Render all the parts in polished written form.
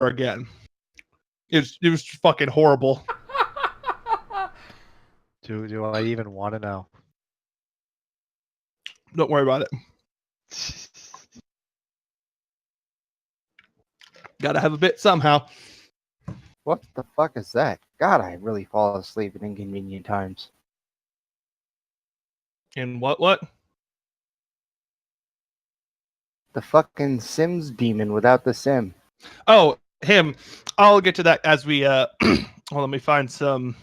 again. It was fucking horrible. Do I even want to know? Don't worry about it. Gotta have a bit somehow. What the fuck is that? God, I really fall asleep at inconvenient times. And what? The fucking Sims demon without the sim. Oh, him. I'll get to that as we well, let me find some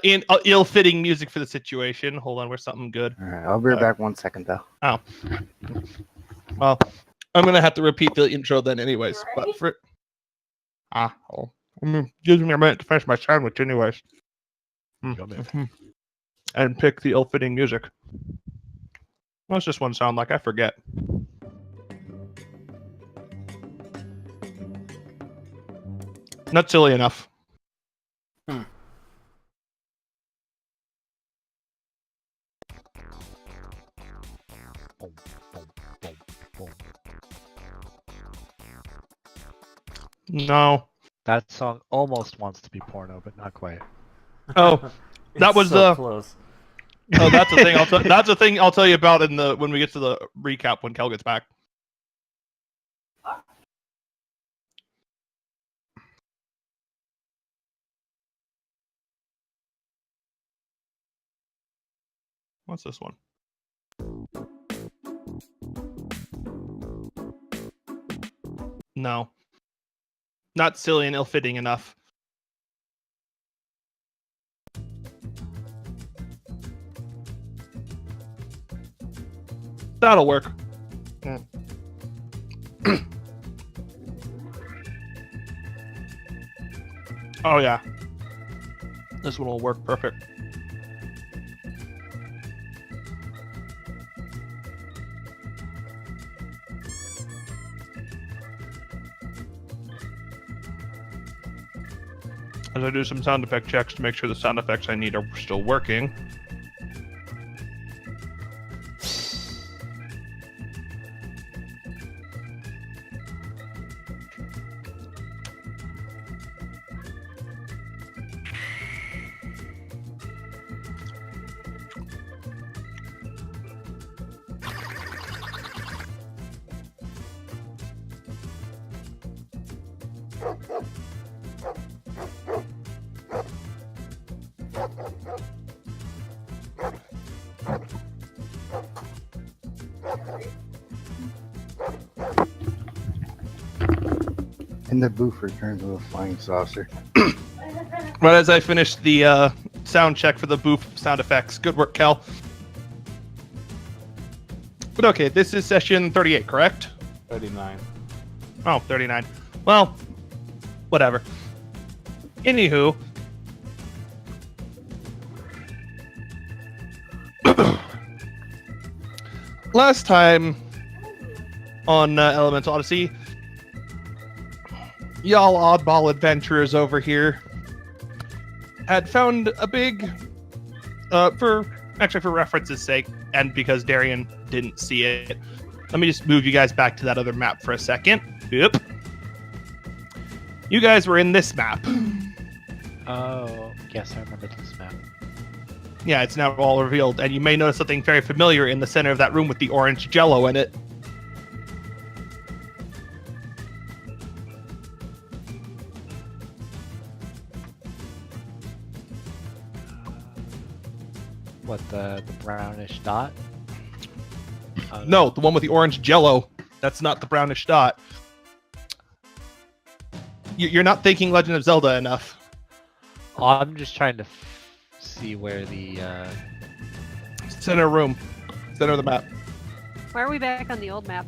ill-fitting music for the situation. Hold on, where's something good? Alright, I'll be back 1 second though. Oh. Well, I'm gonna have to repeat the intro then anyways. But for gives me a minute to finish my sandwich anyways. And pick the ill-fitting music. What's this one sound like? I forget. Not silly enough. No. That song almost wants to be porno, but not quite. Oh, that was so close. Oh, that's the thing. That's the thing I'll tell you about when we get to the recap when Kel gets back. What's this one? No. Not silly and ill-fitting enough. That'll work. Oh yeah. This one will work perfect. As I do some sound effect checks to make sure the sound effects I need are still working. And the booth returns with a flying saucer. Right as I finish the sound check for the booth sound effects. Good work, Kel. But okay, this is session 38, correct? 39. Oh, 39. Well, whatever. Anywho. Last time on Elemental Odyssey, y'all oddball adventurers over here had found a big, for reference's sake, and because Darian didn't see it, let me just move you guys back to that other map for a second. Yep. You guys were in this map. Oh, yes, I remember this map. Yeah, it's now all revealed, and you may notice something very familiar in the center of that room with the orange jello in it. What, the brownish dot? No, the one with the orange jello. That's not the brownish dot. You're not thinking Legend of Zelda enough. Oh, I'm just trying to see where the Center room. Center of the map. Why are we back on the old map?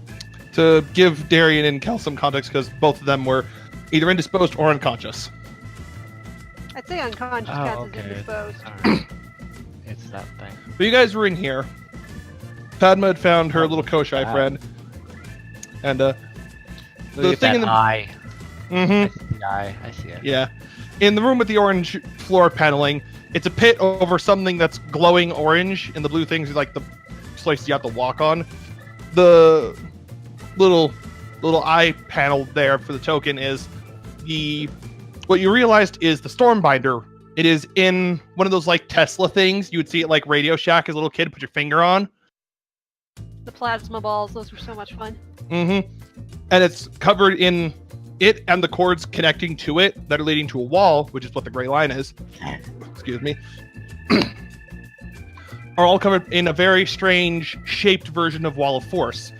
To give Darian and Kel some context, because both of them were either indisposed or unconscious. I'd say unconscious counts as indisposed. Right. It's that thing. But you guys were in here. Padma had found her little Koshai friend. And the Look at thing that in the eye. Mm-hmm. I see the eye. I see it. Yeah. In the room with the orange floor paneling, it's a pit over something that's glowing orange, and the blue things are like the place you have to walk on. The little eye panel there for the token is what you realized is the Stormbinder. It is in one of those like Tesla things. You would see it like Radio Shack as a little kid, put your finger on. The plasma balls, those were so much fun. Mm-hmm. And it's covered in it and the cords connecting to it that are leading to a wall, which is what the gray line is. Excuse me. Are all covered in a very strange shaped version of Wall of Force.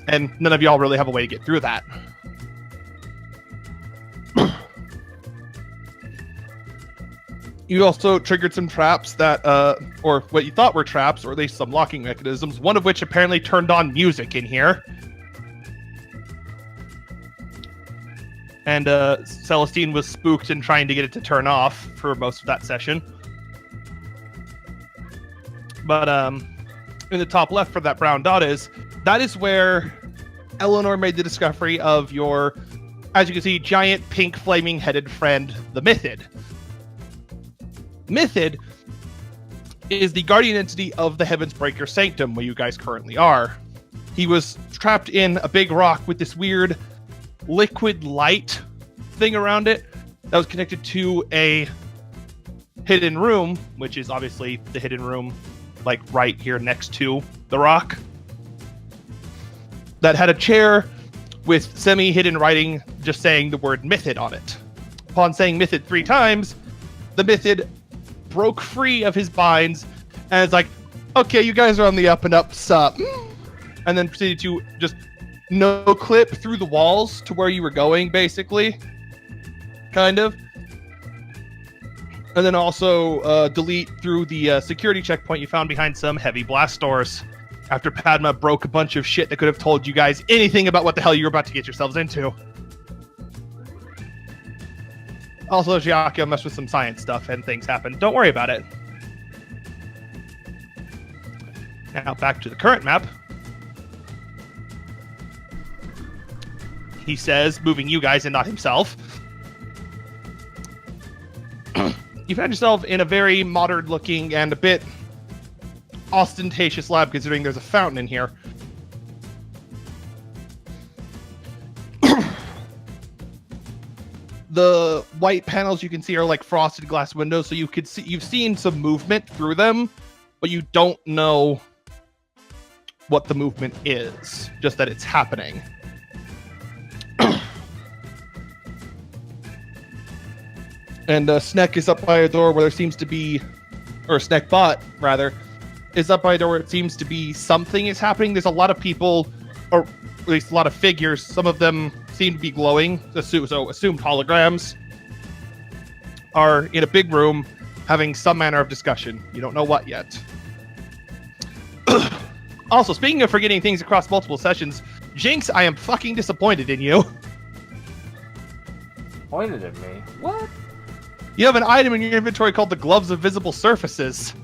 And none of y'all really have a way to get through that. You also triggered some traps that, or what you thought were traps, or at least some locking mechanisms, one of which apparently turned on music in here. And Celestine was spooked and trying to get it to turn off for most of that session. But in the top left for that brown dot that is where Eleanor made the discovery of your, as you can see, giant pink flaming headed friend, the Mythid. Mythid is the guardian entity of the Heavens Breaker Sanctum, where you guys currently are. He was trapped in a big rock with this weird liquid light thing around it that was connected to a hidden room, which is obviously the hidden room, like right here next to the rock, that had a chair with semi-hidden writing just saying the word Mythid on it. Upon saying Mythid 3 times, the Mythid broke free of his binds and it's like, okay, you guys are on the up and up, sup? And then proceeded to just no clip through the walls to where you were going, basically. Kind of. And then also delete through the security checkpoint you found behind some heavy blast doors after Padma broke a bunch of shit that could have told you guys anything about what the hell you were about to get yourselves into. Also, Giacchio messed with some science stuff and things happened. Don't worry about it. Now back to the current map. He says, moving you guys and not himself. You found yourself in a very modern looking and a bit ostentatious lab, considering there's a fountain in here. The white panels you can see are like frosted glass windows, so you could see, you've seen some movement through them, but you don't know what the movement is, just that it's happening. And Sneck is up by a door where there seems to be, or Sneckbot rather, is up by a door where it seems to be something is happening. There's a lot of people, or at least a lot of figures. Some of them seem to be glowing, so assumed holograms, are in a big room having some manner of discussion. You don't know what yet. Also, speaking of forgetting things across multiple sessions, Jinx, I am fucking disappointed in you. Pointed at me? What? You have an item in your inventory called the Gloves of Visible Surfaces.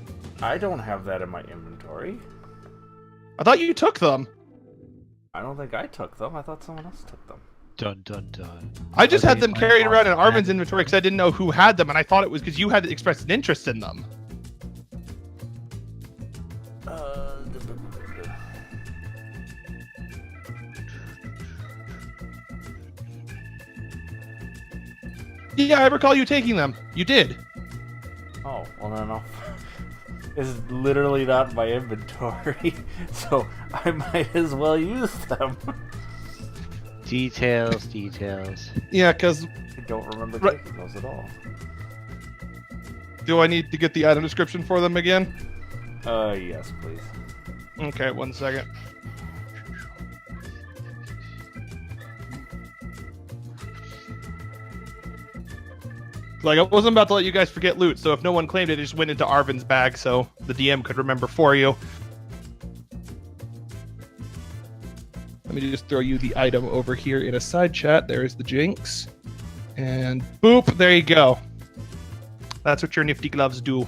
I don't have that in my inventory. I thought you took them. I don't think I took them. I thought someone else took them. Dun dun dun. I just had them carried around in Arvin's inventory because I didn't know who had them, and I thought it was because you had expressed an interest in them. Yeah, I recall you taking them. You did. Oh, well no. This is literally not in my inventory, so I might as well use them. Details. Yeah, because... I don't remember taking those at all. Do I need to get the item description for them again? Yes, please. Okay, 1 second. Like, I wasn't about to let you guys forget loot, so if no one claimed it, it just went into Arvin's bag, so the DM could remember for you. Let me just throw you the item over here in a side chat. There's the Jinx. And boop, there you go. That's what your nifty gloves do.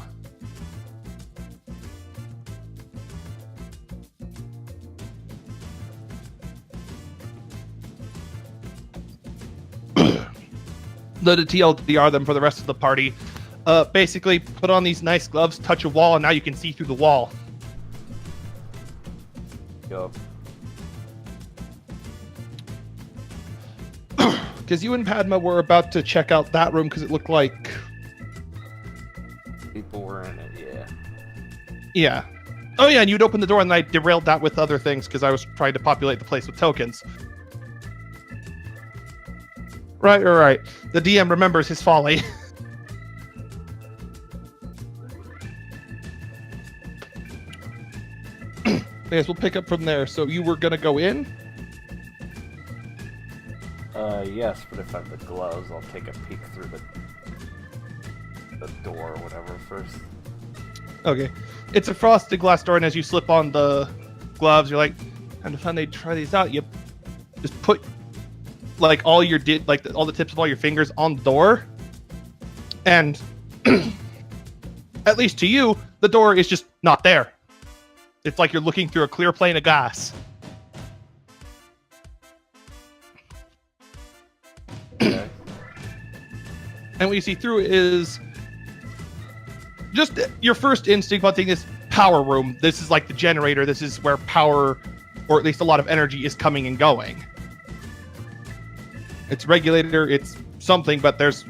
The TLDR them for the rest of the party. Basically, put on these nice gloves, touch a wall, and now you can see through the wall. Yup. because you and Padma were about to check out that room because it looked like... People were in it, yeah. Yeah. Oh yeah, and you'd opened the door and I derailed that with other things because I was trying to populate the place with tokens. Right. The DM remembers his folly. Yes, we'll pick up from there. So you were gonna go in? Yes, but if I have the gloves, I'll take a peek through the door or whatever first. Okay. It's a frosted glass door, and as you slip on the gloves, you're like, kind of fun. They try these out. You just put like all the tips of all your fingers on the door, and at least to you, the door is just not there. It's like you're looking through a clear plane of glass. Okay. And what you see through is just your first instinct about thinking this power room. This is like the generator. This is where power, or at least a lot of energy, is coming and going. It's regulator, it's something, but there's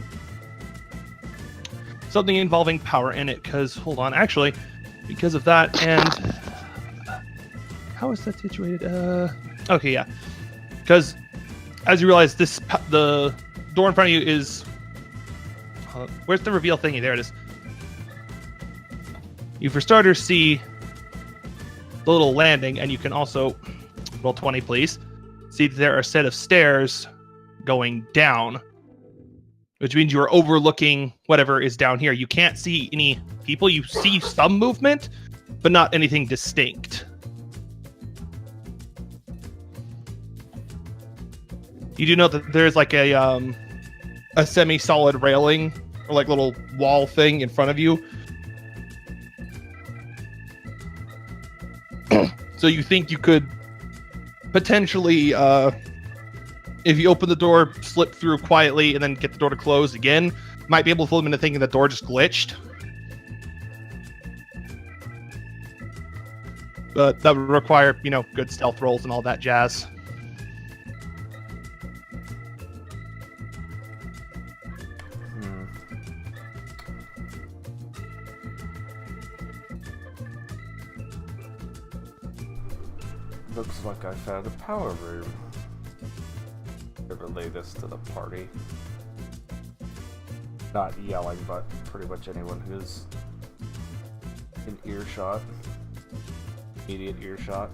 something involving power in it. Because, hold on, actually, because of that, and how is that situated? Okay, yeah. Because as you realize, the door in front of you is... where's the reveal thingy? There it is. You, for starters, see the little landing, and you can also, roll 20, please, see that there are a set of stairs going down, which means you are overlooking whatever is down here. You can't see any people. You see some movement, but not anything distinct. You do know that there's like a semi-solid railing or like little wall thing in front of you. So you think you could potentially, if you open the door, slip through quietly, and then get the door to close again, might be able to fool them into thinking the door just glitched. But that would require, good stealth rolls and all that jazz. Looks like I found a power room. Relay this to the party. Not yelling, but pretty much anyone who's in earshot. Immediate earshot.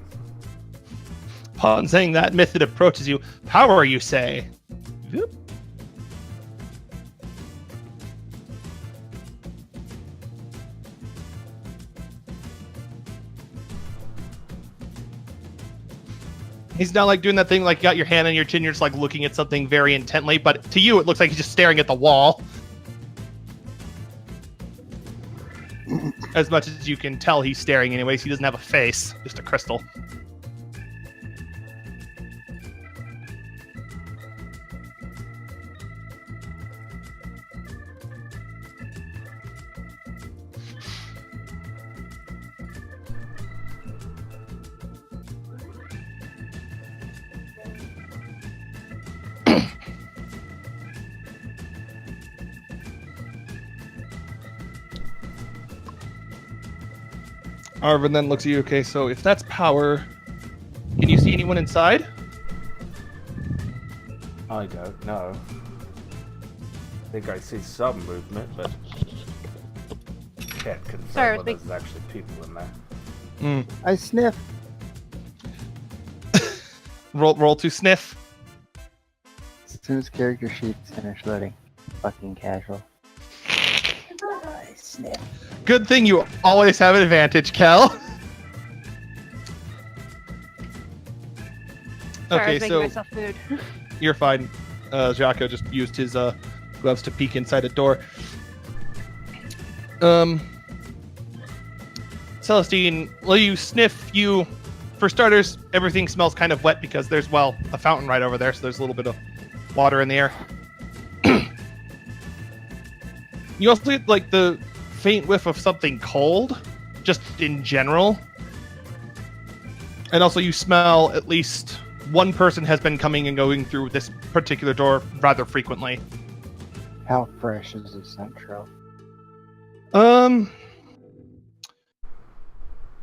Upon saying that, Method approaches you. Power, you say? Whoop. He's now like doing that thing, like you got your hand on your chin, you're just like looking at something very intently, but to you it looks like he's just staring at the wall. As much as you can tell he's staring anyways, he doesn't have a face, just a crystal. Arvin then looks at you. Okay, so if that's power, can you see anyone inside? I don't know. I think I see some movement, but can't confirm Sorry, whether there's actually people in there. I sniff. Roll to sniff. As soon as character sheets finish loading. Fucking casual. I sniff. Good thing you always have an advantage, Kel. Sorry, I Okay, was making so myself food. you're fine. Jaco just used his gloves to peek inside a door. Celestine, will you sniff? For starters, everything smells kind of wet because there's, a fountain right over there, so there's a little bit of water in the air. You also get, like, the faint whiff of something cold, just in general. And also you smell at least one person has been coming and going through this particular door rather frequently. How fresh is the central?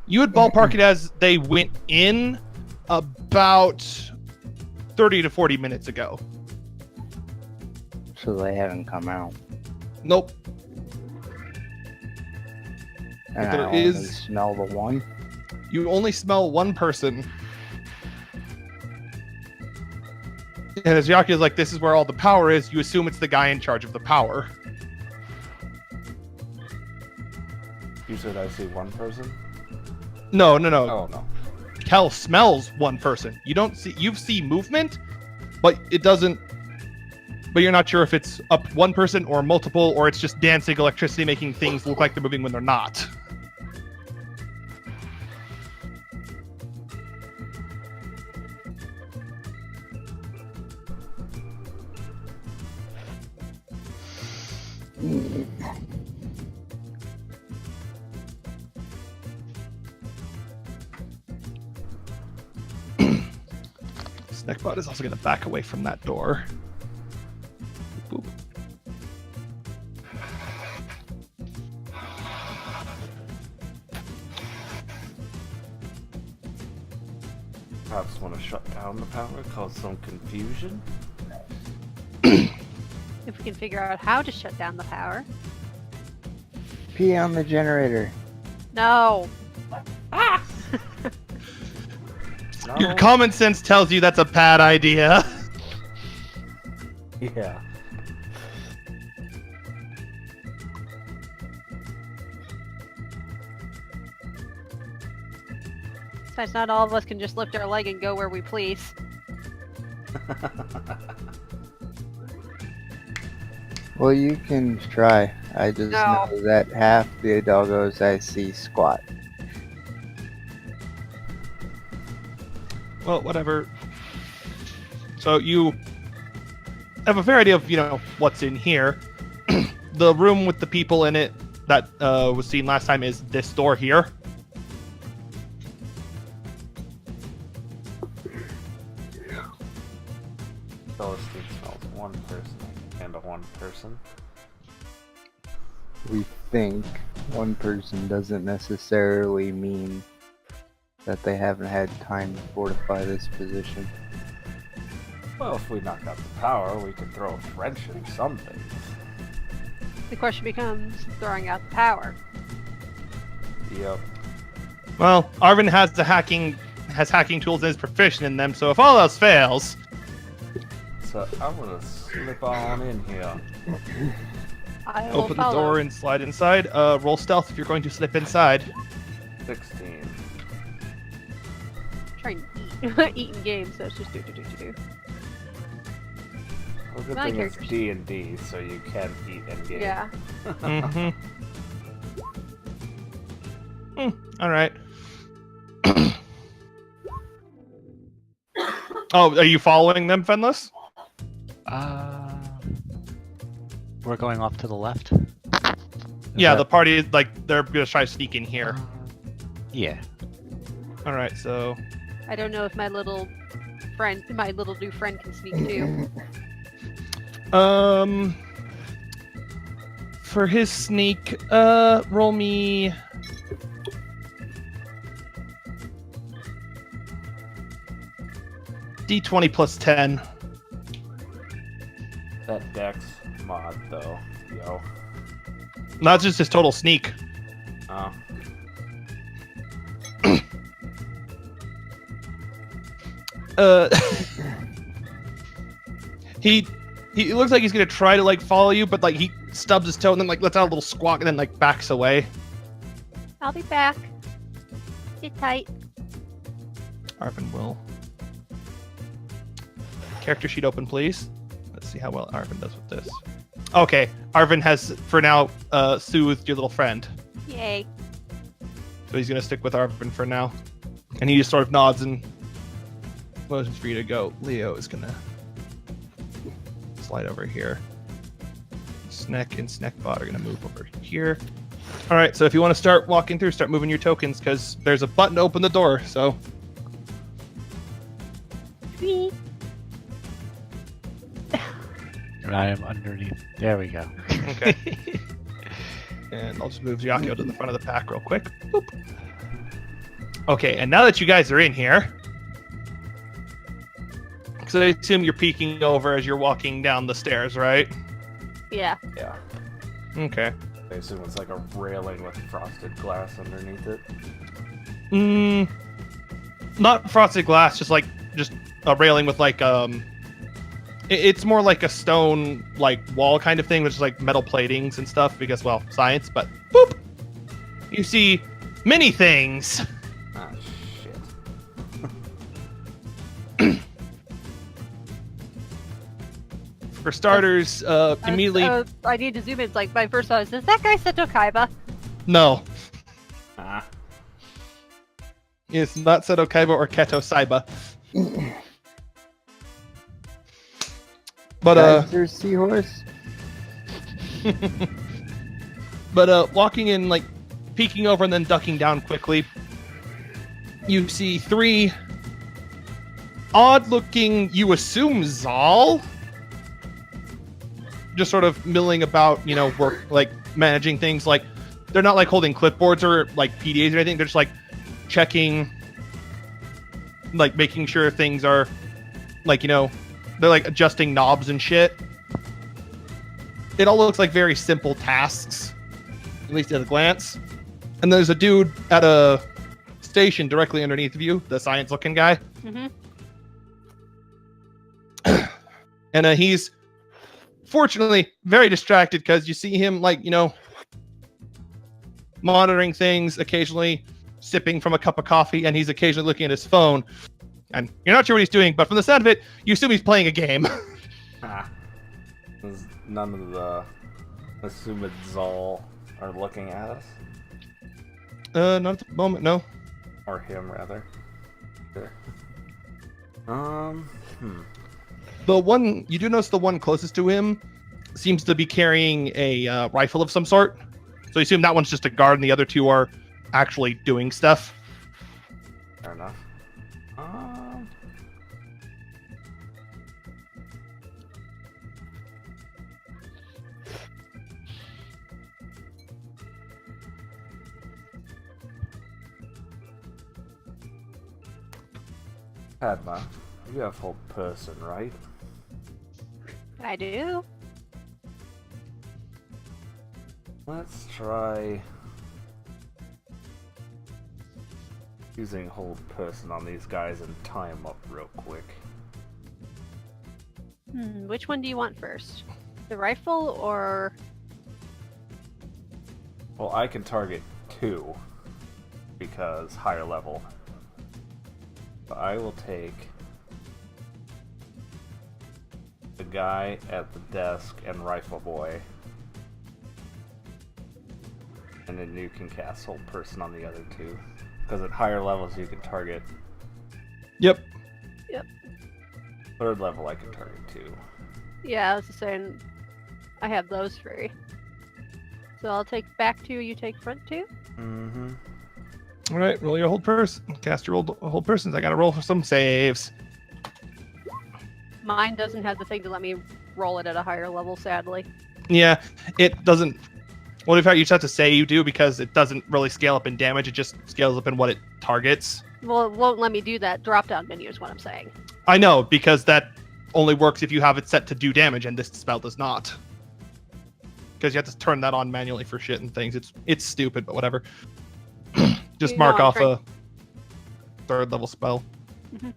You would ballpark it as they went in about 30 to 40 minutes ago. So they haven't come out. Nope. And There I only is- smell the one. You only smell one person. And as Yaki is like, this is where all the power is, you assume it's the guy in charge of the power. You said I see one person? No. Oh, no. Kel smells one person. You don't see, you see movement, but it doesn't, but you're not sure if it's up one person or multiple, or it's just dancing electricity making things look like they're moving when they're not. Snackbot is also going to back away from that door. Boop. Perhaps want to shut down the power, cause some confusion? If we can figure out how to shut down the power. Pee on the generator. No. No? Your common sense tells you that's a bad idea. Yeah. Besides, not all of us can just lift our leg and go where we please. Well, you can try. I just No. know that half the doggos I see squat. Well, whatever. So you have a fair idea of, what's in here. The room with the people in it that was seen last time is this door here. Celestine smells one person and a one person. We think one person doesn't necessarily mean that they haven't had time to fortify this position. Well, if we knock out the power, we can throw a wrench in something. The question becomes throwing out the power. Yep. Well, Arvin has hacking tools and is proficient in them, so if all else fails, So I'm gonna slip on in here. I will open the follow. door and slide inside. Roll stealth if you're going to slip inside. 16. Try and eat in game, so it's just do. Well, good My thing it's character's- D&D, so you can eat in game. Yeah. Mm-hmm. All right. Oh, are you following them, Fenless? We're going off to the left. Yeah, that- the party is they're gonna try to sneak in here. Yeah. All right, so I don't know if my little new friend can sneak too. for his sneak, roll me. D20 plus 10. That Dex mod, though. Yo. Not just his total sneak. Oh. He looks like he's gonna try to follow you, but he stubs his toe and then lets out a little squawk and then backs away. I'll be back. Sit tight. Arvin will. Character sheet open, please. Let's see how well Arvin does with this. Okay, Arvin has for now soothed your little friend, Yay. so he's gonna stick with Arvin for now, and he just sort of nods and motions for you to go. Leo is gonna slide over here. Snack and Snackbot are gonna move over here. All right, so if you want to start walking through, start moving your tokens because there's a button to open the door. So And I am underneath. There we go. Okay. And I'll just move Yakio to the front of the pack real quick. Boop. Okay, and now that you guys are in here, because I assume you're peeking over as you're walking down the stairs, right? Yeah. Yeah. Okay. I assume it's like a railing with frosted glass underneath it. Not frosted glass, just a railing with it's more like a stone wall kind of thing, which is like metal platings and stuff because, well, science, but boop! You see many things. Ah, shit. For starters, immediately... I need to zoom in. It's like, my first thought is that guy Seto Kaiba? No. Ah. It's not Seto Kaiba or Keto Saiba. But, Guys, there's seahorse. But walking in, peeking over and then ducking down quickly, you see three odd-looking, you assume Zal, just sort of milling about, work, managing things. They're not holding clipboards or PDAs or anything. They're just checking, making sure things are, they're adjusting knobs and shit. It all looks like very simple tasks, at least at a glance. And there's a dude at a station directly underneath of you, the science-looking guy. Mm-hmm. And he's fortunately very distracted because you see him monitoring things, occasionally sipping from a cup of coffee, and he's occasionally looking at his phone. And you're not sure what he's doing, but from the sound of it, you assume he's playing a game. Ah. None of the assumed Zal are looking at us. Not at the moment, no. Or him, rather. Sure. The one, you do notice the one closest to him seems to be carrying a rifle of some sort. So you assume that one's just a guard and the other two are actually doing stuff. Fair enough. Padma, you have hold person, right? I do. Let's try using hold person on these guys and tie them up real quick. Which one do you want first? The rifle or... Well, I can target 2 because higher level. But I will take the guy at the desk and rifle boy. And then you can cast hold person on the other 2. Because at higher levels you can target. Yep. Yep. 3rd level I can target 2. Yeah, I was just saying, I have those free. So I'll take back 2, you take front 2? Mm-hmm. All right, roll your hold person. Cast your hold persons. I gotta roll for some saves. Mine doesn't have the thing to let me roll it at a higher level, sadly. Yeah, it doesn't. Well, in fact, you just have to say you do because it doesn't really scale up in damage. It just scales up in what it targets. Well, it won't let me do that drop-down menu is what I'm saying. I know, because that only works if you have it set to do damage, and this spell does not. Because you have to turn that on manually for shit and things. It's stupid, but whatever. Just You mark know, I'm off a 3rd level spell. Mm-hmm.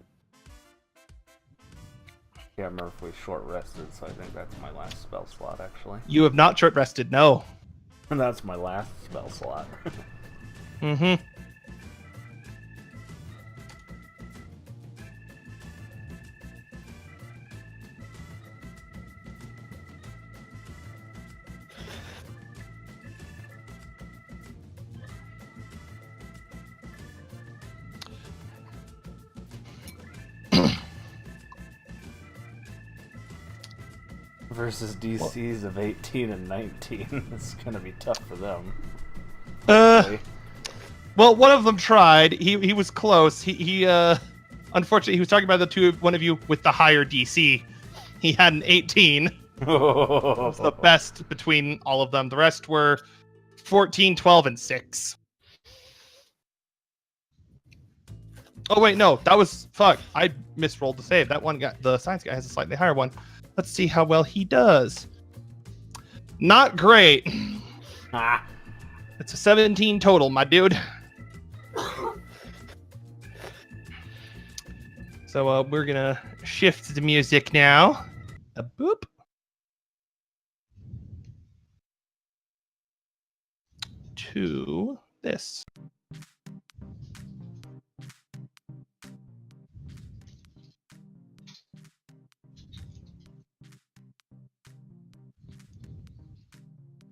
Yeah, I remember if we short rested, so I think that's my last spell slot actually. You have not short rested, no. And that's my last spell slot. Mm-hmm. Versus DCs of 18 and 19. It's gonna be tough for them. Well, one of them tried. He was close. He unfortunately he was talking about one of you with the higher DC. He had an 18. was the best between all of them. The rest were 14, 12, and 6. Oh wait, no, that was fuck. I misrolled the save. That one guy, the science guy, has a slightly higher one. Let's see how well he does. Not great. Ah. It's a 17 total, my dude. So we're gonna shift the music now. A boop. To this.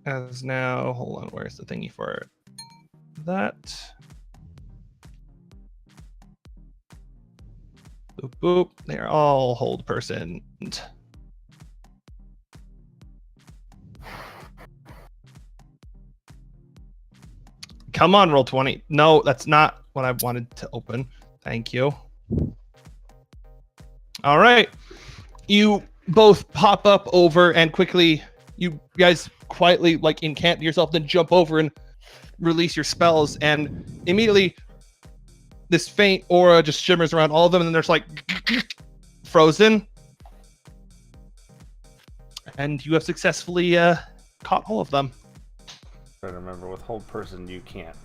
As now, hold on, where's the thingy for it? That. Boop, boop. They're all hold person. Come on, roll 20. No, that's not what I wanted to open. Thank you. All right. You both pop up over and quickly, you guys quietly like incant yourself, then jump over and release your spells, and immediately this faint aura just shimmers around all of them, and then there's like frozen, and you have successfully caught all of them. Try to remember, with hold person you can't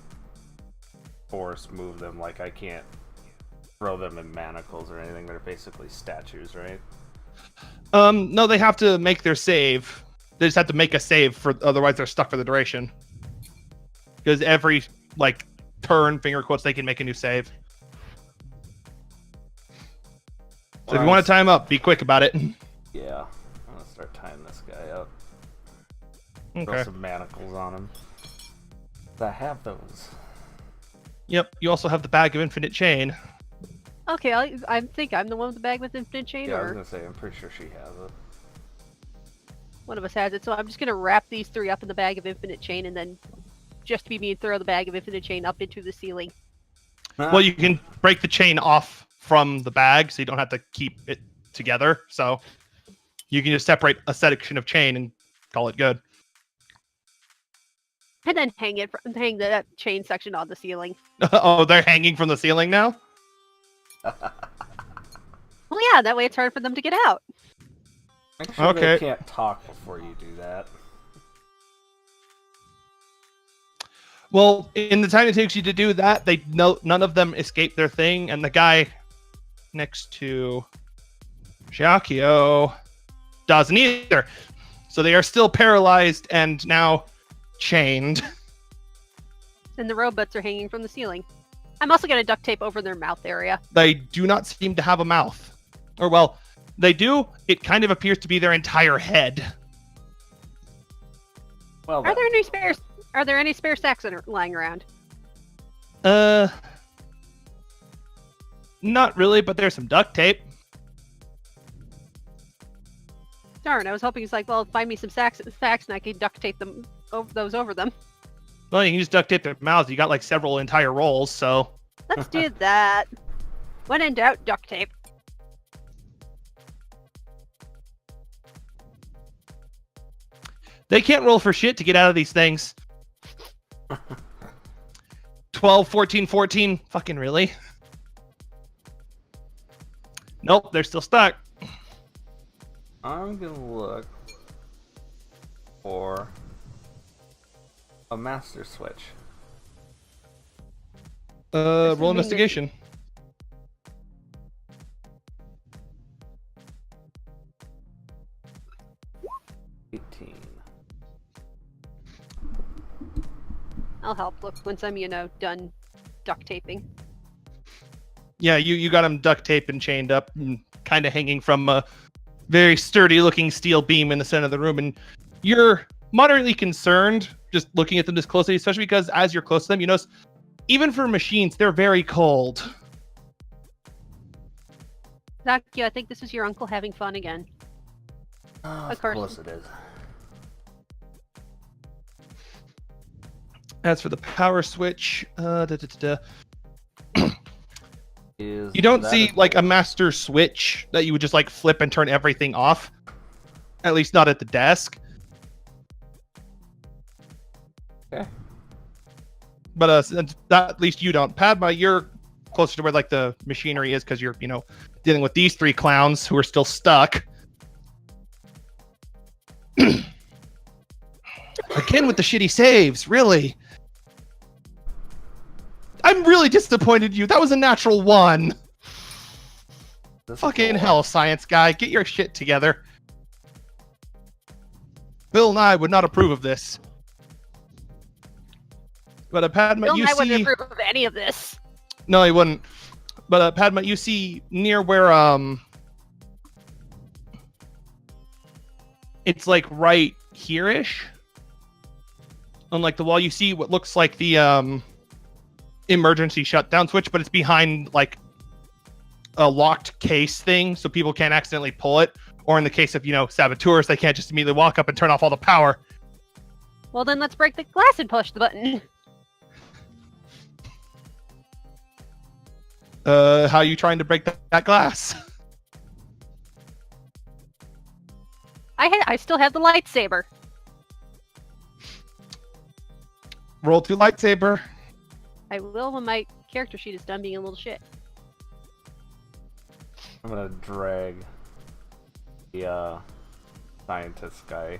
force move them. Like I can't throw them in manacles or anything. They're basically statues, right? No, they have to make their save. They just have to make a save, for otherwise they're stuck for the duration. Because every like turn, finger quotes, they can make a new save. So if you want to time up, be quick about it. Yeah, I'm gonna start tying this guy up. Throw Okay. some manacles on him. I have those. Yep. You also have the bag of infinite chain. Okay, I think I'm the one with the bag with infinite chain, Yeah, I was or gonna say, I'm pretty sure she has it. one of us has it. So I'm just gonna wrap these 3 up in the bag of infinite chain, and then just be me, throw the bag of infinite chain up into the ceiling. Well, you can break the chain off from the bag, so you don't have to keep it together. So you can just separate a section of chain and call it good. And then hang that chain section on the ceiling. Oh, they're hanging from the ceiling now? Well, yeah, that way it's hard for them to get out. Make sure Okay. they can't talk before you do that. Well, in the time it takes you to do that, none of them escape their thing, and the guy next to Xiaokio doesn't either. So they are still paralyzed and now chained. And the robots are hanging from the ceiling. I'm also gonna duct tape over their mouth area. They do not seem to have a mouth. Or, well, they do. It kind of appears to be their entire head. Well, Are there any spares? Are there any spare sacks lying around? Not really, but there's some duct tape. Darn, I was hoping it's like, well, find me some sacks and I can duct tape them over them. Well, you can just duct tape their mouths. You got like several entire rolls, so. Let's do that. When in doubt, duct tape. They can't roll for shit to get out of these things. 12, 14, 14. Fucking really? Nope, they're still stuck. I'm gonna look for a master switch. Roll investigation. I'll help. Look, once I'm, done duct taping. Yeah, you got them duct taped and chained up and kind of hanging from a very sturdy looking steel beam in the center of the room. And you're moderately concerned just looking at them this closely, especially because as you're close to them, you notice even for machines, they're very cold. Zakio, I think this is your uncle having fun again. Of course. course it is. As for the power switch, Is you don't that see like a master switch that you would just like flip and turn everything off. At least not at the desk. Okay. But since that, at least you don't. Padma, you're closer to where like the machinery is because you're, dealing with these 3 clowns who are still stuck. Again with the shitty saves, really. I'm really disappointed in you. That was a natural 1. This is Fucking cool. hell, science guy. Get your shit together. Bill and I would not approve of this. But Padma, Bill you and I see... wouldn't approve of any of this. No, he wouldn't. But Padma, you see near where it's like right here-ish. On like the wall, you see what looks like the emergency shutdown switch, but it's behind like a locked case thing, so people can't accidentally pull it. Or in the case of, saboteurs, they can't just immediately walk up and turn off all the power. Well, then let's break the glass and push the button. How are you trying to break that glass? I still have the lightsaber. Roll 2 lightsaber. I will when my character sheet is done being a little shit. I'm gonna drag the scientist guy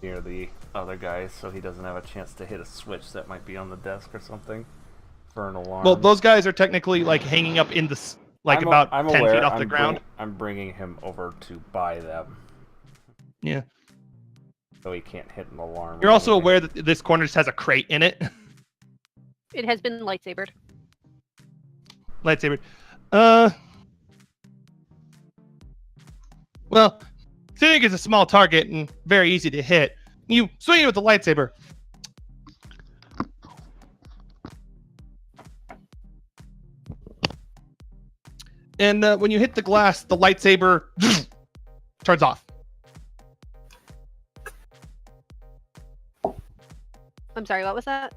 near the other guy so he doesn't have a chance to hit a switch that might be on the desk or something for an alarm. Well, those guys are technically like hanging up in the about 10 aware. feet off the ground. I'm bringing him over to buy them. Yeah. So he can't hit an alarm. You're also aware that this corner just has a crate in it. It has been lightsabered. Lightsaber. Well, Cynic is a small target and very easy to hit. You swing it with the lightsaber. And when you hit the glass, the lightsaber turns off. I'm sorry, what was that?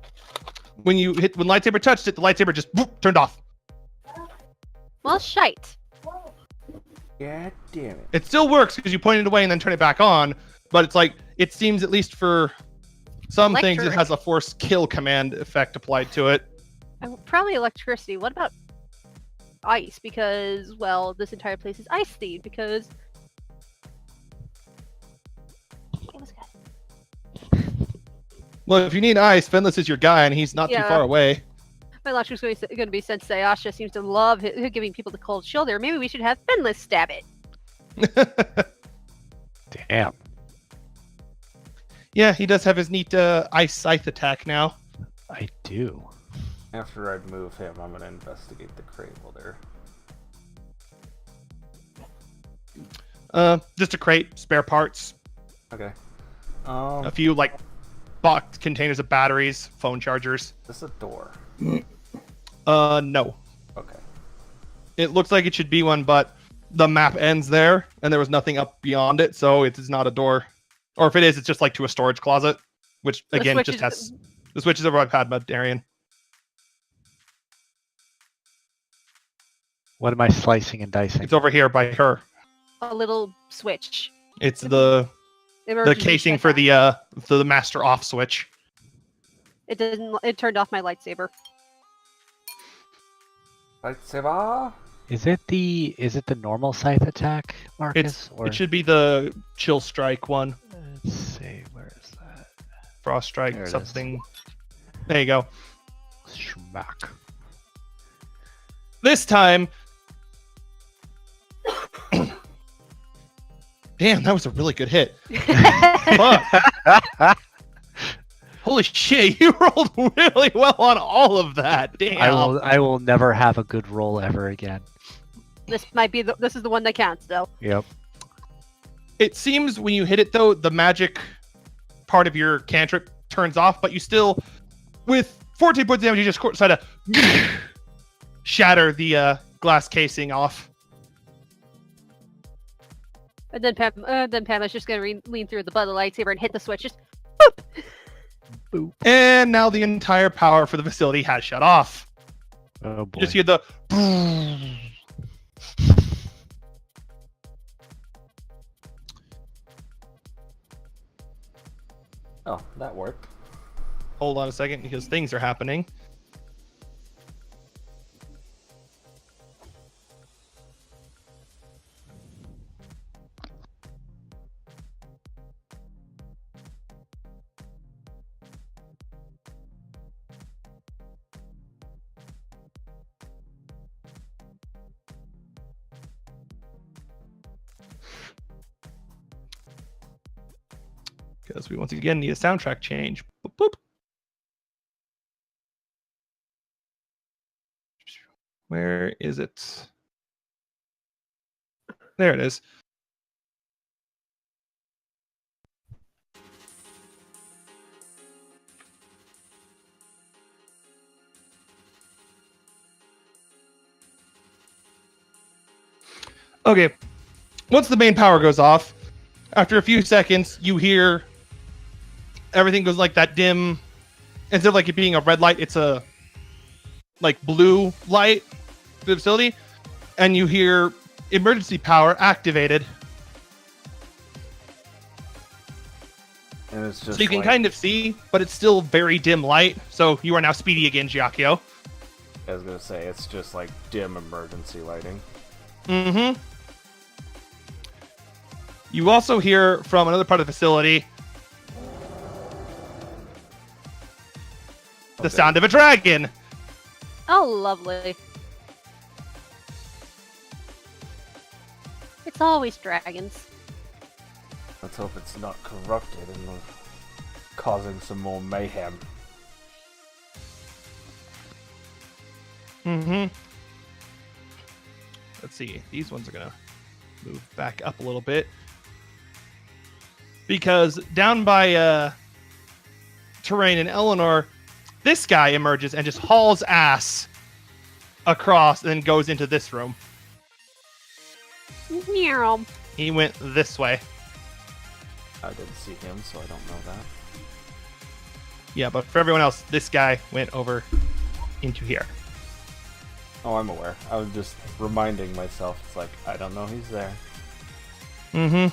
When lightsaber touched it, the lightsaber just turned off. Well, shite. God damn it. It still works because you point it away and then turn it back on, but it's like, it seems at least for some things it Electric. has a force kill command effect applied to it. Probably electricity. What about ice? Because, well, this entire place is ice themed. Because what was that? Well, if you need ice, Fenless is your guy and he's not too Yeah. far away. My electric's going to be Sensei Asha seems to love giving people the cold shoulder. Maybe we should have Fenless stab it. Damn. Yeah, he does have his neat ice scythe attack now. I do. After I move him, I'm gonna investigate the crate while they're... Just a crate, spare parts, Okay. a few like box containers of batteries, phone chargers. Is this a door? No. Okay. It looks like it should be one, but the map ends there, and there was nothing up beyond it, so it is not a door. Or if it is, it's just like to a storage closet, which The again switch just is- has the switch is over by Padma, Darian. What am I slicing and dicing? It's over here by her. A little switch. It's the Emergency casing for shutdown. the master off switch. It didn't. It turned off my lightsaber. Lightsaber? Is it the normal scythe attack, Marcus? It should be the chill strike one. Let's see, where is that? Frost strike, There it is. something. There you go. Schmack. This time. Damn, that was a really good hit. Fuck. Holy shit, you rolled really well on all of that. Damn. I will never have a good roll ever again. This might be this is the one that counts, though. Yep. It seems when you hit it, though, the magic part of your cantrip turns off, but you still, with 14 points of damage, you just try to shatter the glass casing off. And then Pamela's just gonna lean through the butt of the lightsaber and hit the switch. Just boop. And now the entire power for the facility has shut off. Oh boy. You just hear the... Oh, that worked. Hold on a second, because things are happening. Because we once again need a soundtrack change. Boop, boop. Where is it? There it is. Okay. Once the main power goes off, after a few seconds, you hear everything goes like that dim. Instead of like it being a red light, it's a like blue light for the facility, and you hear emergency power activated. And it's just So you can like, kind of see, but it's still very dim light. So you are now speedy again, Giacchio. I was gonna say, it's just like dim emergency lighting. Mm-hmm. You also hear from another part of the facility the sound of a dragon. Oh, lovely. It's always dragons. Let's hope it's not corrupted and causing some more mayhem. Mm-hmm. Let's see. These ones are gonna move back up a little bit. Because down by Terrain and Eleanor, this guy emerges and just hauls ass across and then goes into this room. Meow. He went this way. I didn't see him, so I don't know that. Yeah, but for everyone else, this guy went over into here. Oh, I'm aware. I was just reminding myself. It's like, I don't know he's there. Mm-hmm.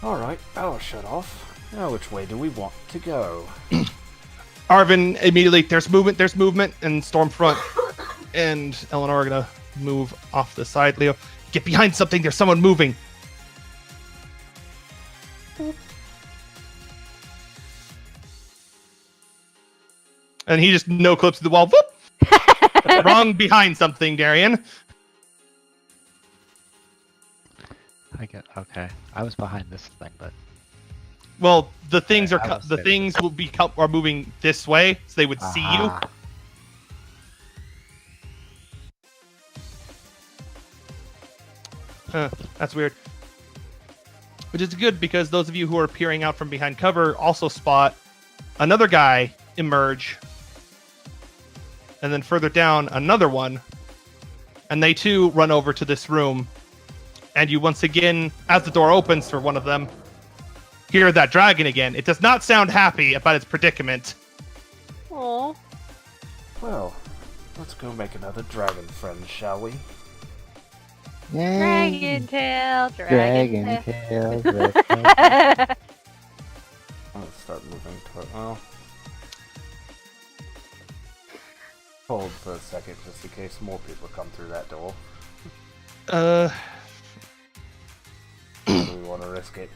Alright, power shut off. Now which way do we want to go? Arvin immediately, there's movement, and Stormfront and Eleanor are gonna move off the side. Leo, get behind something, there's someone moving. And he just no clips to the wall. Whoop! Wrong behind something, Darian. I get okay. I was behind this thing, but Well, the things Okay, I are was the there. things will be are moving this way, so they would see you. Ah, That's weird. Which is good because those of you who are peering out from behind cover also spot another guy emerge. And then further down, another one. And they too run over to this room. And you once again, as the door opens for one of them, hear that dragon again. It does not sound happy about its predicament. Oh. Well, let's go make another dragon friend, shall we? Dragon tail, Dragon dragon tail. tail. Let's start moving toward. Well, hold for a second, just in case more people come through that door. Do we want to risk it?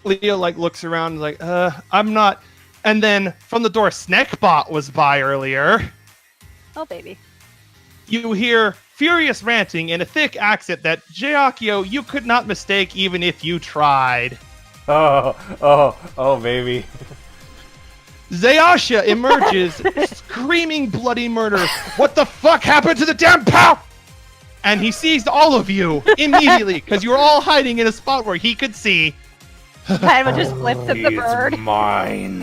Leo looks around like, I'm not. And then from the door, Snackbot was by earlier. Oh, baby. You hear furious ranting in a thick accent that Giacchio, you could not mistake even if you tried. Oh, baby. Zayasha emerges, screaming bloody murder. What the fuck happened to the damn pow? And he sees all of you immediately because you were all hiding in a spot where he could see. Paimon just flips at the bird. It's mine.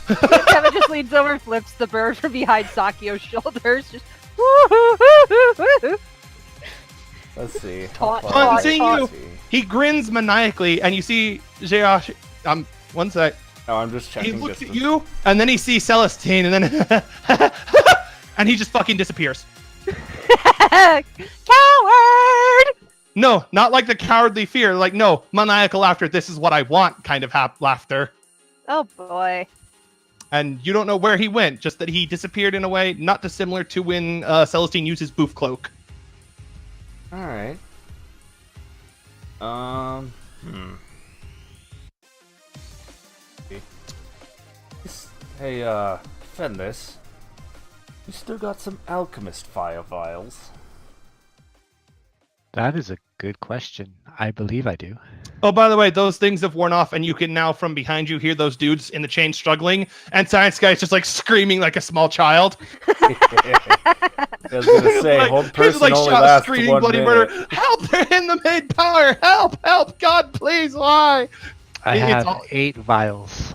Paimon just leans over and flips the bird from behind Sakio's shoulders. Just Let's see. Taunt, How far taunt, Taunting is you. he? He grins maniacally, and you see Zayasha. One sec. Oh, I'm just He checking. looks at distance. you, and then he sees Celestine, and then and he just fucking disappears. Coward! No, not like the cowardly fear. Like, no, maniacal laughter. This is what I want kind of laughter. Oh boy. And you don't know where he went, just that he disappeared in a way not dissimilar to when Celestine used his boof cloak. Alright. Hey, Fenris. You still got some alchemist fire vials? That is a good question. I believe I do. Oh, by the way, those things have worn off, and you can now, from behind you, hear those dudes in the chain struggling, and Science Guy's just, like, screaming like a small child. I was gonna say, like, hold person like, only shot, lasts screaming 1 bloody minute. murder. Help! They're in the main power! Help! Help! God, please, why? I It's have all- 8 vials.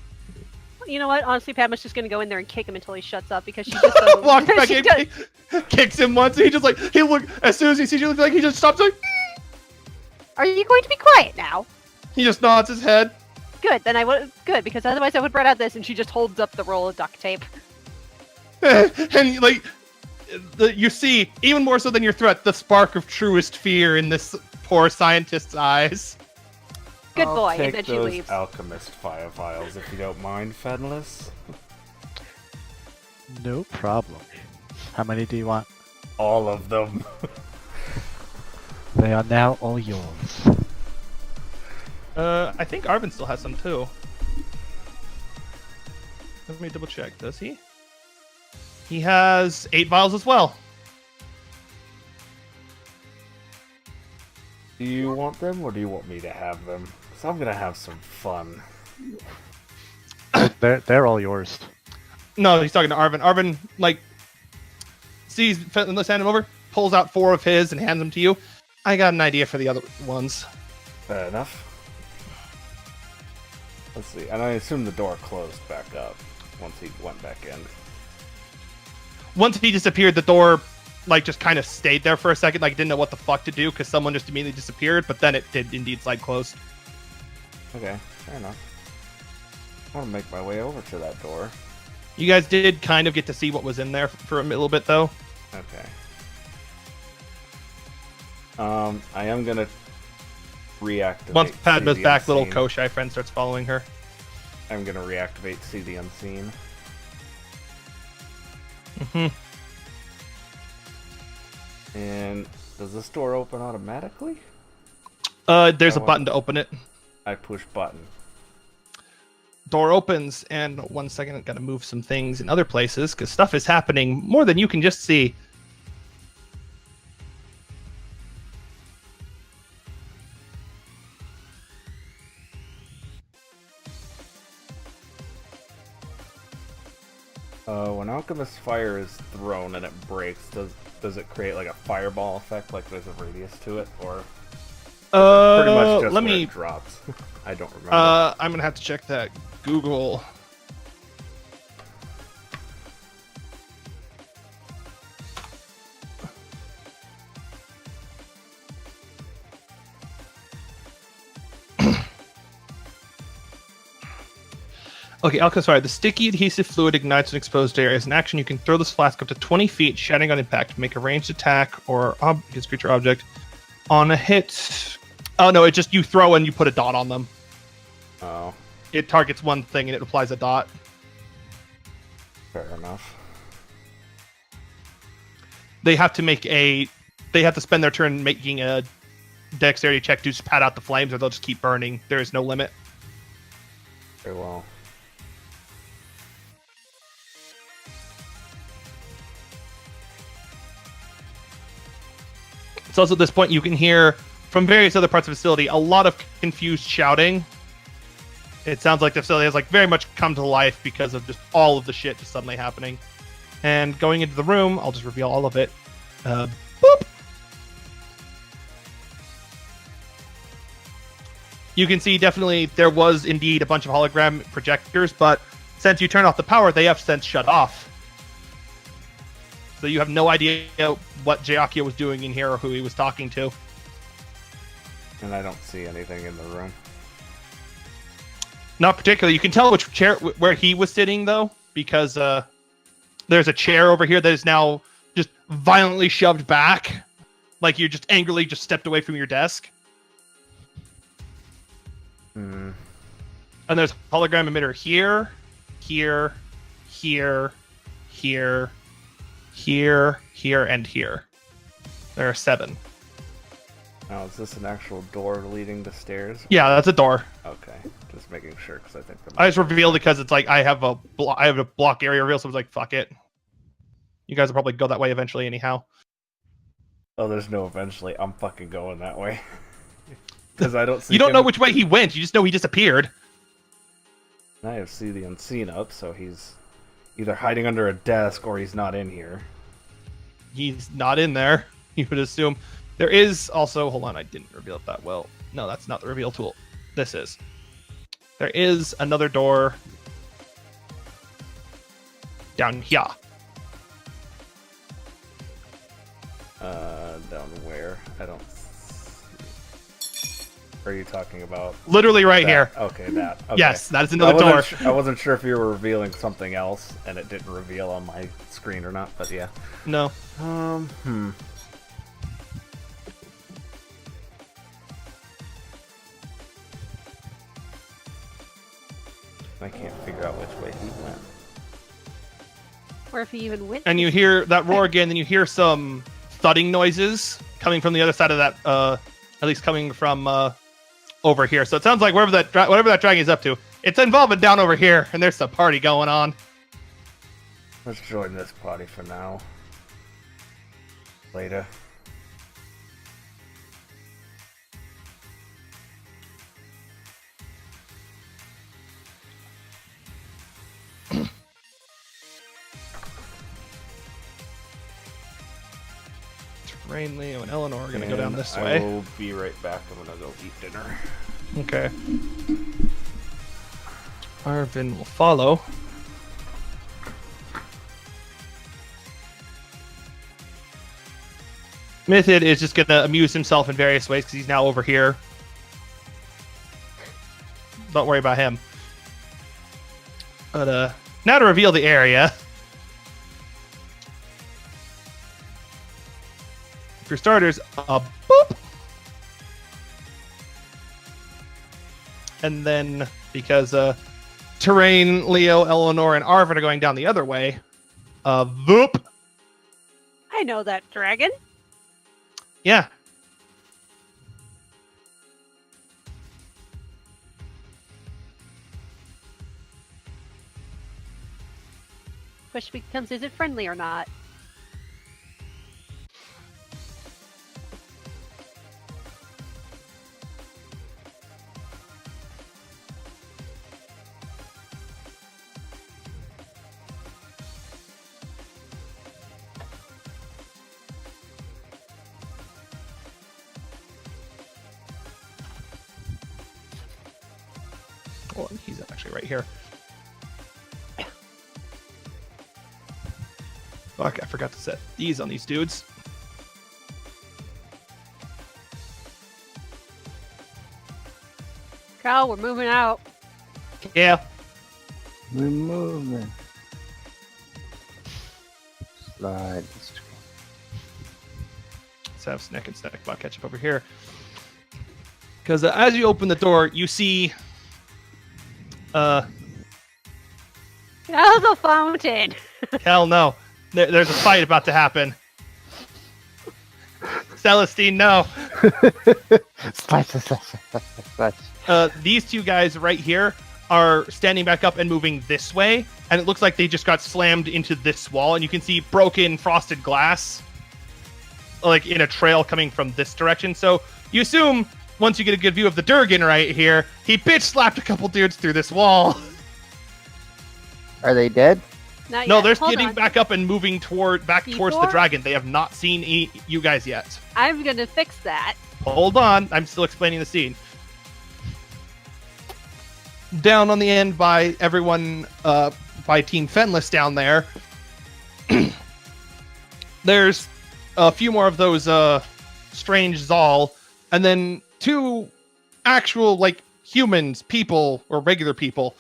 You know what? Honestly, Padma's just gonna go in there and kick him until he shuts up because she just doesn't. Walks back she in, does- kicks him once, and he just, like, he look, as soon as he sees you, like, he just stops, like, Are you going to be quiet now? he just nods his head. Good. Then I would. Good because otherwise I would brought out this and she just holds up the roll of duct tape. And like you see, even more so than your threat, the spark of truest fear in this poor scientist's eyes. Good I'll boy. take And then she those leaves. alchemist fire vials if you don't mind, Fenris. No problem. How many do you want? All of them. They are now all yours. I think Arvin still has some too. Let me double check. Does he? He has 8 vials as well. Do you want them, or do you want me to have them? So I'm gonna have some fun. They're all yours. No, he's talking to Arvin. Arvin, like, sees let's hand him over, pulls out 4 of his and hands them to you. I got an idea for the other ones. Fair enough. Let's see, and I assume the door closed back up once he went back in. Once he disappeared, the door, like, just kind of stayed there for a second, like, didn't know what the fuck to do because someone just immediately disappeared, but then it did indeed slide closed. Okay, fair enough. I want to make my way over to that door. You guys did kind of get to see what was in there for a little bit, though. Okay. I am gonna reactivate. Once Padma's See the back, little Unseen. Koshai friend starts following her. I'm gonna reactivate See the Unseen. Hmm. And does this door open automatically? There's a want- button to open it. I push button. Door opens, and 1 second, I've got to move some things in other places because stuff is happening more than you can just see. When Alchemist Fire is thrown and it breaks, does it create like a fireball effect, like there's a radius to it, or pretty much just let where me. it drops? I don't remember. I'm gonna have to check that. Google. Okay, Alchemist Fire. The sticky adhesive fluid ignites in exposed area. As an action, you can throw this flask up to 20 feet, shattering on impact. Make a ranged attack or his creature object on a hit. Oh no, it just you throw and you put a dot on them. Oh, It targets one thing and it applies a dot. fair enough. They have to make a. They have to spend their turn making a dexterity check to just pat out the flames, or they'll just keep burning. There is no limit. Very well. It's also at this point you can hear from various other parts of the facility a lot of confused shouting. It sounds like the facility has like very much come to life because of just all of the shit just suddenly happening. And going into the room, I'll just reveal all of it. Boop. You can see definitely there was indeed a bunch of hologram projectors, but since you turned off the power, they have since shut off. So you have no idea what Jaakio was doing in here or who he was talking to. And I don't see anything in the room. Not particularly. You can tell which chair where he was sitting though, because there's a chair over here that is now just violently shoved back, like you just angrily just stepped away from your desk. Hmm. And there's hologram emitter here, here, here, here, here, here, and here. There are 7. Now, is this an actual door leading to stairs? Yeah, that's a door. Okay, just making sure because I think I just revealed it because it's like I have a block area reveal, so I was like, fuck it. You guys will probably go that way eventually, anyhow. Oh, there's no eventually. I'm fucking going that way. Because I don't see. You don't him. know which way he went. You just know he disappeared. I have see the unseen up, so he's either hiding under a desk or he's not in here. He's not in there. You would assume. There is also. Hold on, I didn't reveal it that well. No, that's not the reveal tool. This is. There is another door down here. Down where? I don't. Are you talking about? Literally right that? here. Okay, that. Okay. Yes, that is another door. I wasn't sure if you were revealing something else, and it didn't reveal on my screen or not. But yeah. No. I can't figure out which way he went. Or if he even went. And you hear that roar again, then you hear some thudding noises coming from the other side of that, at least coming from over here. So it sounds like whatever that dragon is up to, it's involving down over here, and there's a party going on. Let's join this party for now. Later. Rain, Leo, and Eleanor are going to go down this way. I will be right back. I'm going to go eat dinner. Okay. Arvin will follow. Mythid is just going to amuse himself in various ways because he's now over here. Don't worry about him. But now to reveal the area. For starters, a boop. And then, because Terrain, Leo, Eleanor, and Arvin are going down the other way, voop. I know that dragon. Yeah. Question becomes, is it friendly or not? Oh, he's actually right here. Fuck, I forgot to set these on these dudes. Cal, we're moving out. Yeah. We're moving. Slide the screen. Let's have Snack and Snackbot catch up over here. Because as you open the door, you see... Out of the fountain. hell no. There's a fight about to happen. Celestine, no. These two guys right here are standing back up and moving this way, and it looks like they just got slammed into this wall, and you can see broken frosted glass like in a trail coming from this direction. So you assume once you get a good view of the Durgan right here, he bitch slapped a couple dudes through this wall. Are they dead? Not No, yet. they're Hold getting on. back up and moving towards the Before- dragon. They have not seen you guys yet. I'm gonna fix that. Hold on, I'm still explaining the scene. Down on the end by everyone, by Team Fenless down there, there's a few more of those strange Zal, and then two actual, like, humans, people, or regular people.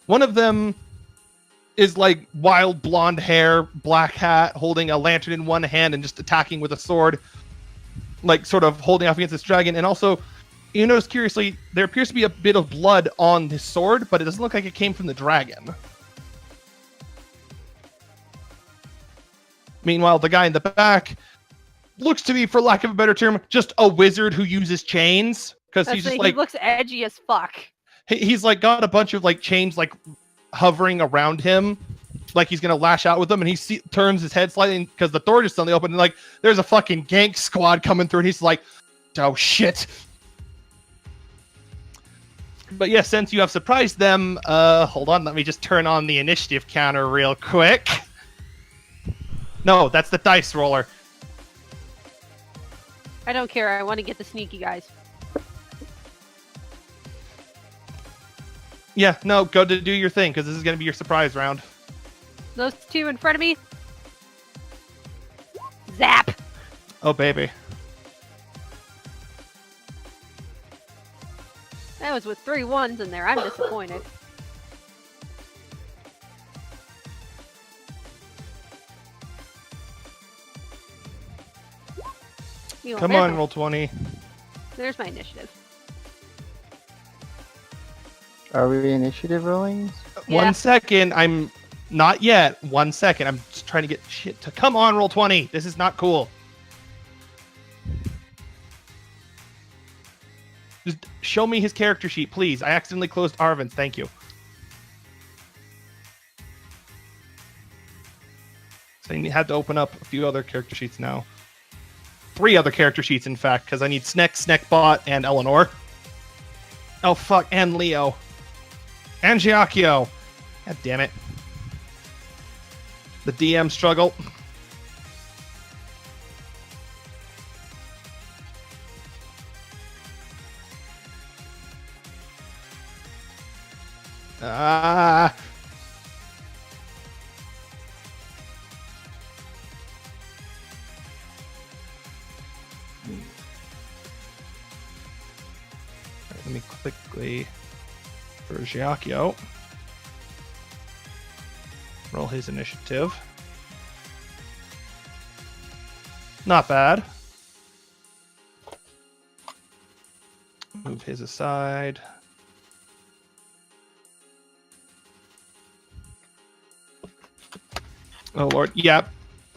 One of them is like wild blonde hair, black hat, holding a lantern in one hand and just attacking with a sword, like sort of holding off against this dragon. And also, you notice curiously, there appears to be a bit of blood on his sword, but it doesn't look like it came from the dragon. Meanwhile, the guy in the back looks to be, for lack of a better term, just a wizard who uses chains, because he's just like, he looks edgy as fuck. he's like got a bunch of like chains like hovering around him, like he's gonna lash out with them, and he turns his head slightly because the door just suddenly opened, and like there's a fucking gank squad coming through, and he's like, oh shit. But yes, since you have surprised them, hold on, let me just turn on the initiative counter real quick. No, that's the dice roller. I don't care. I want to get the sneaky guys. Yeah, no, go to do your thing, because this is going to be your surprise round. Those two in front of me. Zap! Oh, baby. That was with 3 1s in there. I'm disappointed. Come on, roll 20. There's my initiative. Are we initiative rolling? Yeah. 1 second. I'm not yet. 1 second. I'm just trying to get shit to come on, roll 20. This is not cool. Just show me his character sheet, please. I accidentally closed Arvin's. Thank you. So I had to open up a few other character sheets now. 3 other character sheets, in fact, because I need Sneck, Sneckbot, and Eleanor. Oh, fuck, and Leo. And Giacchio. God damn it. The DM struggle. Ah. Let me quickly for Giacchio roll his initiative. Not bad. Move his aside. Oh lord, yeah.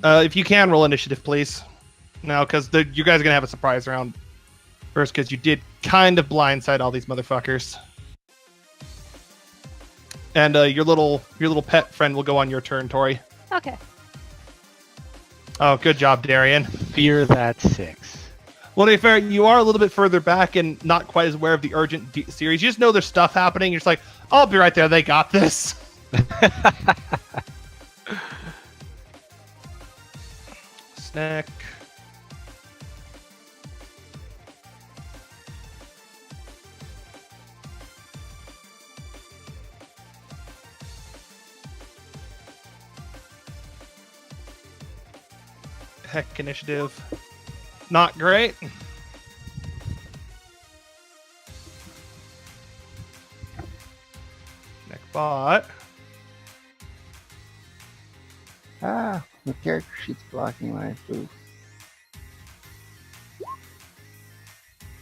If you can roll initiative, please. No, because you guys are gonna have a surprise round first, because you did kind of blindside all these motherfuckers. And your little pet friend will go on your turn, Tori. Okay. Oh, good job, Darian. Fear that 6. Well, to be fair, you are a little bit further back and not quite as aware of the urgent series. You just know there's stuff happening. You're just like, I'll be right there. They got this. Snack. Heck, initiative. Not great. Neck bot. Ah, the character sheet's blocking my booth.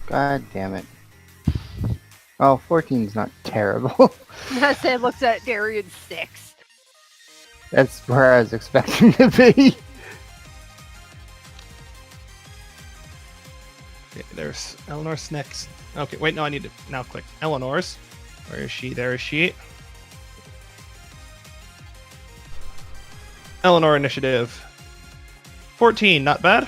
God damn it. Oh, 14's not terrible. I said looks at Darian 6. That's where I was expecting to be. Okay, there's Eleanor Sneck's. Okay, wait, no, I need to now click Eleanor's. Where is she? There is she. Eleanor initiative. 14, not bad.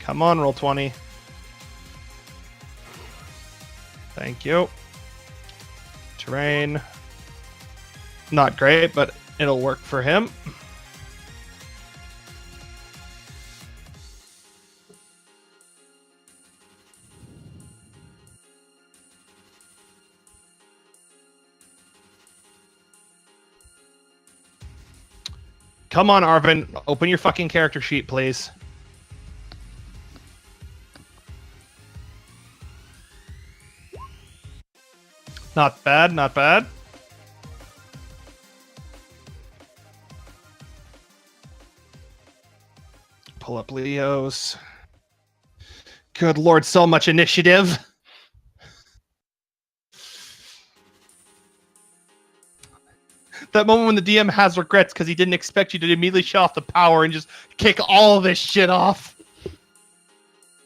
Come on, roll 20. Thank you. Terrain. Not great, but it'll work for him. Come on, Arvin. Open your fucking character sheet, please. Not bad, not bad. Pull up Leo's. Good lord, so much initiative. That moment when the DM has regrets because he didn't expect you to immediately shut off the power and just kick all this shit off.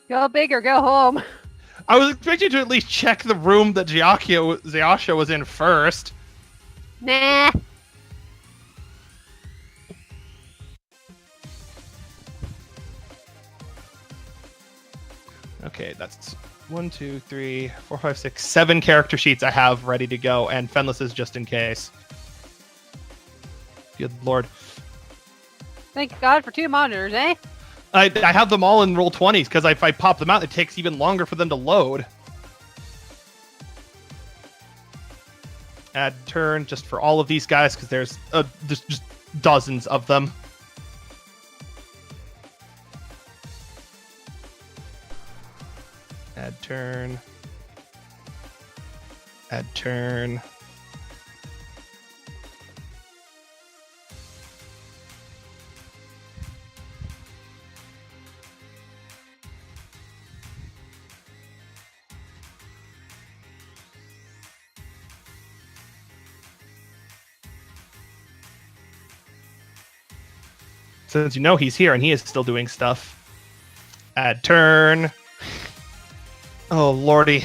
Go big or go home. I was expecting to at least check the room that Zayasha was in first. Nah. Okay, that's 1, 2, 3, 4, 5, 6, 7 character sheets I have ready to go, and Fenless is just in case. Good lord. Thank God for 2 monitors, eh? I have them all in Roll20s, because if I pop them out, it takes even longer for them to load. Add turn just for all of these guys, because there's just dozens of them. Add turn. Add turn. Since you know he's here and he is still doing stuff. Add turn. Oh, lordy.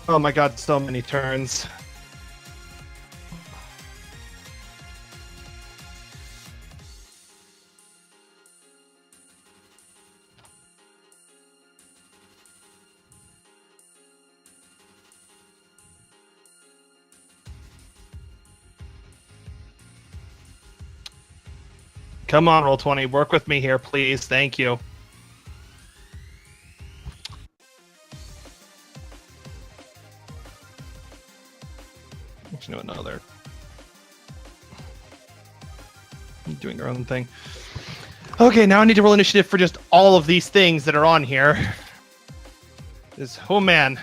Oh my god, so many turns. Come on, Roll20, work with me here, please. Thank you. Actually, no, they're doing their own thing. Okay, now I need to roll initiative for just all of these things that are on here. Oh man,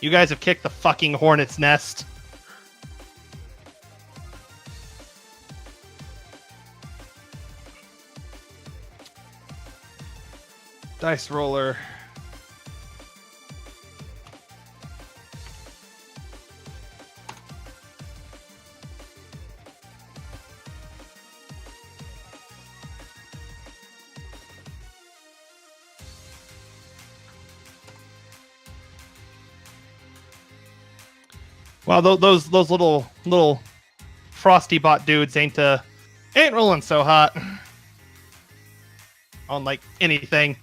you guys have kicked the fucking hornet's nest. Dice roller. Wow, those little frosty bot dudes ain't rolling so hot on like anything.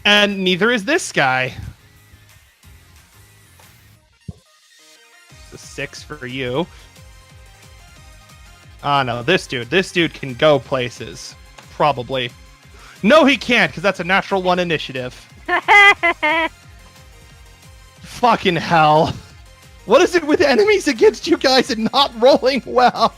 And neither is this guy. It's a 6 for you. Ah, no, this dude can go places. Probably. No, he can't, because that's a natural 1 initiative. Fucking hell. What is it with enemies against you guys and not rolling well?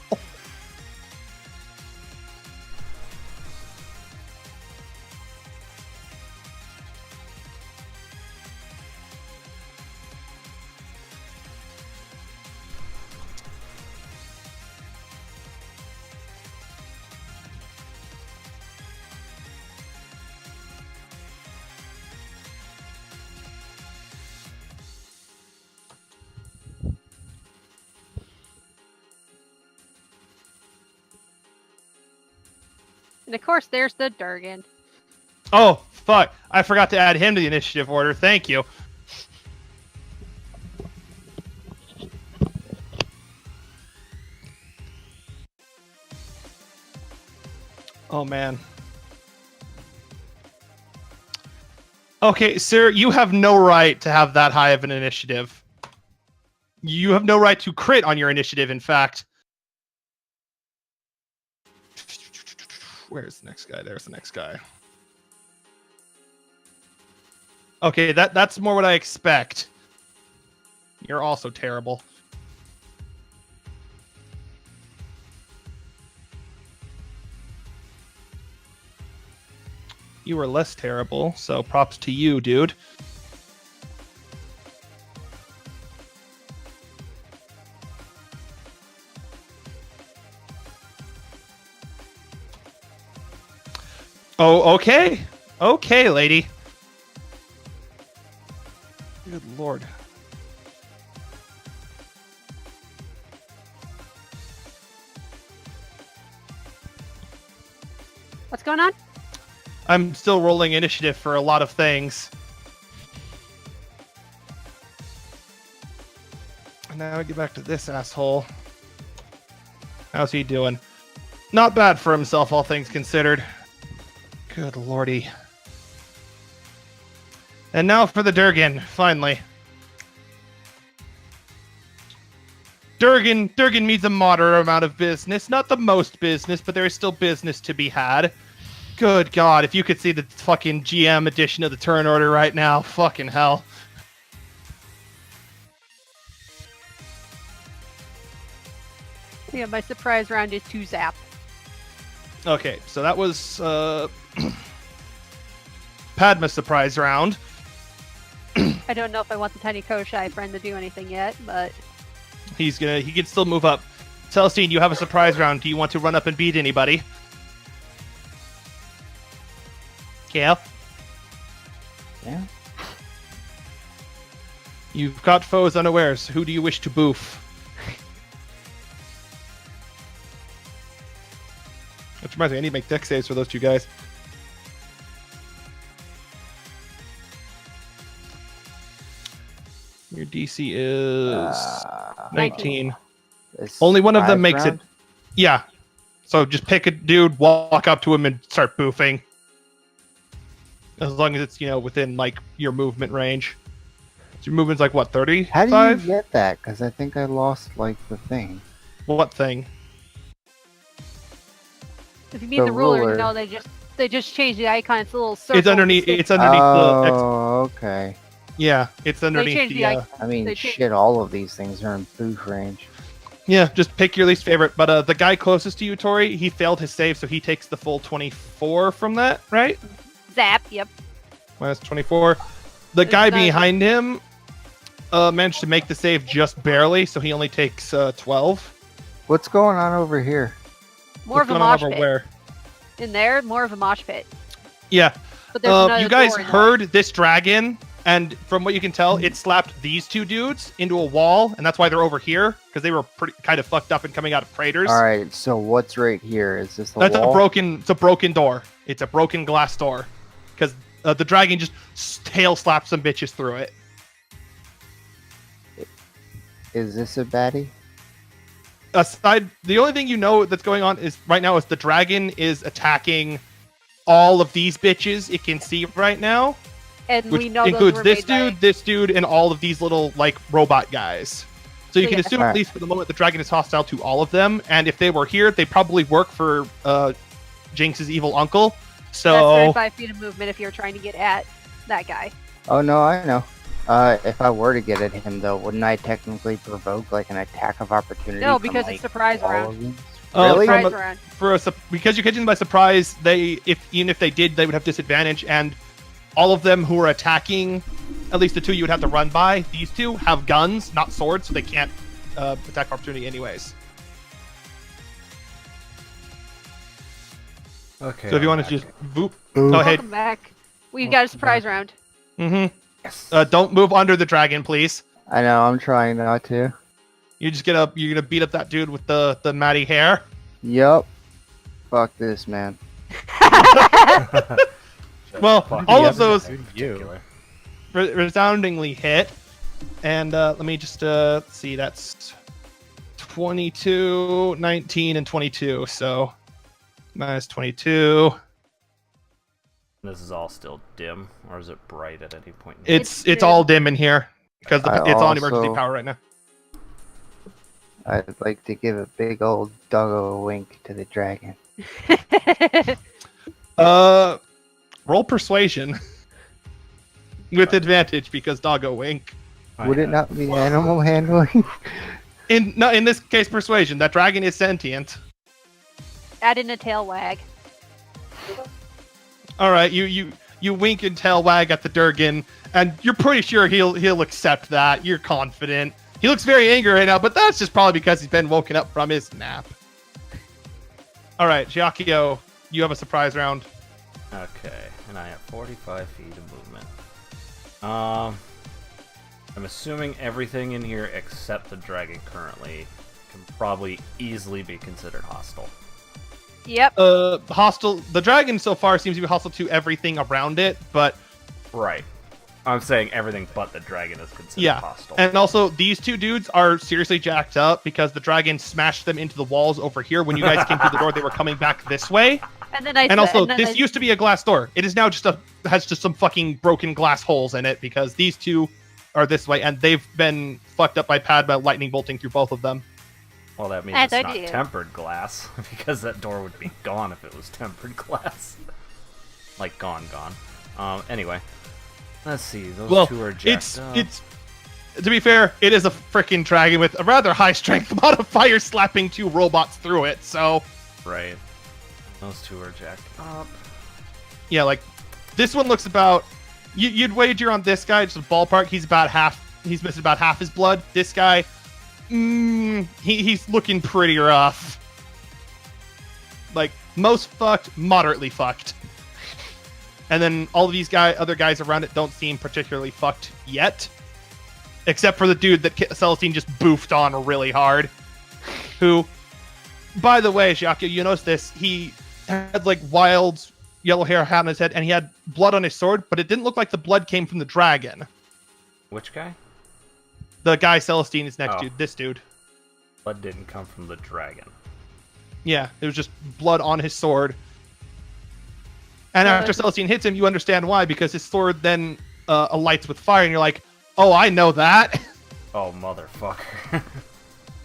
And of course, there's the Durgan. Oh, fuck. I forgot to add him to the initiative order. Thank you. Oh, man. Okay, sir, you have no right to have that high of an initiative. You have no right to crit on your initiative, in fact. Where's the next guy? There's the next guy. Okay, that's more what I expect. You're also terrible. You were less terrible, so props to you, dude. Oh, okay. Okay, lady. Good lord. What's going on? I'm still rolling initiative for a lot of things. And now I get back to this asshole. How's he doing? Not bad for himself, all things considered. Good lordy. And now for the Durgan, finally. Durgan means a moderate amount of business. Not the most business, but there is still business to be had. Good God, if you could see the fucking GM edition of the turn order right now. Fucking hell. Yeah, my surprise round is 2 zap. Okay, so that was Padma's surprise round. I don't know if I want the tiny Koshai friend to do anything yet, but He can still move up. Celestine, you have a surprise round. Do you want to run up and beat anybody? Kale? Yeah. You've got foes unawares. Who do you wish to boof? Which reminds me, I need to make dex saves for those two guys. Your DC is 19. This Only one of them surprise makes round? it. Yeah. So just pick a dude, walk up to him, and start boofing. As long as it's, within, like, your movement range. So your movement's like, what, 35? How do you get that? Because I think I lost, like, the thing. What thing? if you mean The the ruler, ruler. no, they just changed the icon. It's a little circle. It's underneath. with It's underneath the. Oh, okay. Yeah, it's underneath changed the. the icon. I mean, They changed- shit, all of these things are in booth range. Yeah, just pick your least favorite. But the guy closest to you, Tori, he failed his save, so he takes the full 24 from that, right? Zap. Yep. Minus 24. The It's guy not- behind him managed to make the save just barely, so he only takes 12. What's going on over here? More of What's a going on mosh over pit. where? In there, more of a mosh pit. Yeah. But there's another You guys door in there. heard this dragon, and from what you can tell, it slapped these two dudes into a wall, and that's why they're over here, because they were pretty kind of fucked up and coming out of craters. All right, so what's right here? Is this the That's wall? it's a broken door. It's a broken glass door, because the dragon just tail slapped some bitches through it. Is this a baddie? Aside, the only thing that's going on is right now is the dragon is attacking all of these bitches it can see right now, And which we know those includes were this made by- dude, this dude, and all of these little like robot guys. So you So can yeah. assume, Alright. at least for the moment, the dragon is hostile to all of them. And if they were here, they probably work for Jinx's evil uncle. That's So 35 feet of movement if you're trying to get at that guy. Oh no, I know. If I were to get at him though, wouldn't I technically provoke like an attack of opportunity? No, from, because like, it's surprise all round. of these? Oh, Really? from Surprise round. because you catch them by surprise, even if they did, they would have disadvantage, and all of them who are attacking, at least the two you would have to run by, these two have guns, not swords, so they can't attack of opportunity anyways. Okay. So if you I'm want to back. just boop, Ooh. go ahead. Welcome back. We've got a surprise round. Mm-hmm. Yes. Don't move under the dragon, please. I know. I'm trying not to. You're gonna beat up that dude with the matty hair. Yup. Fuck this, man. Well, Fuck. all Yeah, of those You. resoundingly hit. And let me just see. That's 22, 19, and 22. So minus 22. This is all still dim, or is it bright at any point? It's all dim in here because it's on emergency power right now. I'd like to give a big old doggo wink to the dragon. Roll persuasion with advantage because doggo wink. Would it not be animal handling? In this case, persuasion. That dragon is sentient. Add in a tail wag. All right, you wink and tail wag at the Durgan, and you're pretty sure he'll accept that. You're confident. He looks very angry right now, but that's just probably because he's been woken up from his nap. All right, Giacchio, you have a surprise round. Okay, and I have 45 feet of movement. I'm assuming everything in here except the dragon currently can probably easily be considered hostile. Yep. Hostile. The dragon so far seems to be hostile to everything around it, but Right. I'm saying everything but the dragon is considered hostile. And also these two dudes are seriously jacked up because the dragon smashed them into the walls over here. When you guys came through the door, they were coming back this way. And then this used to be a glass door. It is now has just some fucking broken glass holes in it because these two are this way, and they've been fucked up by Padma lightning bolting through both of them. Well, that means it's not tempered glass, because that door would be gone if it was tempered glass. Like, gone. Anyway. Let's see, those two are jacked up. To be fair, it is a freaking dragon with a rather high strength modifier slapping two robots through it, so... Right. Those two are jacked up. Yeah, like, this one looks about... You'd wager on this guy, just a ballpark, he's missing about half his blood. This guy... he's looking pretty rough. Like, most fucked, moderately fucked. And then all of these other guys around it don't seem particularly fucked yet. Except for the dude that Celestine just boofed on really hard. Who, by the way, Giacchio, you notice this, he had like wild yellow hair hat on his head, and he had blood on his sword, but it didn't look like the blood came from the dragon. Which guy? The guy Celestine is next to, this dude. Blood didn't come from the dragon. Yeah, it was just blood on his sword. And after Celestine hits him, you understand why, because his sword then alights with fire, and you're like, oh, I know that. Oh, motherfucker.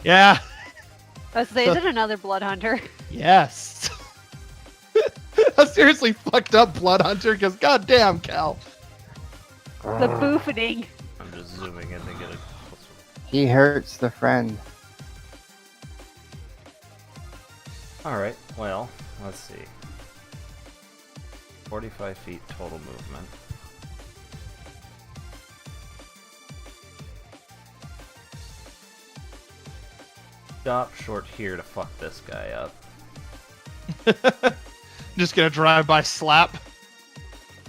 Yeah. Is it another blood hunter? Yes. A seriously fucked up blood hunter, because goddamn, Cal. The boofening. I'm just zooming in to get a closer. He hurts the friend. Alright, well, let's see. 45 feet total movement. Stop short here to fuck this guy up. Just gonna drive by slap.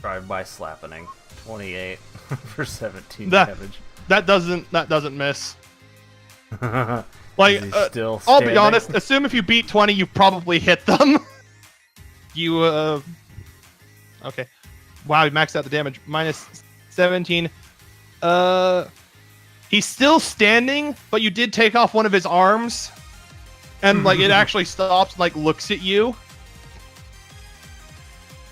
Drive by slappening. 28 for 17 damage. That doesn't miss. Like, still I'll be honest. Assume if you beat 20, you probably hit them. You okay. Wow, he maxed out the damage. Minus 17. He's still standing, but you did take off one of his arms. And, like, it actually stops, like, looks at you.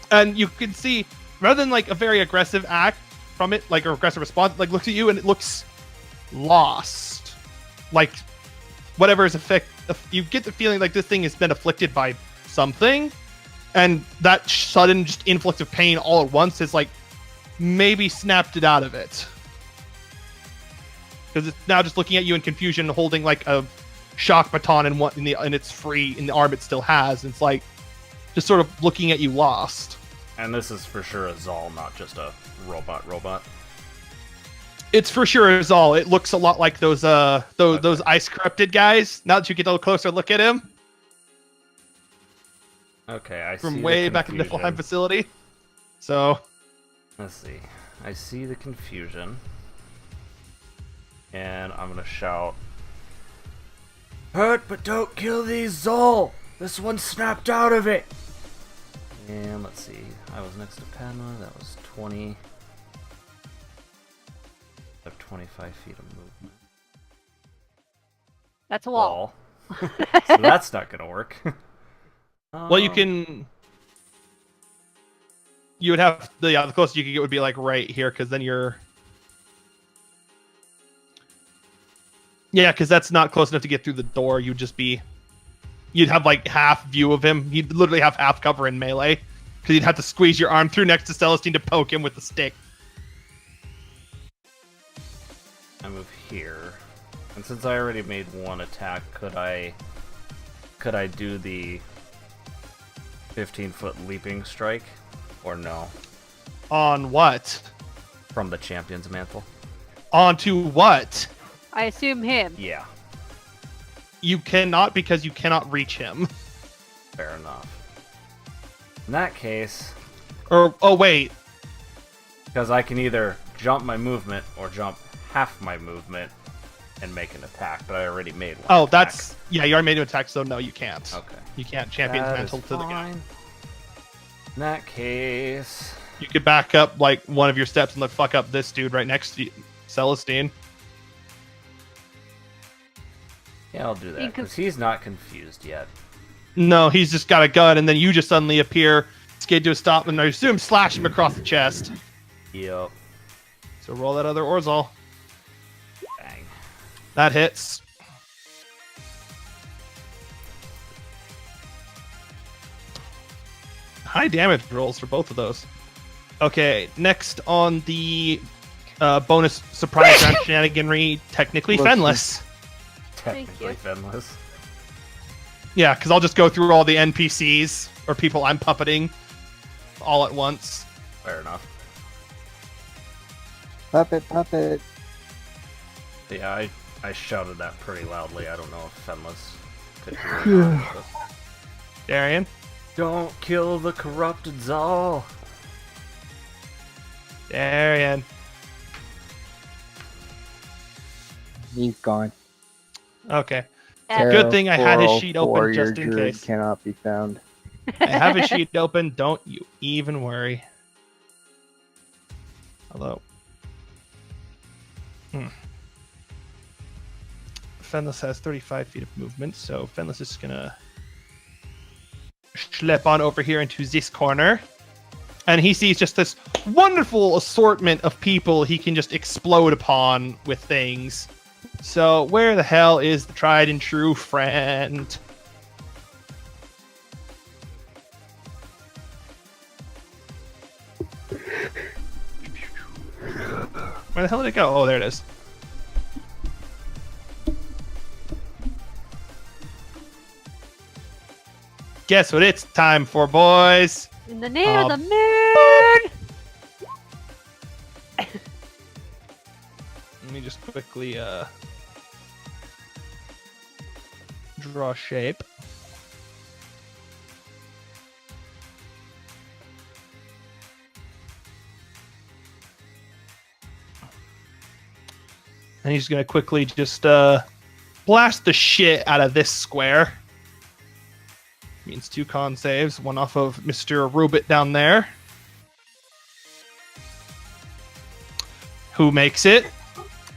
And you can see, rather than, like, a very aggressive act from it, like, a aggressive response, like, looks at you and it looks lost. Like, whatever is you get the feeling like this thing has been afflicted by something. And that sudden just influx of pain all at once is, like, maybe snapped it out of it. Because it's now just looking at you in confusion, holding, like, a shock baton in the arm it still has. And it's, like, just sort of looking at you lost. And this is for sure a Zal, not just a robot. It's for sure a Zal. It looks a lot like those ice corrupted guys. Now that you get a closer look at him. Okay, I see from way back in the Niflheim facility. So, let's see. I see the confusion, and I'm gonna shout, "Hurt, but don't kill these Zol! This one snapped out of it!" And let's see. I was next to Padma. That was 20. I have 25 feet of movement. That's a wall. So that's not gonna work. well, you can You would have the closest you could get would be like right here, because then you're. Yeah, because that's not close enough to get through the door. You'd just be. You'd have like half view of him. You'd literally have half cover in melee, because you'd have to squeeze your arm through next to Celestine to poke him with the stick. I move here, and since I already made one attack, could I do the 15-foot leaping strike, or no? On what? From the champion's mantle. Onto what? I assume him. Yeah, You cannot, because you cannot reach him. fair enough. In that case, Or oh wait, because I can either jump my movement or jump half my movement and make an attack, but I already made one. oh attack. that's yeah. You already made an attack, so no, you can't. Okay. You can't champion's That mantle is to the guy. fine. In that case, You could back up like one of your steps and let fuck up this dude right next to you, Celestine. yeah, I'll do that You could- because he's not confused yet. No, he's just got a gun, and then you just suddenly appear, skid to a stop, and I assume slash him across the chest. Yep. So roll that other Orzal. Bang. That hits. High damage rolls for both of those. Okay, next on the bonus surprise round shenaniganry, technically Looks Fenless. Technically you. Fenless. Yeah, because I'll just go through all the NPCs or people I'm puppeting all at once. Fair enough. Puppet. Yeah, I shouted that pretty loudly. I don't know if Fenless could hear it or not, but- Darian, Don't kill the corrupted Zal. Darian. He's gone. Okay, And Good thing I had his sheet open 404, just your in druid case. Cannot be found. I have a sheet open. Don't you even worry. Hello. Fenless has 35 feet of movement, so Fenless is gonna schlep on over here into this corner. And he sees just this wonderful assortment of people he can just explode upon with things. So where the hell is the tried and true friend? Where the hell did it go? Oh, there it is. Guess what it's time for, boys? in the name of the moon. Let me just quickly draw shape. And he's gonna quickly just blast the shit out of this square. Means 2 con saves, one off of Mr. Rubit down there. Who makes it?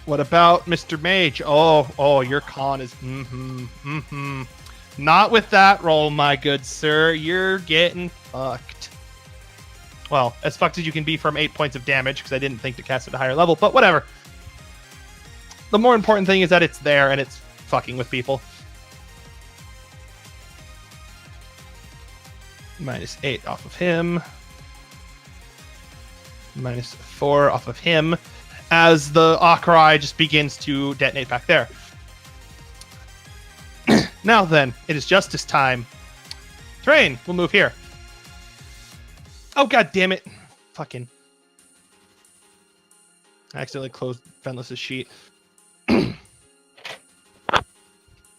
What about Mr. Mage? Oh, your con is Not with that roll, my good sir. You're getting fucked. Well, as fucked as you can be from 8 points of damage, because I didn't think to cast at a higher level, but whatever. The more important thing is that it's there and it's fucking with people. -8 off of him. -4 off of him. As the Akrai just begins to detonate back there. Now then, it is justice time. Train, we'll move here. Oh, god damn it. Fucking. I accidentally closed Fenless's sheet.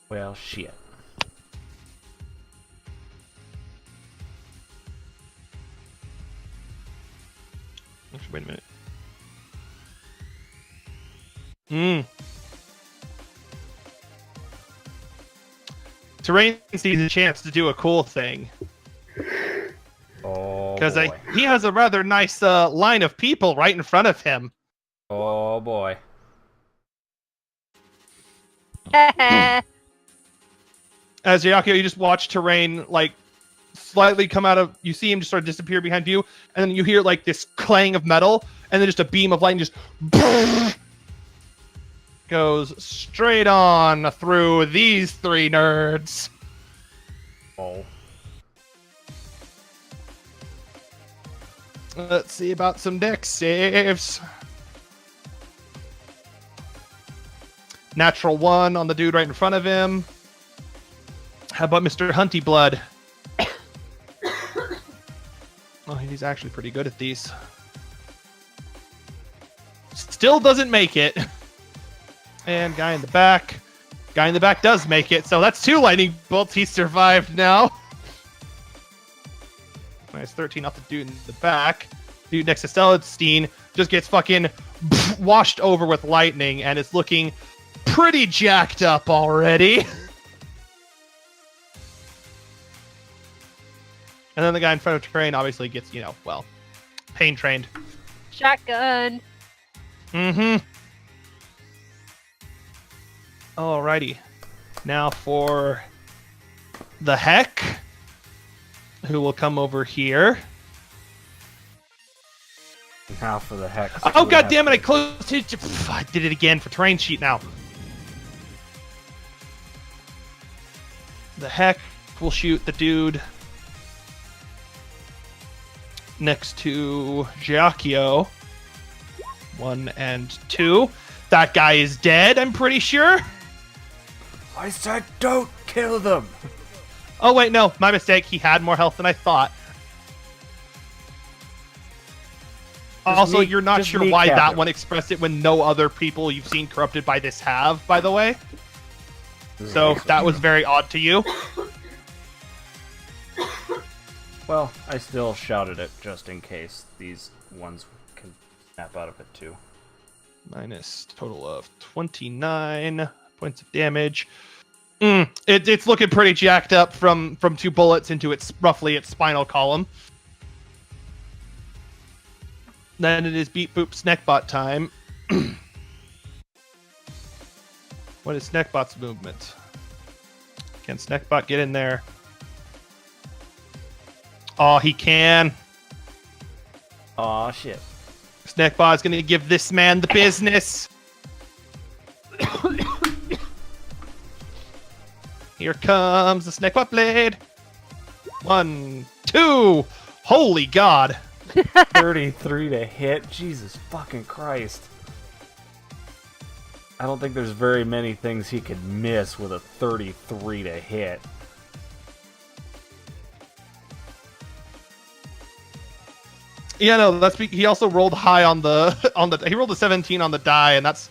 Well, shit. Actually, wait a minute. Terrain sees a chance to do a cool thing. Oh, Because boy. he has a rather nice line of people right in front of him. Oh, boy. As Yayako, you just watch Terrain, like, slightly come out of, you see him just sort of disappear behind you, and then you hear like this clang of metal, and then just a beam of light just goes straight on through these three nerds. Oh. Let's see about some dex saves. Natural 1 on the dude right in front of him. How about Mr. Hunty Blood? Oh, he's actually pretty good at these. Still doesn't make it. And guy in the back. Guy in the back does make it. So that's 2 lightning bolts. He survived now. Nice 13 off the dude in the back. Dude next to Celestine just gets fucking washed over with lightning, and it's looking pretty jacked up already. And then the guy in front of Train obviously gets, you know, well, pain trained. Shotgun. Mm-hmm. Alrighty. Now for the Heck, who will come over here. Now for the heck. Oh, god damn it, I closed it. I did it again for terrain sheet now. The Heck will shoot the dude next to Giacchio. 1 and 2. That guy is dead, I'm pretty sure. I said don't kill them! Oh, wait, no, my mistake. He had more health than I thought. Also, you're not sure why that one expressed it when no other people you've seen corrupted by this have, by the way. So that was very odd to you. Well, I still shouted it just in case these ones can snap out of it too. Minus total of 29 points of damage. It's looking pretty jacked up from 2 bullets into its roughly its spinal column. Then it is Beep Boop Snackbot time. What is Snackbot's movement? Can Snackbot get in there? Oh, he can. Aw, shit. Snackbot is going to give this man the business. Here comes the Snackbot blade. 1, 2. Holy God. 33 to hit? Jesus fucking Christ. I don't think there's very many things he could miss with a 33 to hit. Yeah, no, he also rolled high on the he rolled a 17 on the die, and that's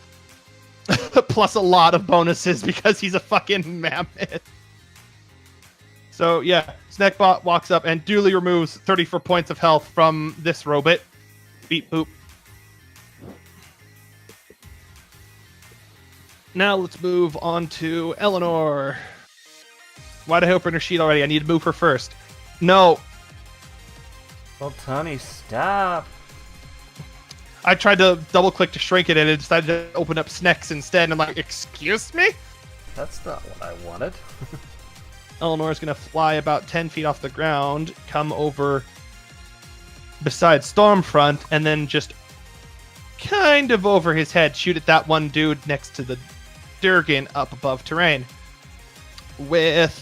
plus a lot of bonuses because he's a fucking mammoth. So yeah, Snackbot walks up and duly removes 34 points of health from this robot. Beep boop. Now let's move on to Eleanor. Why'd I open her sheet already? I need to move her first. No. Well, Tony, stop. I tried to double click to shrink it and it decided to open up Snex instead. And I'm like, excuse me? That's not what I wanted. Eleanor's going to fly about 10 feet off the ground, come over beside Stormfront, and then just kind of over his head shoot at that one dude next to the Durgan up above terrain. With...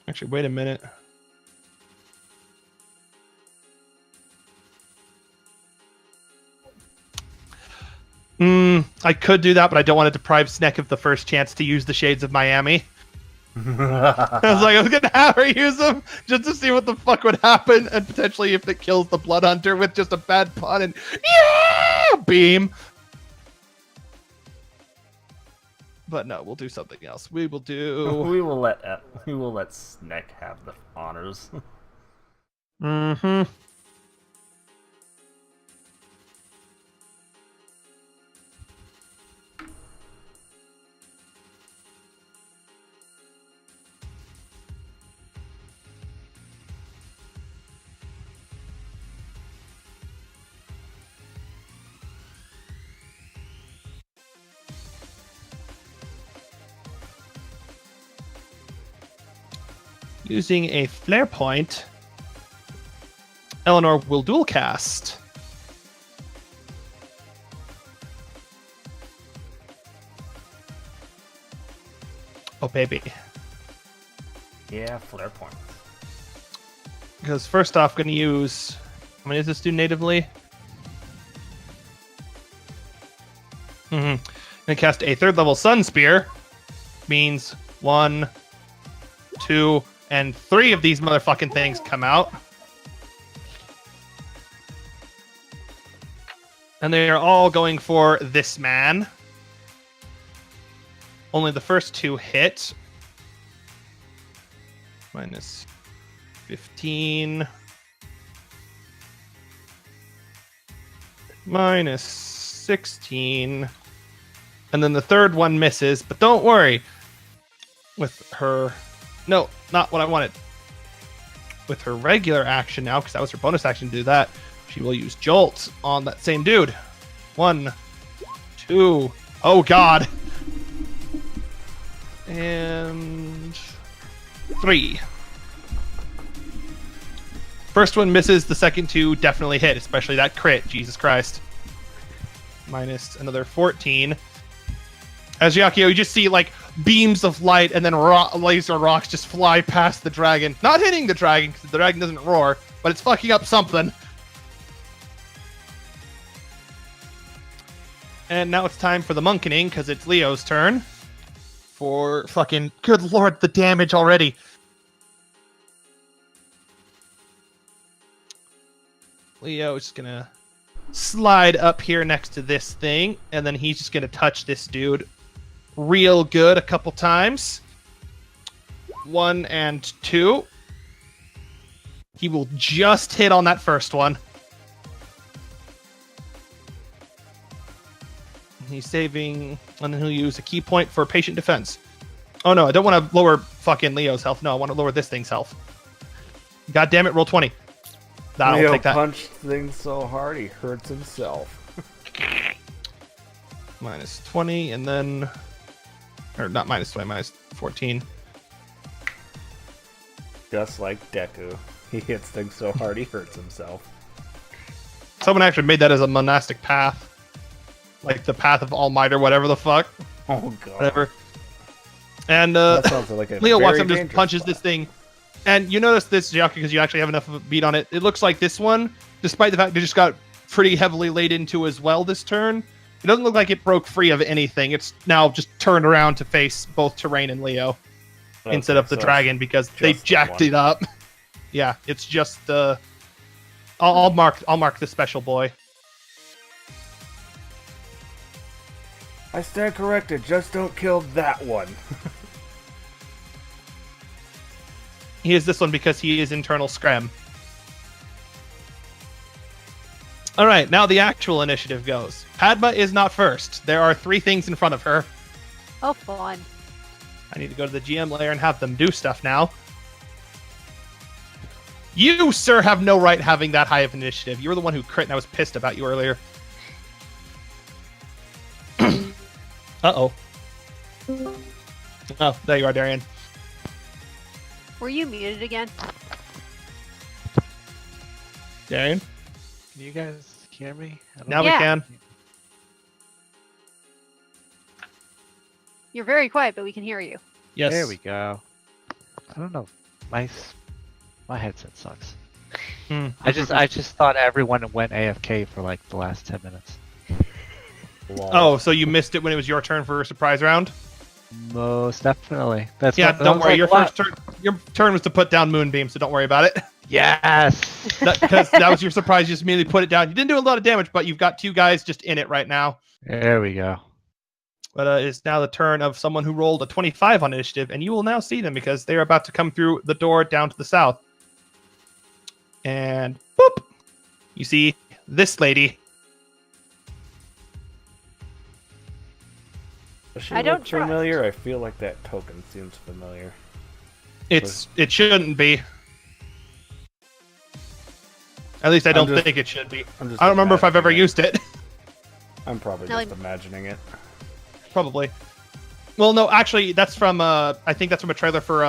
Actually, wait a minute. I could do that, but I don't want to deprive Sneck of the first chance to use the Shades of Miami. I was gonna have her use them just to see what the fuck would happen, and potentially if it kills the Blood Hunter with just a bad pun and beam. But no, we'll do something else. We will do. we will let Sneck have the honors. Mm-hmm. Using a flare point, Eleanor will dual cast. Oh, baby. Yeah, flare points. Because first off, going to use... How many does this do natively? Going to cast a 3rd level Sun Spear. Means 1, 2, and 3 of these motherfucking things come out. And they are all going for this man. Only the first 2 hit. Minus 15. Minus 16. And then the 3rd one misses, but don't worry. With her... No, not what I wanted. With her regular action now, because that was her bonus action to do that, she will use Jolt on that same dude. 1, 2... Oh, God! And... 3. First one misses, the second 2 definitely hit, especially that crit, Jesus Christ. Minus another 14. As Yakio, you just see, like, beams of light and then laser rocks just fly past the dragon. Not hitting the dragon, because the dragon doesn't roar, but it's fucking up something. And now it's time for the monkening, because it's Leo's turn. For fucking... Good lord, the damage already. Leo is just gonna slide up here next to this thing, and then he's just gonna touch this dude real good a couple times. 1 and 2. He will just hit on that first one. He's saving, and then he'll use a key point for patient defense. Oh no, I don't want to lower fucking Leo's health. No, I want to lower this thing's health. God damn it, roll 20. That'll Leo take that. punched things so hard he hurts himself. Minus 20, and then... Or not minus 20, minus 14. Just like Deku. He hits things so hard he hurts himself. Someone actually made that as a monastic path. Like the Path of All Might or whatever the fuck. Oh god. Whatever. And That sounds like a Leo walks very up and just dangerous punches spot. this thing. And you notice this, Jackie, because you actually have enough of a beat on it. It looks like this one, despite the fact it just got pretty heavily laid into as well this turn, it doesn't look like it broke free of anything. It's now just turned around to face both Terrain and Leo instead of the so dragon because they just the jacked one. it up. Yeah, it's just I'll mark the special boy. I stand corrected, just don't kill that one. He is this one because he is internal scram. All right, now the actual initiative goes. Padma is not first. There are 3 things in front of her. Oh, fun. I need to go to the GM layer and have them do stuff now. You, sir, have no right having that high of initiative. You were the one who crit, and I was pissed about you earlier. Uh-oh. Oh, there you are, Darian. Were you muted again? Darian? Can you guys hear me? I don't Now Yeah. we can. You're very quiet, but we can hear you. Yes. There we go. I don't know. My headset sucks. Hmm. I just thought everyone went AFK for like the last 10 minutes. Lol. Oh, so you missed it when it was your turn for a surprise round? Most definitely. That's Yeah, what, I don't was worry. like, Your what? first turn, your turn was to put down Moonbeam, so don't worry about it. Yes. Because that was your surprise. You just immediately put it down. You didn't do a lot of damage, but you've got 2 guys just in it right now. There we go. But it's now the turn of someone who rolled a 25 on initiative, and you will now see them because they are about to come through the door down to the south. And boop! You see this lady. Does she I don't look familiar? I feel like that token seems familiar. It shouldn't be. At least I don't just- think it should be. I'm just I don't remember if I've ever imagining used it. it. I'm probably No, just imagining it. Probably. Well, no, actually, that's from I think that's from a trailer for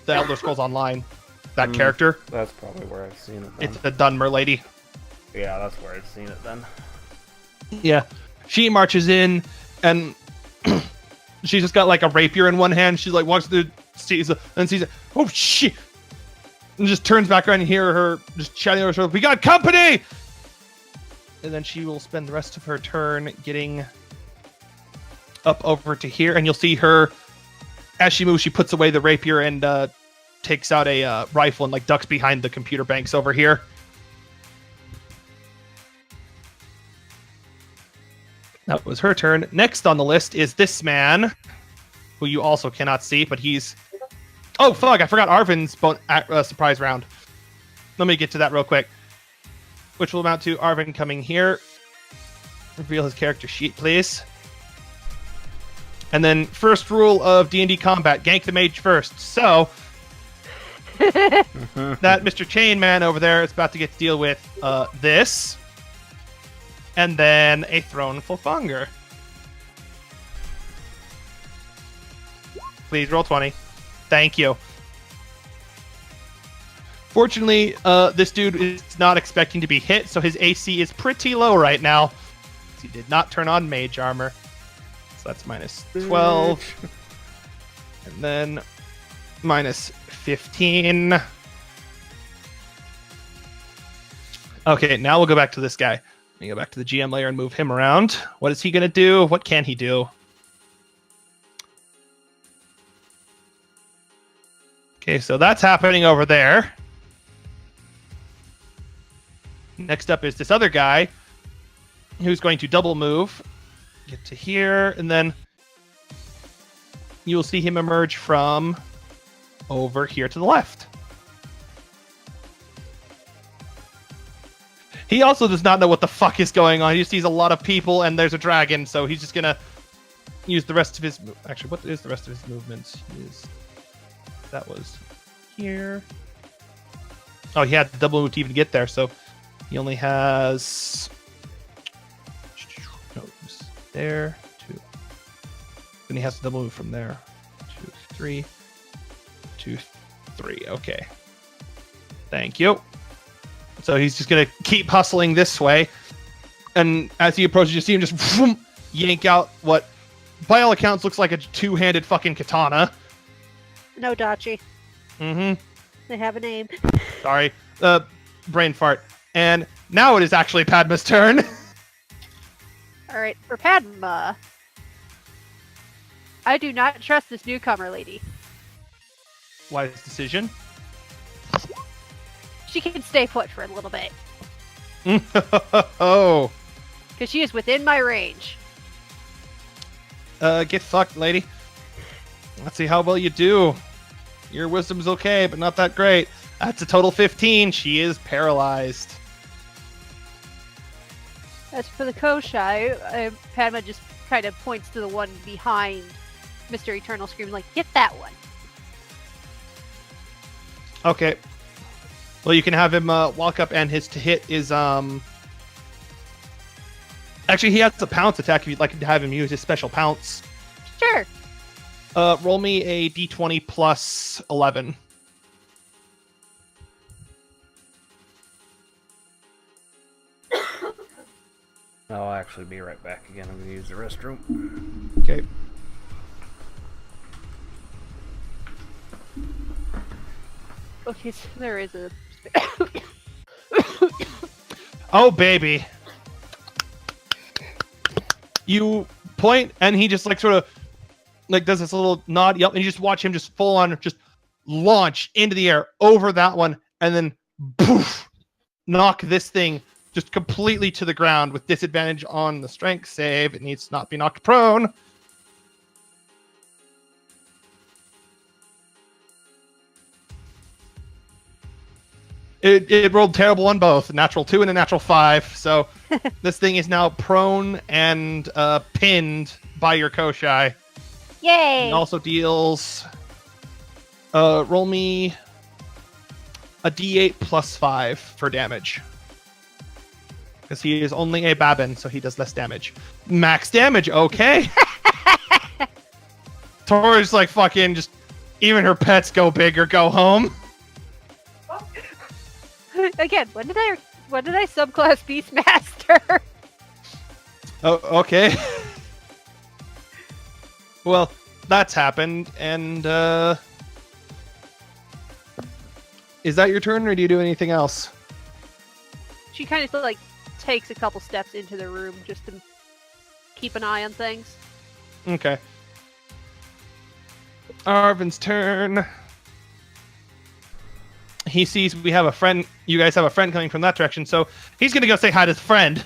the Elder Scrolls Online. That Mm. character. That's probably where I've seen it then. It's the Dunmer lady. Yeah, that's where I've seen it then. Yeah. She marches in and she's just got like a rapier in one hand. She like walks through, sees it, and sees it. Oh shit! And just turns back around and hear her just shouting over her shoulder, "We got company!" And then she will spend the rest of her turn getting up over to here, and you'll see her as she moves. She puts away the rapier and takes out a rifle and like ducks behind the computer banks over here. That was her turn. Next on the list is this man, who you also cannot see, but he's... Oh, fuck, I forgot Arvin's surprise round. Let me get to that real quick. Which will amount to Arvin coming here. Reveal his character sheet, please. And then first rule of D&D combat, gank the mage first. So, that Mr. Chain Man over there is about to get to deal with this. And then a Throneful Funger. Please roll 20. Thank you. Fortunately, this dude is not expecting to be hit, so his AC is pretty low right now. He did not turn on mage armor. So that's minus 12. And then minus 15. Okay, now we'll go back to this guy. Let me go back to the GM layer and move him around. What is he going to do? What can he do? Okay, so that's happening over there. Next up is this other guy who's going to double move. Get to here, and then you'll see him emerge from over here to the left. He also does not know what the fuck is going on. He just sees a lot of people and there's a dragon, so he's just gonna use the rest of his... Actually, what is the rest of his movements? That was here. Oh, he had to double move to even get there, so he only has... No, there, 2. Then he has to double move from there. 2, 3. 2, 3. Okay. Thank you. So he's just going to keep hustling this way. And as he approaches, you see him just whoom, yank out what, by all accounts, looks like a two-handed fucking katana. No, Dachi. Mm-hmm. They have a name. Sorry. Brain fart. And now it is actually Padma's turn. Alright, for Padma, I do not trust this newcomer lady. Wise decision. She can stay put for a little bit. Oh. Because she is within my range. Get fucked, lady. Let's see how well you do. Your wisdom's okay, but not that great. That's a total 15. She is paralyzed. As for the Koshai, Padma just kind of points to the one behind Mr. Eternal Scream, like, get that one. Okay. Well, you can have him walk up, and his to hit is actually he has a pounce attack if you'd like to have him use his special pounce. Sure. Roll me a d20 plus 11. I'll actually be right back again. I'm going to use the restroom. Okay. Okay, so there is a... Oh, baby. You point, and he just like sort of like does this little nod, yep, and you just watch him just full on just launch into the air over that one, and then poof, knock this thing just completely to the ground with disadvantage on the strength save. It needs to not be knocked prone. It rolled terrible on both, natural 2 and a natural 5. So this thing is now prone and pinned by your Koshai. Yay! It also deals. Roll me a d8 plus 5 for damage. Because he is only a Babin, so he does less damage. Max damage, okay. Tor's like fucking just Even her pets go big or go home. Again, when did I subclass Beastmaster? Oh, okay. Well, that's happened, and is that your turn, or do you do anything else? She kind of like takes a couple steps into the room just to keep an eye on things. Okay. Arvin's turn. He sees we have a friend. You guys have a friend coming from that direction, so he's gonna go say hi to his friend.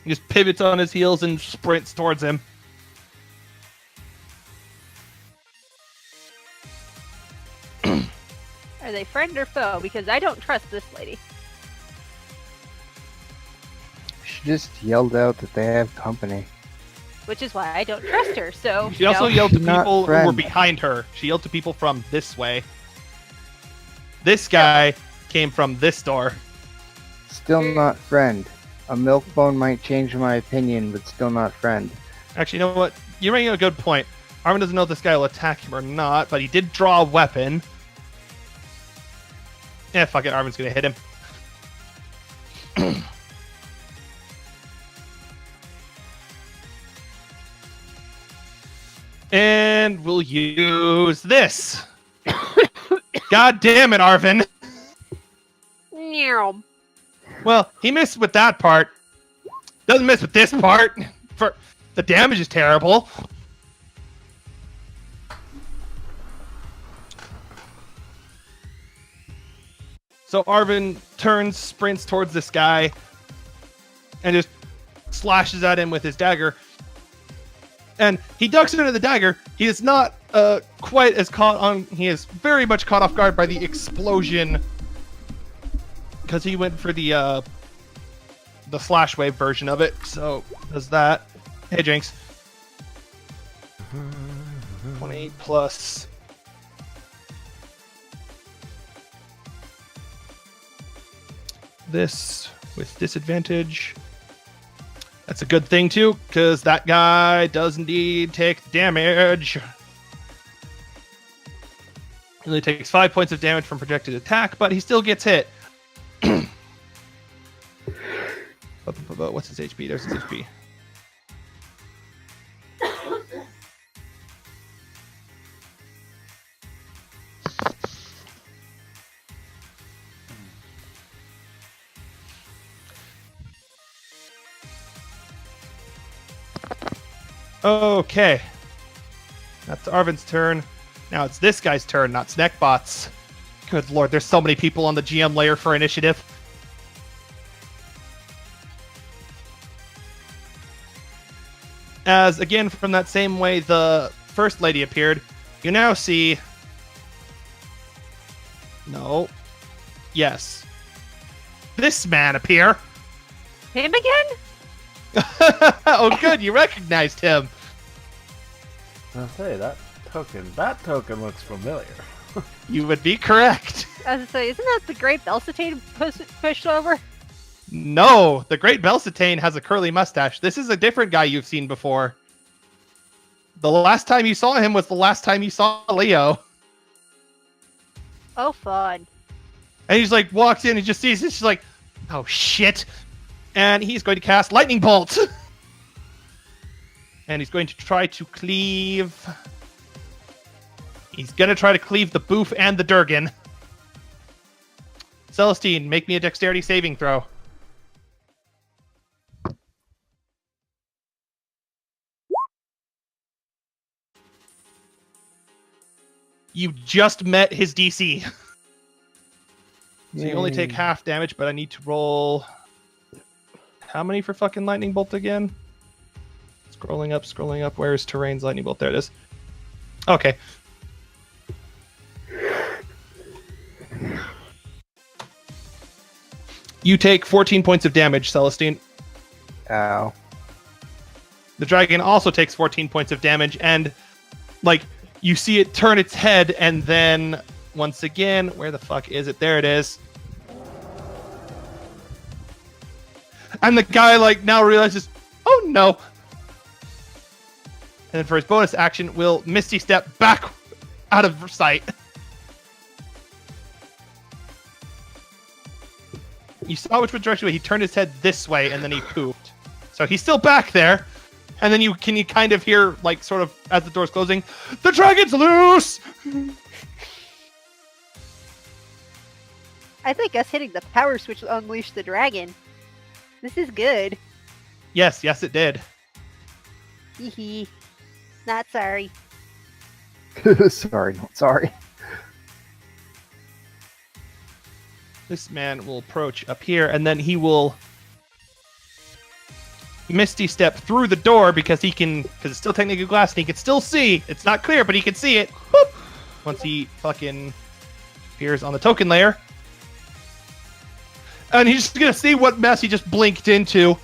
He just pivots on his heels and sprints towards him. Are they friend or foe? Because I don't trust this lady. She just yelled out that they have company. Which is why I don't trust her, so... She also yelled to Not people who were friend. behind her. She yelled to people from this way. This guy came from this door. Still not friend. A milk bone might change my opinion, but still not friend. Actually, you know what? You're making a good point. Arvin doesn't know if this guy will attack him or not, but he did draw a weapon. Yeah, fuck it. Arvin's gonna hit him. And we'll use this. God damn it, Arvin. Meow. Well, he missed with that part. Doesn't miss with this part. For the damage is terrible. So Arvin turns, sprints towards this guy, and just slashes at him with his dagger. And he ducks into the dagger. He is not quite as caught on. He is very much caught off guard by the explosion, because he went for the slash wave version of it. So does that. Hey, Jinx. 20 plus. This with disadvantage. That's a good thing too, because that guy does indeed take damage. He only takes 5 points of damage from projected attack, but he still gets hit. What's his HP? There's his HP. Okay. That's Arvin's turn. Now it's this guy's turn, not Snackbot's. Good lord, there's so many people on the GM layer for initiative. As, again, from that same way the first lady appeared, you now see... No. Yes. This man appear. Him again? Oh, good, you recognized him. I'll say that token looks familiar. You would be correct. I was gonna say, isn't that the Great Belsatane pushed over? No, the Great Belsatane has a curly mustache. This is a different guy you've seen before. The last time you saw him was the last time you saw Leo. Oh, fun. And he's like, walks in and just sees this. She's like, oh, shit. And he's going to cast Lightning Bolt. And he's going to try to cleave... He's going to try to cleave the Boof and the Durgan. Celestine, make me a dexterity saving throw. You just met his DC. So you only take Yay. half damage, but I need to roll... How many for fucking Lightning Bolt again? Scrolling up. Where's Terrain's Lightning Bolt? There it is. Okay. You take 14 points of damage, Celestine. Ow. The dragon also takes 14 points of damage, and, like, you see it turn its head, and then, once again, where the fuck is it? There it is. And the guy, like, now realizes, oh no. then for his bonus action, will Misty Step back out of sight. You saw which direction he turned his head this way, and then he pooped. So he's still back there. And then you kind of hear, like, sort of, as the door's closing, the dragon's loose! I think us hitting the power switch unleashed the dragon. This is good. Yes, it did. Hee hee. Not sorry. Sorry, not sorry. This man will approach up here, and then he will Misty Step through the door because it's still technically glass, and he can still see. It's not clear, but he can see it. Boop! Once he fucking appears on the token layer. And he's just gonna see what mess he just blinked into.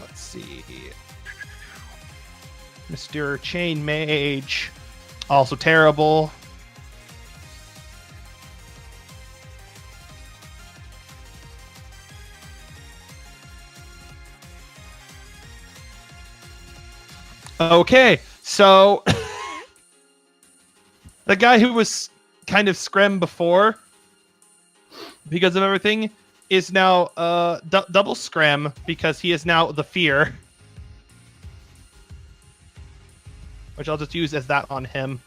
Let's see. Mr. Chain Mage. Also terrible. Okay, so the guy who was kind of scrim before because of everything is now double scrim because he is now the fear, which I'll just use as that on him.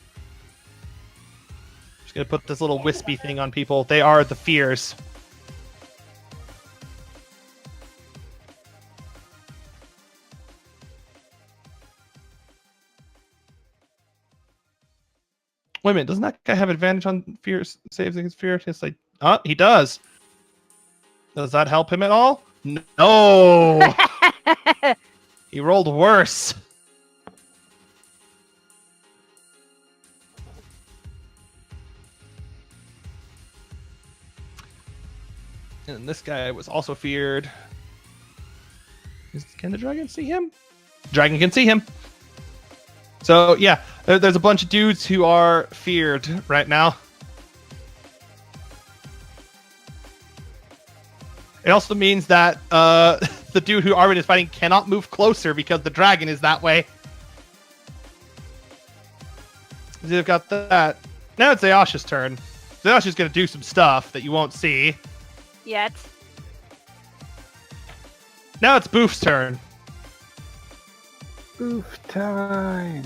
Just gonna put this little wispy thing on people. They are the fears. Wait a minute, doesn't that guy have advantage on fear saves against fear? It's like, oh, he does. Does that help him at all? No. He rolled worse. And this guy was also feared. Can the dragon see him? Dragon can see him. So, yeah, there's a bunch of dudes who are feared right now. It also means that the dude who Arwen is fighting cannot move closer because the dragon is that way. They've got that. Now it's Ayasha's turn. Ayasha's going to do some stuff that you won't see. Yet. Now it's Boof's turn. Oof time.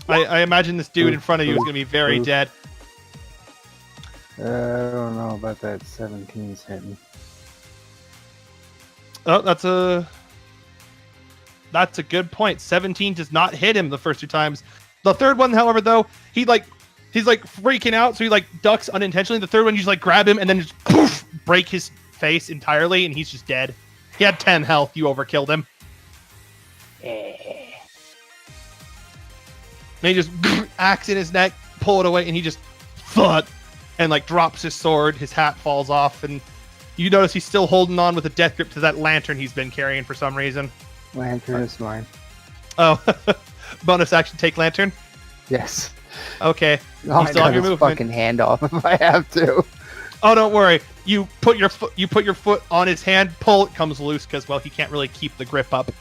I imagine this dude in front of you is going to be very dead. I don't know about that. 17's hitting. Oh, that's a good point. 17 does not hit him the first two times. The third one, however, though, he's like freaking out, so he ducks unintentionally. The third one, you just grab him and then just poof, break his face entirely, and he's just dead. He had 10 health. You overkilled him. And he just axe in his neck, pull it away, and he just thud, and drops his sword. His hat falls off, and you notice he's still holding on with a death grip to that lantern he's been carrying for some reason. Lantern is mine. Oh, bonus action, take lantern. Yes. Okay. I'll You still have your his movement. fucking hand off if I have to. Oh, don't worry. You put your foot on his hand, pull, it comes loose because, well, he can't really keep the grip up.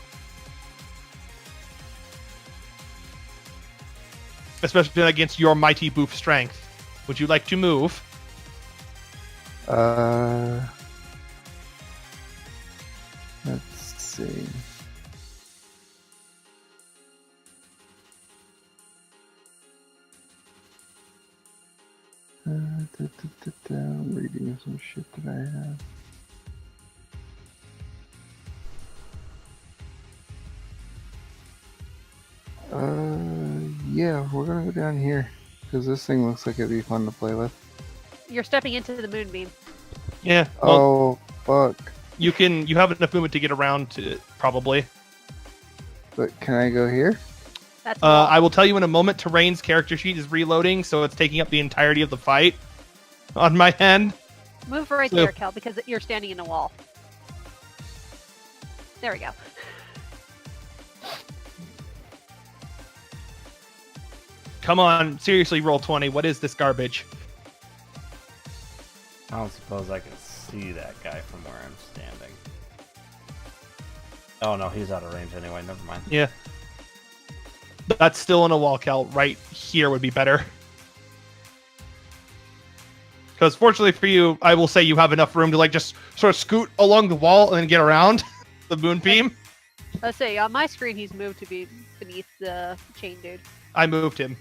Especially against your mighty Boof strength. Would you like to move? Let's see. I'm reading some shit that I have. Yeah, we're gonna go down here because this thing looks like it'd be fun to play with. You're stepping into the moonbeam. Yeah. Well, Oh, fuck. you have enough movement to get around to it, probably. But can I go here? That's I will tell you in a moment. Terrain's character sheet is reloading, so it's taking up the entirety of the fight on my end. Move right So- there, Kel, because you're standing in a wall. There we go. Come on, seriously, roll 20. What is this garbage? I don't suppose I can see that guy from where I'm standing. Oh no, he's out of range anyway, never mind. Yeah. That's still in a wall, Cal. Right here would be better. Because fortunately for you, I will say you have enough room to just sort of scoot along the wall and then get around the moonbeam. Let's say on my screen he's moved to be beneath the chain dude. I moved him.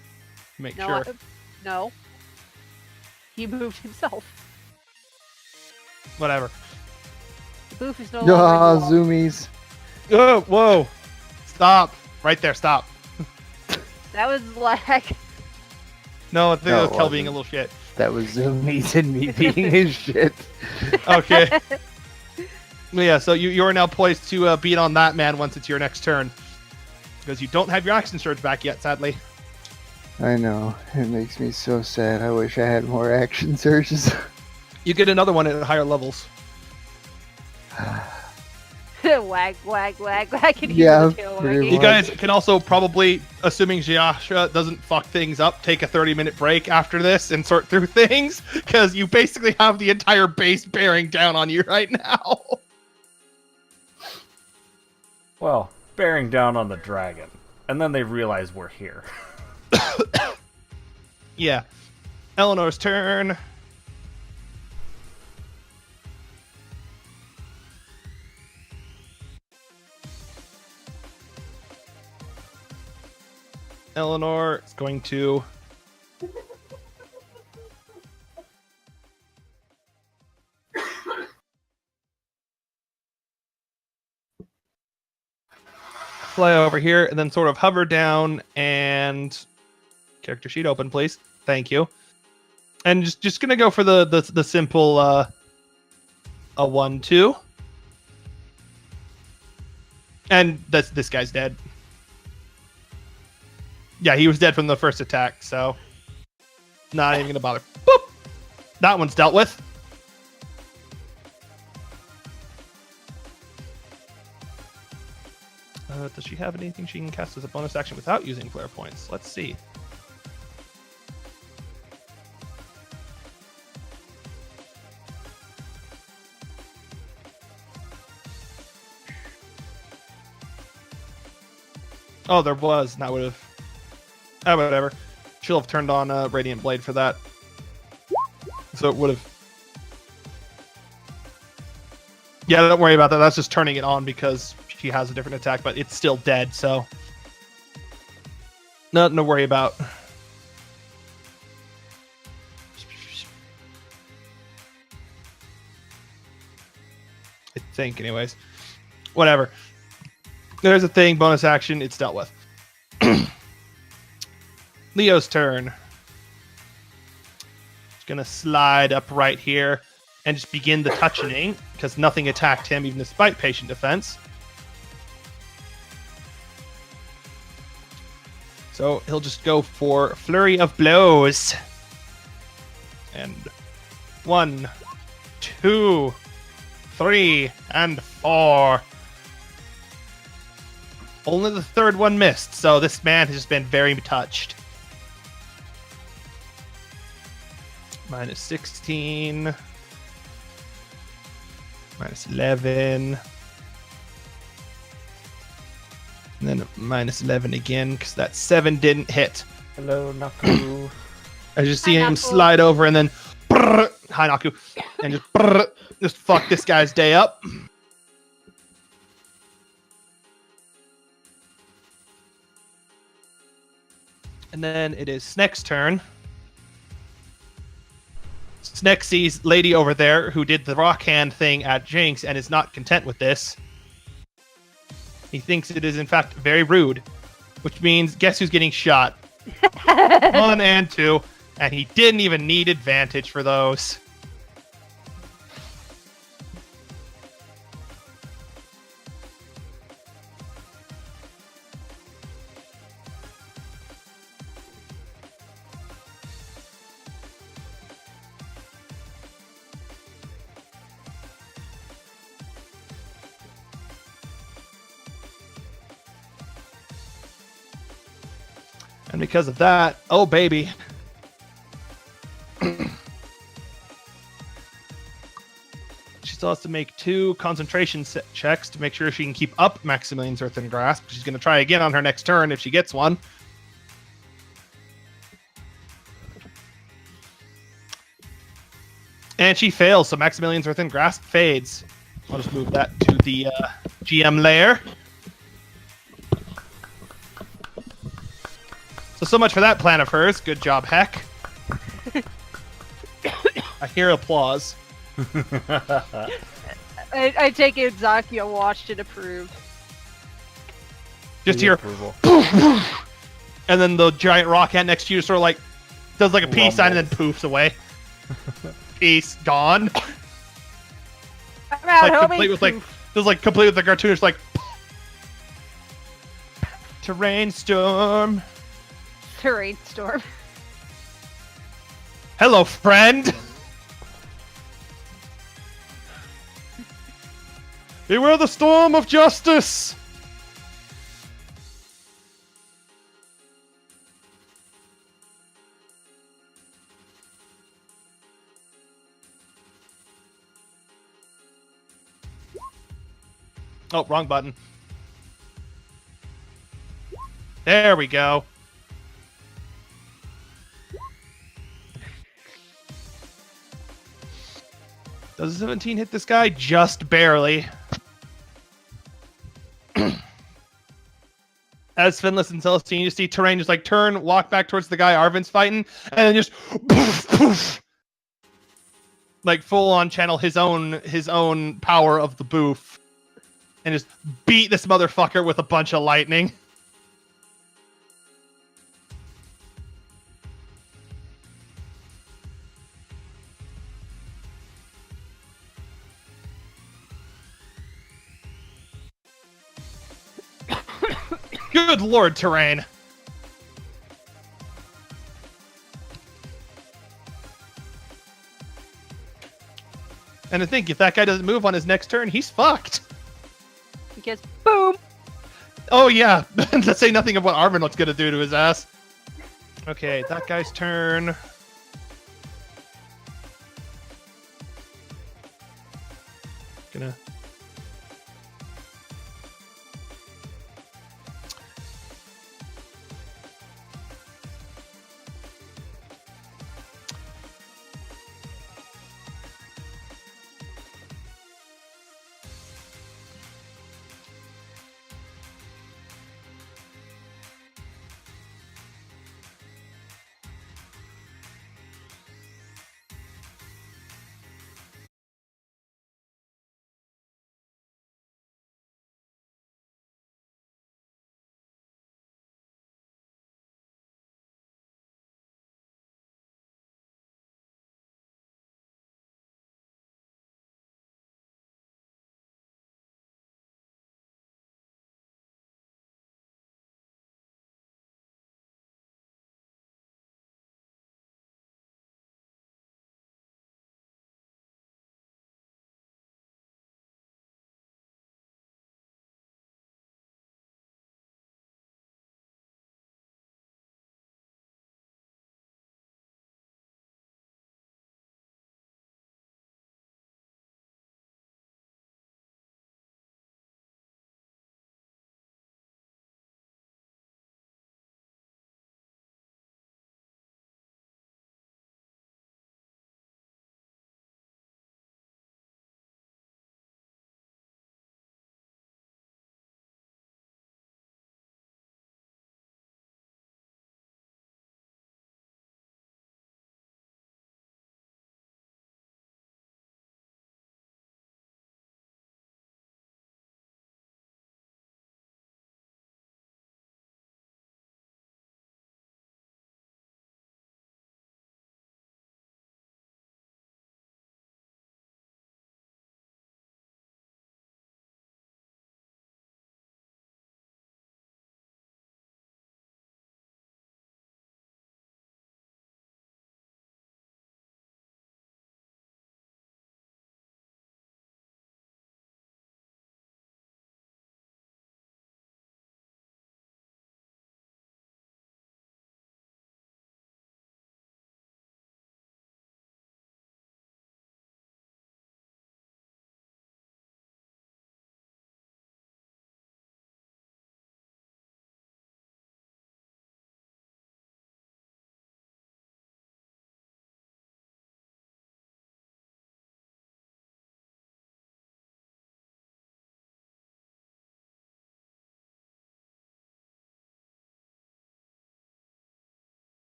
Make No, sure. no. He moved himself. Whatever. The booth is no longer. in the Ah, wall. zoomies. Oh, whoa. Stop. Right there, stop. That was lag. No, I think No, that it was Kel being a wasn't. little shit. That was zoomies and me being his shit. Okay. Yeah, so you are now poised to beat on that man once it's your next turn. Because you don't have your action surge back yet, sadly. I know. It makes me so sad. I wish I had more action surges. You get another one at higher levels. wag, wag, wag, wag. I can hear Yeah, the tail pretty wagging. You guys can also probably, assuming Jiasha doesn't fuck things up, take a 30-minute break after this and sort through things, because you basically have the entire base bearing down on you right now. Well, bearing down on the dragon. And then they realize we're here. Yeah. Eleanor's turn. Eleanor is going to fly over here and then sort of hover down and character sheet open, please. Thank you. And just gonna go for the simple a 1-2. And this guy's dead. Yeah, he was dead from the first attack, so not even gonna bother. Boop! That one's dealt with. Does she have anything she can cast as a bonus action without using flare points? Let's see. Oh, there was. And that would have. Oh, whatever. She'll have turned on Radiant Blade for that. So it would have. Yeah, don't worry about that. That's just turning it on because she has a different attack, but it's still dead, so. Nothing to worry about. I think, anyways. Whatever. There's a thing, bonus action, it's dealt with. Leo's turn. He's gonna slide up right here and just begin the touching because nothing attacked him, even despite patient defense. So he'll just go for flurry of blows. And 1, 2, 3, and 4. Only the third one missed, so this man has just been very touched. Minus 16. Minus 11. And then minus 11 again, because that 7 didn't hit. Hello, Naku. I just see Hi, him Naku. slide over and then... Brrr, hi, Naku. And just fuck this guy's day up. And then it is Sneck's turn. Sneck sees lady over there who did the rock hand thing at Jinx and is not content with this. He thinks it is in fact very rude, which means guess who's getting shot? 1 and 2, and he didn't even need advantage for those. And because of that, oh baby. She still has to make 2 concentration checks to make sure she can keep up Maximilian's Earthen Grasp. She's going to try again on her next turn if she gets one. And she fails, so Maximilian's Earthen Grasp fades. I'll just move that to the GM layer. So much for that plan of hers. Good job, Heck. I hear applause. I take it Zakia watched and approved. Just hear, approval. and then the giant rock ant next to you sort of like does like a peace sign and then poofs away. Peace gone. I'm out, Like homie. complete with like does like complete with the cartoonish like terrain storm. Terrain storm. Hello, friend. Beware the storm of justice! Oh, wrong button. There we go. Does a 17 hit this guy? Just barely. As Finless and Celestine, you see Terrain just like turn, walk back towards the guy Arvin's fighting, and then just poof, poof, like full on channel his own power of the boof, and just beat this motherfucker with a bunch of lightning. Good lord, Terrain. And I think if that guy doesn't move on his next turn, he's fucked. Because boom. Oh yeah, let's say nothing of what Armin was gonna do to his ass. Okay, that guy's turn. Gonna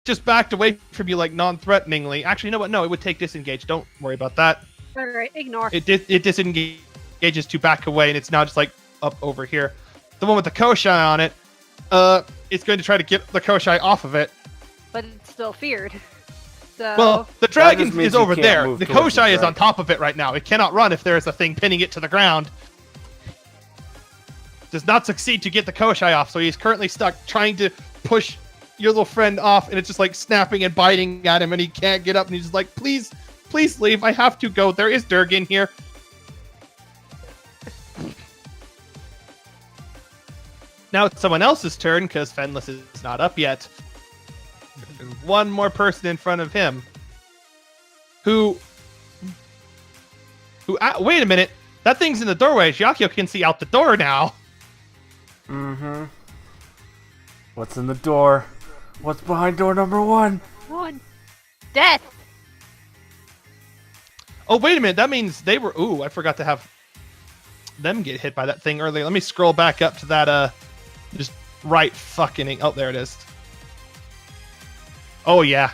just backed away from you like non-threateningly. Actually, you know what? No, it would take disengage. Don't worry about that. All right, ignore. It disengages to back away, and it's now just like up over here. The one with the Koshai on it, it's going to try to get the Koshai off of it. But it's still feared. So. Well, the just dragon means is you over can't there. move The towards the Koshai is dragon. on top of it right now. It cannot run if there is a thing pinning it to the ground. Does not succeed to get the Koshai off, so he's currently stuck trying to push your little friend off, and it's just like snapping and biting at him, and he can't get up, and he's just like, please leave. I have to go. There is Durgan here. Now it's someone else's turn, because Fenless is not up yet. There's one more person in front of him. Who wait a minute. That thing's in the doorway. Gyakyo can see out the door now. Mm-hmm. What's in the door? What's behind door number 1? One. Death. Oh, wait a minute. That means they were... Ooh, I forgot to have them get hit by that thing earlier. Let me scroll back up to that, just right fucking... Oh, there it is. Oh, yeah.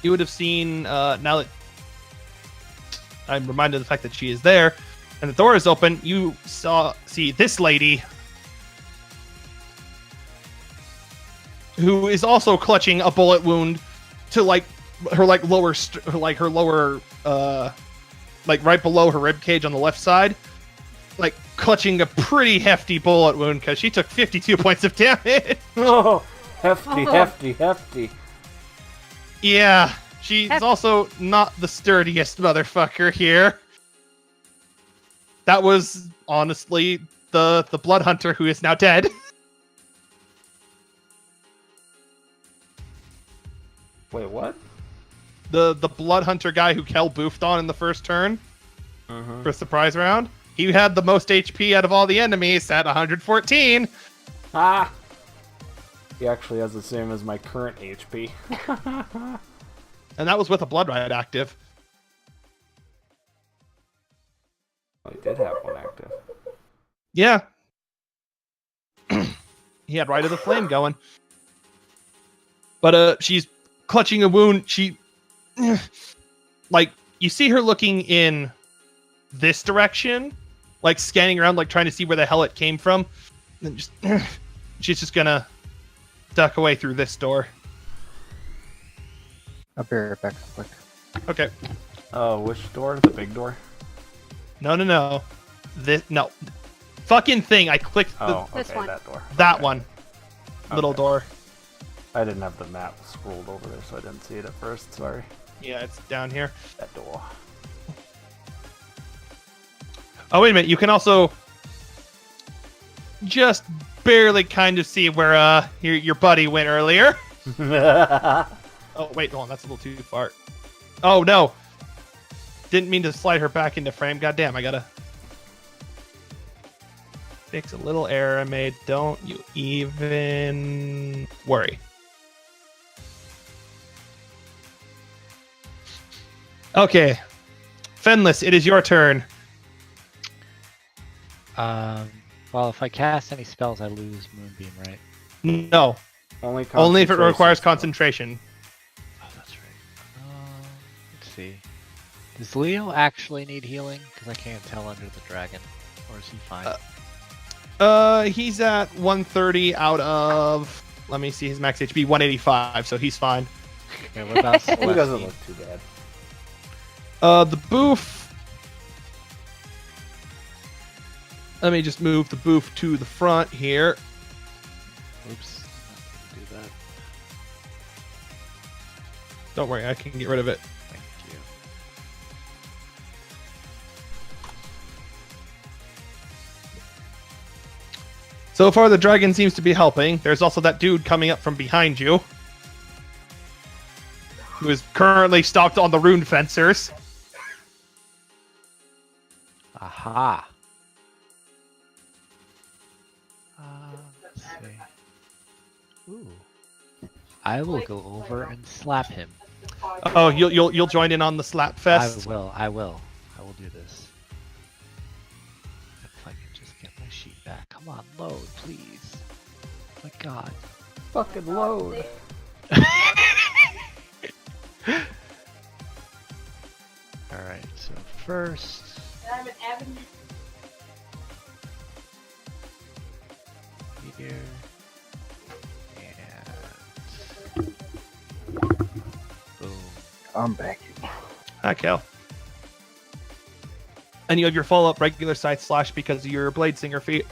You would have seen, now that I'm reminded of the fact that she is there, and the door is open, you see this lady, who is also clutching a bullet wound to her lower, right below her rib cage on the left side, like clutching a pretty hefty bullet wound because she took 52 points of damage. Oh, hefty. Yeah, she's also not the sturdiest motherfucker here. That was honestly the blood hunter who is now dead. Wait, what? The blood hunter guy who Kel boofed on in the first turn for surprise round. He had the most HP out of all the enemies at 114. Ah! He actually has the same as my current HP. And that was with a blood riot active. Well, he did have one active. Yeah. He had Rite of the Flame going. But she's clutching a wound. She like you see her looking in this direction, like scanning around, like trying to see where the hell it came from. And just she's just gonna duck away through this door. I'll be right back real quick. Okay. Which door? The big door? No. No. Fucking thing. I clicked Oh, This okay, one. that door. that Okay. one. Little Okay. door. I didn't have the map scrolled over there, so I didn't see it at first. Sorry. Yeah, it's down here. That door. Oh, wait a minute. You can also just barely kind of see where your buddy went earlier. Oh, wait, hold on. That's a little too far. Oh, no. Didn't mean to slide her back into frame. Goddamn, I gotta fix a little error I made. Don't you even worry. Okay. Fenless, it is your turn. Well, if I cast any spells, I lose Moonbeam, right? No. Only Only if it concentration requires spell. concentration. Oh, that's right. Let's see. Does Leo actually need healing? Because I can't tell under the dragon. Or is he fine? He's at 130 out of, let me see his max HP, 185, so he's fine. Okay, what about He doesn't Celestine? look too bad. The boof. Let me just move the boof to the front here. Oops. Not gonna do that. Don't worry, I can get rid of it. Thank you. So far, the dragon seems to be helping. There's also that dude coming up from behind you, who is currently stopped on the rune fencers. Aha. Let's see. Ooh. I will go over and slap him. Oh, you'll join in on the slap fest. I will do this. If I can just get my sheet back. Come on, load, please. my god. Fucking load. Alright, so first. Here. And. Boom. I'm back. Hi, Cal. And you have your follow-up regular size slash because of your Blade Singer feat.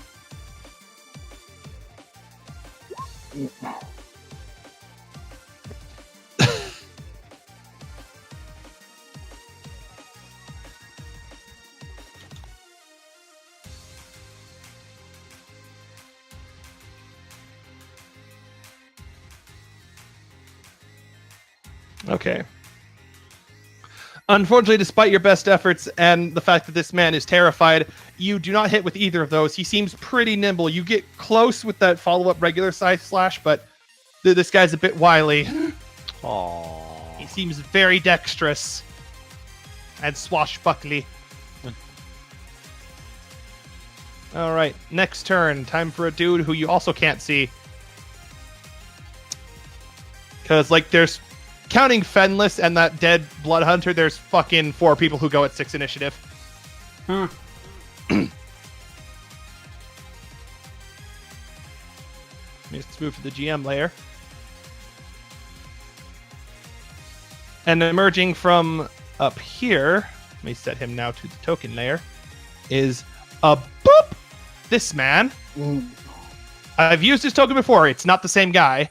Okay. Unfortunately, despite your best efforts and the fact that this man is terrified, you do not hit with either of those. He seems pretty nimble. You get close with that follow-up regular size slash, but this guy's a bit wily. Aww. He seems very dexterous and swashbuckly. All right, next turn. Time for a dude who you also can't see. Because, like, there's... Counting Fenless and that dead Blood Hunter, there's fucking 4 people who go at 6 initiative. Let's move to the GM layer. And emerging from up here, let me set him now to the token layer, is a boop! This man. I've used this token before. It's not the same guy.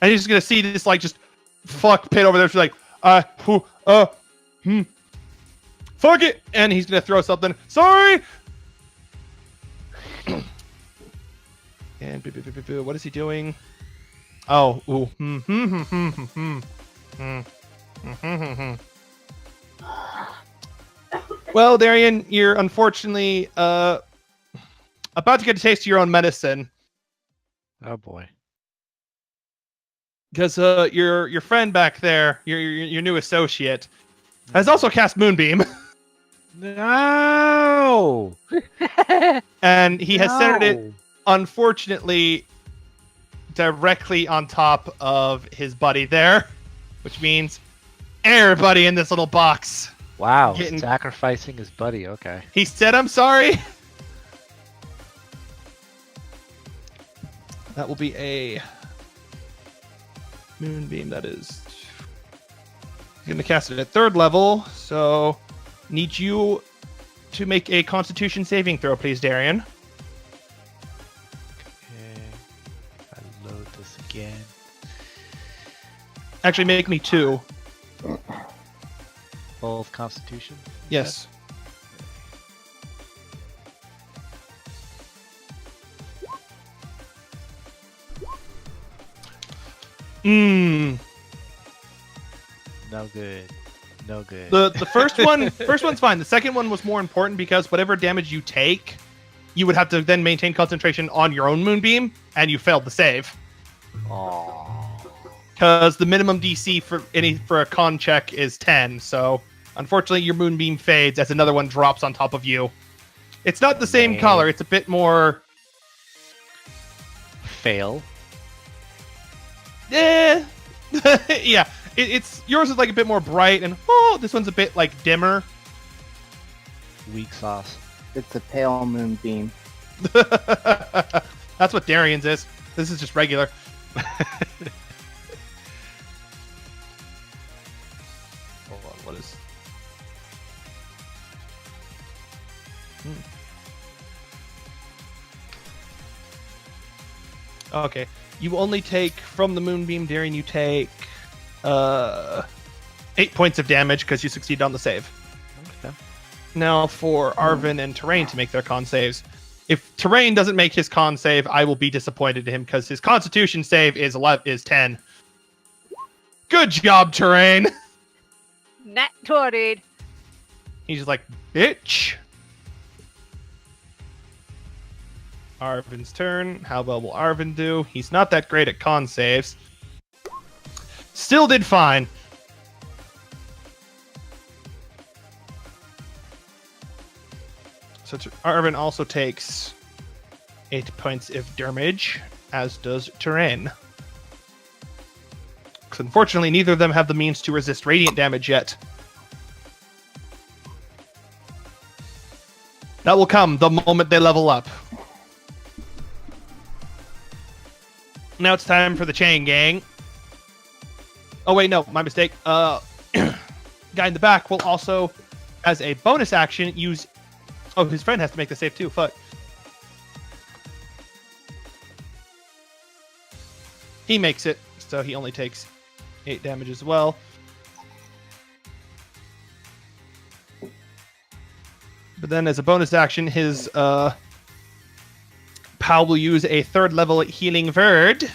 And he's just gonna see this like just fuck pit over there. She's like, fuck it, and he's gonna throw something. Sorry. And what is he doing? Oh, Well, Darian, you're unfortunately about to get a taste of your own medicine. Oh boy. Because your friend back there, your new associate, has also cast Moonbeam. No! And he has centered it, unfortunately, directly on top of his buddy there. Which means everybody in this little box. Wow, sacrificing his buddy, okay. He said, I'm sorry. That will be a... Moonbeam, that is. I'm gonna cast it at 3rd level, so need you to make a Constitution saving throw, please, Darian. Okay. I load this again. Actually, make me 2. Both Constitution? Yes. No good. No good. The first one's fine. The second one was more important because whatever damage you take, you would have to then maintain concentration on your own Moonbeam, and you failed the save. Aww. Because the minimum DC for a con check is 10, so unfortunately your Moonbeam fades as another one drops on top of you. It's not the same color, it's a bit more... Fail. Yeah. It's yours is like a bit more bright, and this one's a bit like dimmer. Weak sauce. It's a pale moonbeam. That's what Darian's is. This is just regular. Hold on, what is... Okay. You only take, from the Moonbeam, Darian, you take 8 points of damage because you succeed on the save. Okay. Now for Arvin and Terrain to make their con saves. If Terrain doesn't make his con save, I will be disappointed in him because his Constitution save is 10. Good job, Terrain! Nat 20. He's just like, bitch! Arvin's turn. How well will Arvin do? He's not that great at con saves. Still did fine. So Arvin also takes 8 points of damage, as does Terrain. Because unfortunately, neither of them have the means to resist radiant damage yet. That will come the moment they level up. Now it's time for the chain gang. Oh wait, no, my mistake. Guy in the back will also, as a bonus action, use... Oh, his friend has to make the save too, fuck. He makes it, so he only takes 8 damage as well. But then as a bonus action, his pal will use a 3rd level healing word.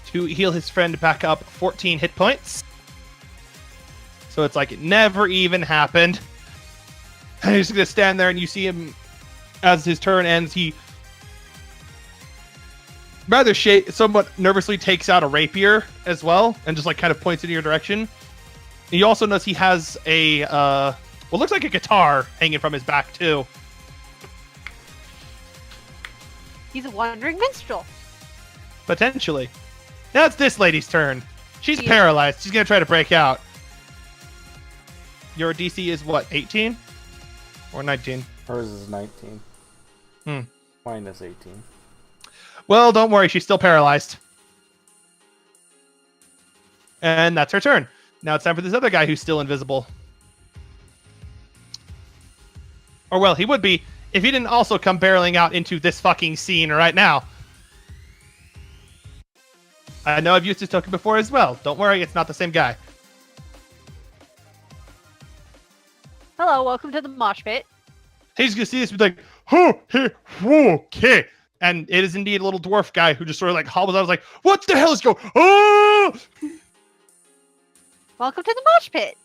To heal his friend back up 14 hit points. So it's like it never even happened. And he's going to stand there and you see him, as his turn ends, he rather somewhat nervously takes out a rapier as well and just like kind of points in your direction. And you also notice he has a, what looks like a guitar hanging from his back too. He's a wandering minstrel. Potentially. Now it's this lady's turn. She's paralyzed. She's going to try to break out. Your DC is what, 18? Or 19? Hers is 19. Mine is 18. Well, don't worry. She's still paralyzed. And that's her turn. Now it's time for this other guy who's still invisible. Or, well, he would be if he didn't also come barreling out into this fucking scene right now. I know I've used this token before as well. Don't worry, it's not the same guy. Hello, welcome to the mosh pit. He's gonna see this and be like, oh, hey, okay. And it is indeed a little dwarf guy who just sort of like hobbles out. I was like, what the hell is going on? Oh! Welcome to the mosh pit.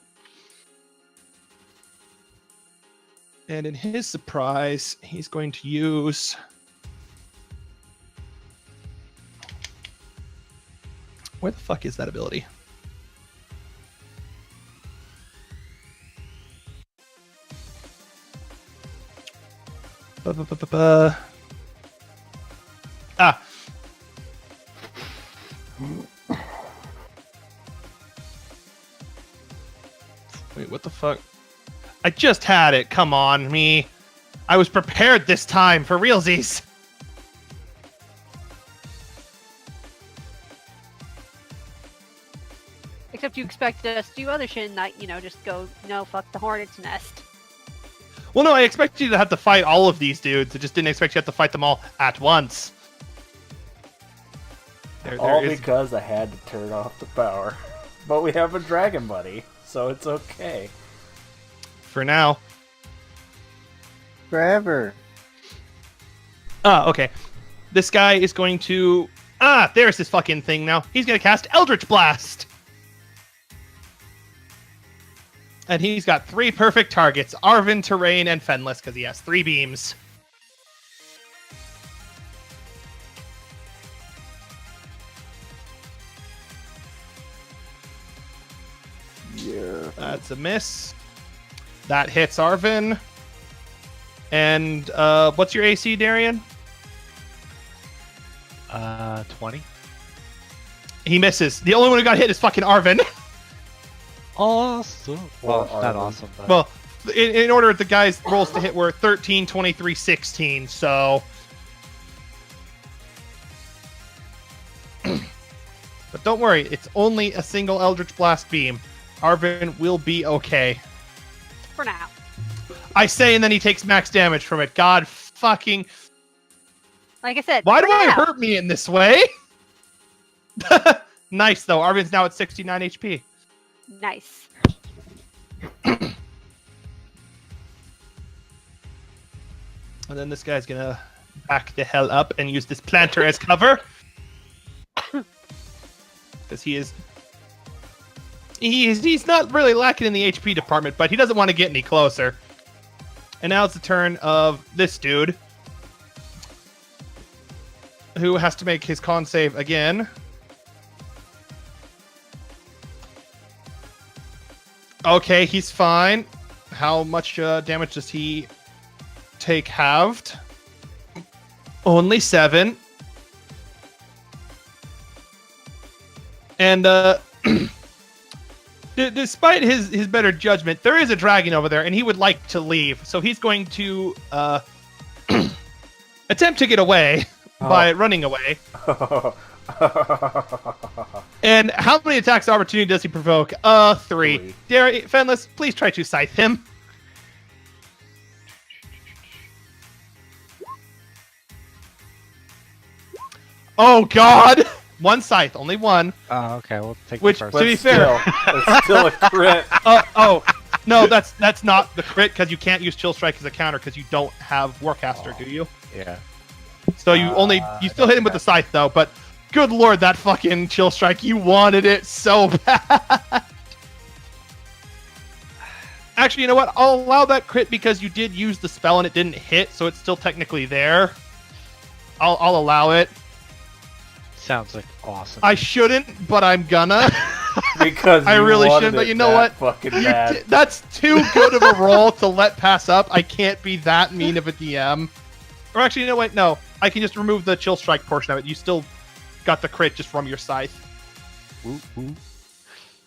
And in his surprise, he's going to use... Where the fuck is that ability? Ah. Wait, what the fuck? I just had it. Come on, me. I was prepared this time for realsies. Except you expected us to do other shit and not, just go, no, fuck the hornet's nest. Well, no, I expected you to have to fight all of these dudes. I just didn't expect you to have to fight them all at once. All because I had to turn off the power. But we have a dragon buddy, so it's okay. For now. Forever. Okay. This guy is going to... there's his fucking thing now. He's going to cast Eldritch Blast. And he's got 3 perfect targets. Arvin, Terrain, and Fenless, because he has 3 beams. Yeah. That's a miss. That hits Arvin. And what's your AC, Darian? 20. He misses. The only one who got hit is fucking Arvin. Awesome. Well, Or not Arvin. awesome, but... Well, in order, the guy's rolls to hit were 13, 23, 16, so... But don't worry, it's only a single Eldritch Blast beam. Arvin will be okay. For now. I say, and then he takes max damage from it. God fucking... Like I said, Why for do I now. hurt me in this way? Nice, though. Arvin's now at 69 HP. Nice. And then this guy's gonna back the hell up and use this planter as cover. Because he's not really lacking in the HP department, but he doesn't want to get any closer. And now it's the turn of this dude, who has to make his con save again. Okay, he's fine. How much damage does he take halved? Only 7. And despite his better judgment, there is a dragon over there, and he would like to leave. So he's going to attempt to get away by running away. And how many attacks of opportunity does he provoke? 3. Fenless, please try to scythe him. Oh God! 1 scythe, only 1. Oh, okay. We'll take Which, the to first. be fair, it's still a crit. No, that's not the crit because you can't use Chill Strike as a counter because you don't have Warcaster, do you? Yeah. So you still hit him with the scythe though, but good lord, that fucking Chill Strike, you wanted it so bad. Actually, you know what? I'll allow that crit because you did use the spell and it didn't hit, so it's still technically there. I'll allow it. Sounds like awesome. I shouldn't, but I'm gonna. Because I really shouldn't, but you know what? Fucking bad. That's too good of a roll to let pass up. I can't be that mean of a DM. Or actually, you know what? No, I can just remove the Chill Strike portion of it. You still got the crit just from your scythe. Woo, woo.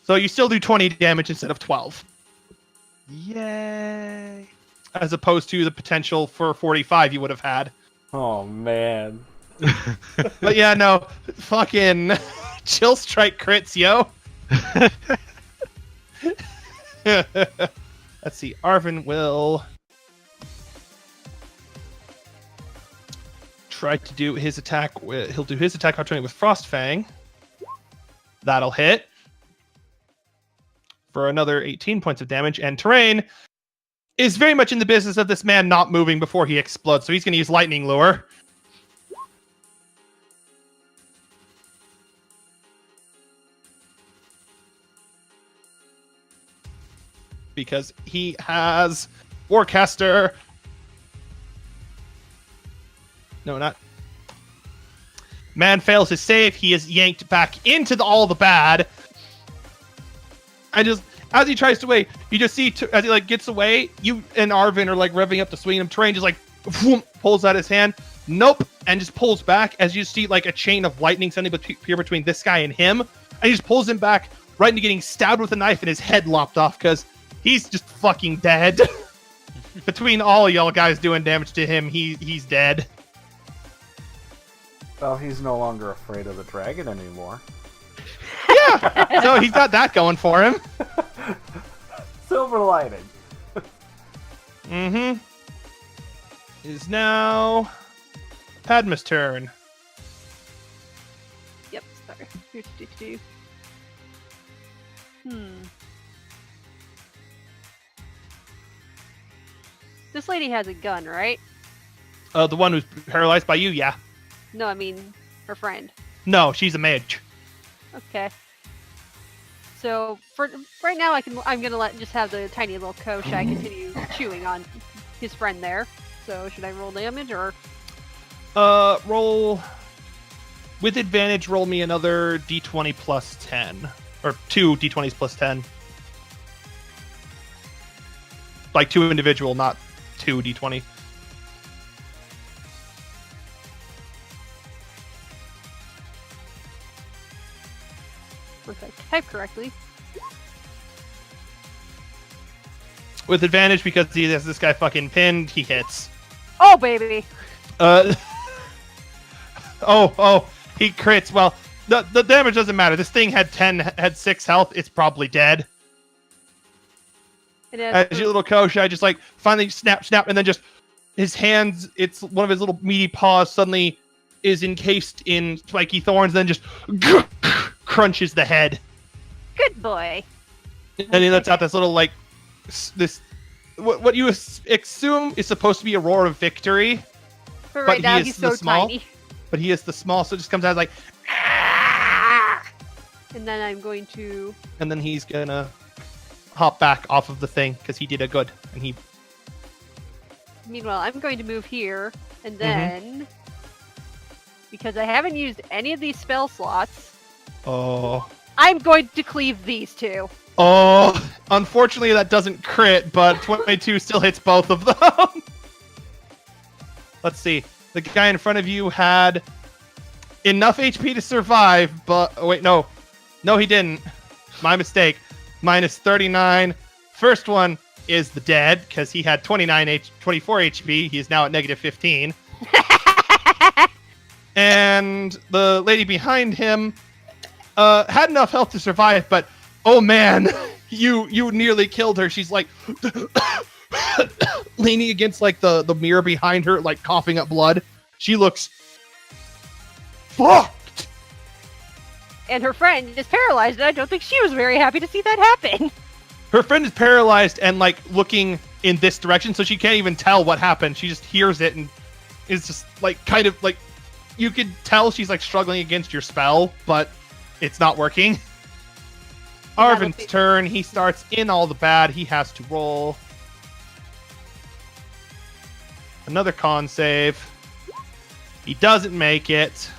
So you still do 20 damage instead of 12. Yay! As opposed to the potential for 45 you would have had. Oh man. But yeah, no. Fucking Chill Strike crits, yo. Let's see. Arvin will try to do his attack. He'll do his attack opportunity with Frostfang. That'll hit for another 18 points of damage. And Terrain is very much in the business of this man not moving before he explodes. So he's going to use Lightning Lure. Because he has Warcaster. No, not. Man fails his save. He is yanked back into all the bad. As he tries to wait, you just see as he gets away, you and Arvin are revving up to swing him. Terrain just whoom, pulls out his hand. Nope, and just pulls back as you see a chain of lightning suddenly appear between this guy and him, and he just pulls him back right into getting stabbed with a knife and his head lopped off because he's just fucking dead. Between all y'all guys doing damage to him, he's dead. Well, he's no longer afraid of the dragon anymore. Yeah, so he's got that going for him. Silver lining. Mm-hmm. Is now Padma's turn. Yep, sorry. This lady has a gun, right? The one who's paralyzed by you, yeah. No, I mean her friend. No, she's a mage. Okay. So for right now, I'm gonna just have the tiny little Koshai continue chewing on his friend there. So should I roll damage or? Roll with advantage. Roll me another d20 plus 10, or 2 d20s plus 10. 2 individual, not 2 d20. Once I type correctly. With advantage because he has this guy fucking pinned, he hits. Oh baby! Oh, he crits. Well, the damage doesn't matter. This thing had 6 health. It's probably dead. As your little Koshai just finally snap, and then just his hands, it's one of his little meaty paws suddenly is encased in spiky thorns, then just crunches the head. Good boy. And he lets out this little what you assume is supposed to be a roar of victory. But right now he's so small, tiny. But he is the small, so it just comes out And then I'm going to. And then he's gonna hop back off of the thing because he did a good, and he. Meanwhile, I'm going to move here, and then because I haven't used any of these spell slots, Oh. I'm going to cleave these two. Oh. Unfortunately, that doesn't crit, but 22 still hits both of them. Let's see. The guy in front of you had enough HP to survive, but... Oh, wait, no. No, he didn't. My mistake. Minus 39. First one is the dead, because he had 24 HP. He is now at negative 15. And the lady behind him had enough health to survive, but oh man, you nearly killed her. She's like leaning against like the mirror behind her, like coughing up blood. She looks fucked. And her friend is paralyzed, and I don't think she was very happy to see that happen. Her friend is paralyzed and like looking in this direction, so she can't even tell what happened. She just hears it and is just like kind of like, you could tell she's like struggling against your spell, but it's not working. Arvin's turn. He starts in all the bad. He has to roll another con save. He doesn't make it.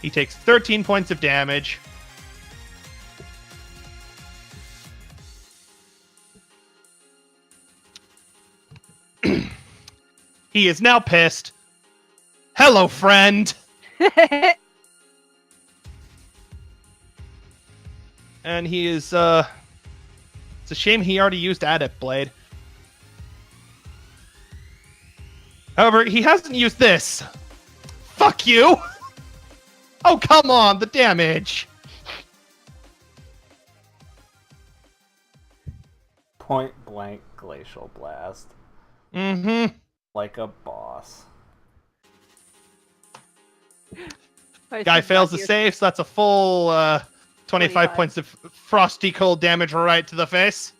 He takes 13 points of damage. He is now pissed. Hello, friend. And he is, it's a shame he already used Adept Blade. However, he hasn't used this. Fuck you! Oh, come on, the damage! Point blank glacial blast. Mm-hmm. Like a boss. Guy fails to save, so that's a full 25 points of frosty cold damage right to the face.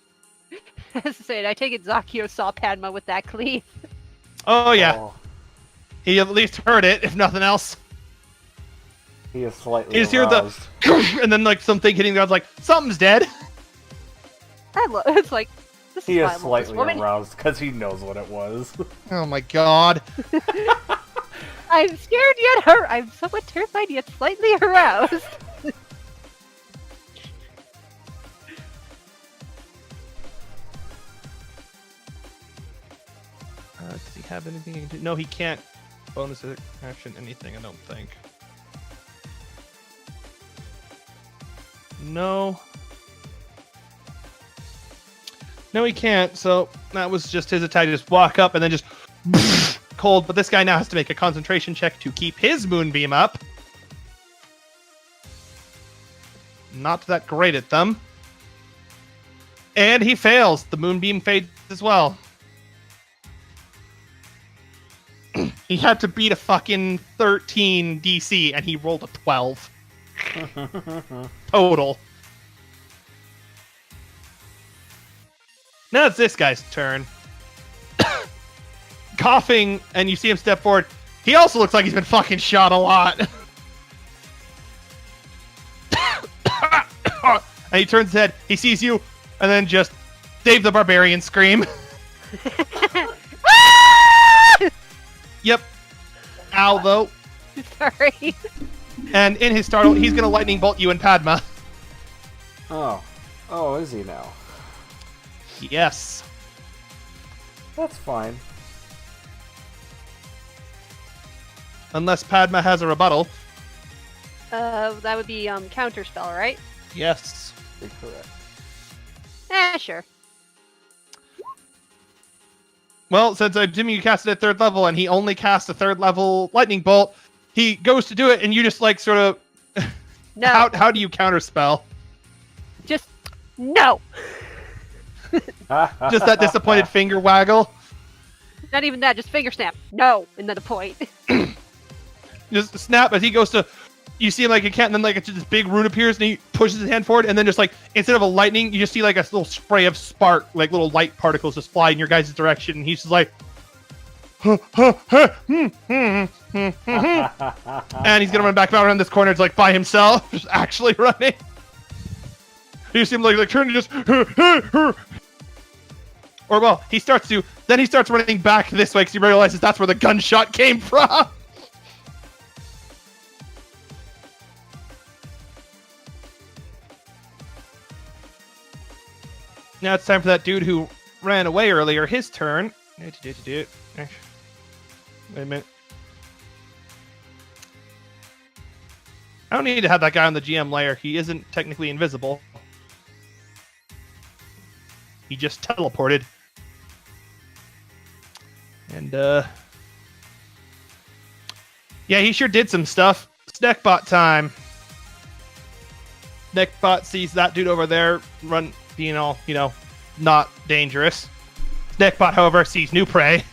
As I said, I take it Zakio saw Padma with that cleave. Oh, yeah. Oh, He at least heard it, if nothing else. he is slightly You just hear the... aroused. and then, like, something hitting the ground, like, something's dead. It's like, this He is is why I love this slightly woman. aroused because he knows what it was. Oh, my God. I'm scared yet hurt. I'm somewhat terrified yet slightly aroused. Does he have anything he can do? No, he can't. Bonus action, anything, I don't think. No. No, he can't, so that was just his attack. Just walk up and then just cold. But this guy now has to make a concentration check to keep his moonbeam up. Not that great at them. And he fails. The moonbeam fades as well. He had to beat a fucking 13 DC, and he rolled a 12. Total. Now it's this guy's turn. Coughing, and you see him step forward. He also looks like he's been fucking shot a lot. And he turns his head, he sees you, and then just Dave the Barbarian scream. Yep. Ow, though. Sorry. And in his startle, he's gonna lightning bolt you and Padma. Oh. Oh, is he now? Yes. That's fine. Unless Padma has a rebuttal. That would be counterspell, right? Yes. You're correct. Sure. Well, since I'm assuming you cast it at 3rd level, and he only cast a 3rd level lightning bolt, he goes to do it, and you just like sort of... No. How do you counterspell? Just no. Just that disappointed finger waggle? Not even that. Just finger snap. No, and then a point. Just snap as he goes to... You see him like a cat, and then like this big rune appears, and he pushes his hand forward, and then just like, instead of a lightning, you just see like a little spray of spark, like little light particles just fly in your guys' direction, and he's just like... and he's gonna run back around this corner, it's like by himself, just actually running. You see him like turn and just... Or well, he starts running back this way because he realizes that's where the gunshot came from. Now it's time for that dude who ran away earlier. His turn. Wait a minute. I don't need to have that guy on the GM layer. He isn't technically invisible. He just teleported. And, yeah, he sure did some stuff. Snackbot time. Snackbot sees that dude over there run, being all, not dangerous. Snackbot, however, sees new prey.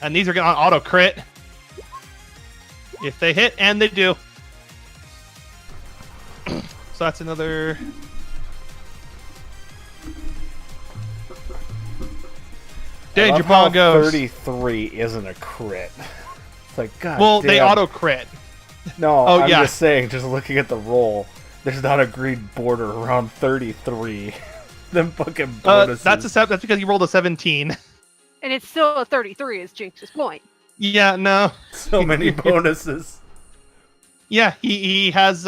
And these are going to auto crit. If they hit, and they do. So that's another... Danger ball goes. 33 isn't a crit. It's like, God well, damn. they auto crit. No, Oh, I'm yeah. just saying, just looking at the roll, there's not a green border around 33. Them fucking bonuses. That's because you rolled a 17. And it's still a 33, is Jinx's point. Yeah, no. So many bonuses. Yeah, he has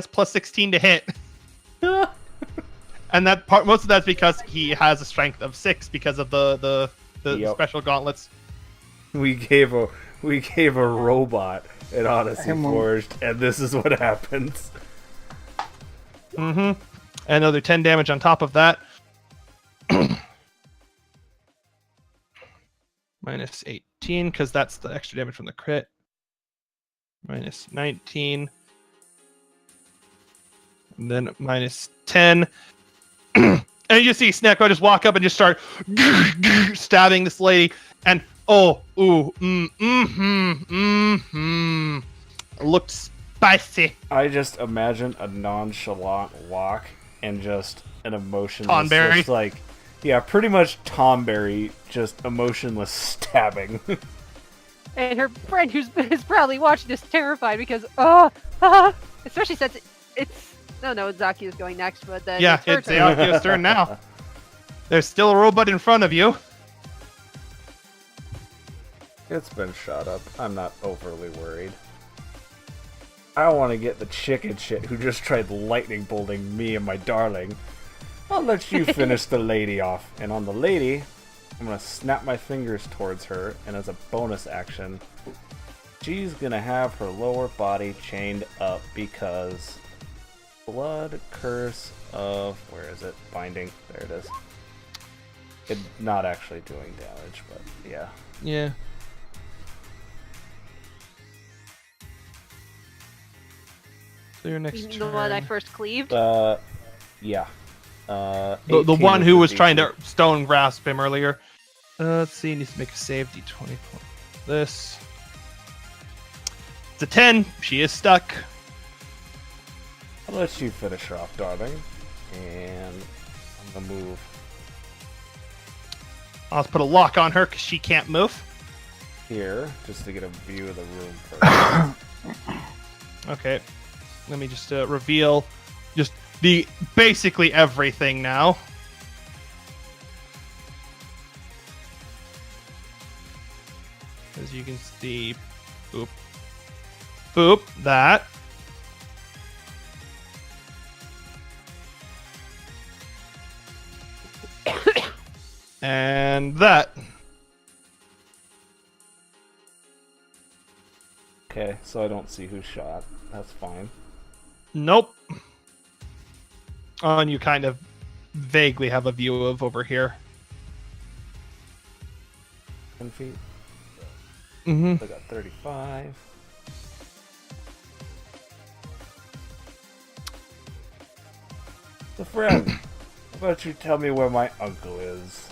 plus 16 to hit. And that part, most of that's because he has a strength of 6 because of the Yep. special gauntlets. We gave a robot an Odyssey Forged, and this is what happens. Mm-hmm. Another 10 damage on top of that. Minus 18, because that's the extra damage from the crit. Minus 19. And then minus 10. And you just see Snackbot just walk up and just start stabbing this lady. And, looked spicy. I just imagine a nonchalant walk and just an emotionless... Tonberry. Just like, yeah, pretty much Tonberry, just emotionless stabbing. And her friend who's probably watching this terrified because, especially since it's... No, Zaki is going next, but then Yeah, it's her turn. Aokiyo's turn now. There's still a robot in front of you. It's been shot up. I'm not overly worried. I want to get the chicken shit who just tried lightning bolting me and my darling. I'll let you finish the lady off. And on the lady, I'm going to snap my fingers towards her, and as a bonus action, she's going to have her lower body chained up because blood curse of... Where is it? Binding. There it is. It's not actually doing damage, but yeah. Yeah. So your next The turn. one I first cleaved. Yeah. The 18 one who was the trying DC. to stone grasp him earlier. Let's see, he needs to make a save. D20. This. It's a 10. She is stuck. I'll let you finish her off, darling. And I'm gonna move. I'll just put a lock on her because she can't move. Here, just to get a view of the room first. Okay. Let me just reveal just basically everything now. As you can see, boop, boop, that. And that. Okay, so I don't see who shot. That's fine. Nope. And you kind of vaguely have a view of over here. 10 feet. Mm-hmm. I got 35. So, friend, how about you tell me where my uncle is?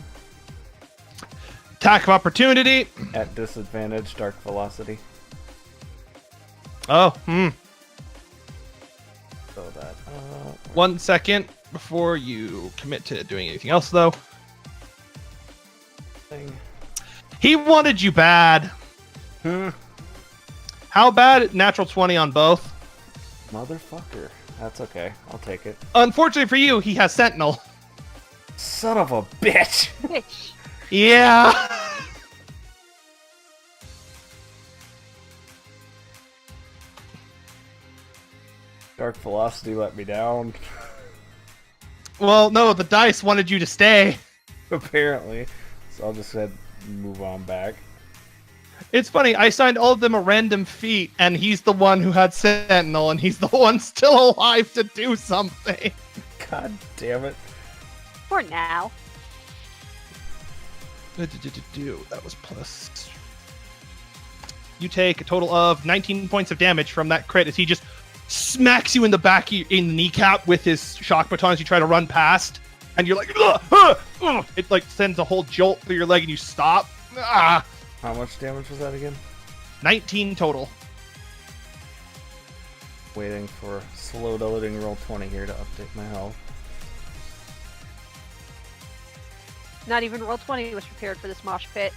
Attack of opportunity. At disadvantage, dark velocity. Oh, So that. 1 second before you commit to doing anything else, though. Thing. He wanted you bad. How bad? Natural 20 on both. Motherfucker. That's okay. I'll take it. Unfortunately for you, he has Sentinel. Son of a bitch! Bitch. Yeah. Dark Velocity let me down. Well, no, the dice wanted you to stay. Apparently. So I'll just move on back. It's funny, I signed all of them a random feat, and he's the one who had Sentinel, and he's the one still alive to do something. God damn it. For now. That was plus. You take a total of 19 points of damage from that crit as he just smacks you in the back in the kneecap with his shock baton as you try to run past, and you're like, ugh, ugh, ugh. It like sends a whole jolt through your leg, and you stop. Ah. How much damage was that again? 19 total. Waiting for slow loading roll 20 here to update my health. Not even roll 20 was prepared for this mosh pit.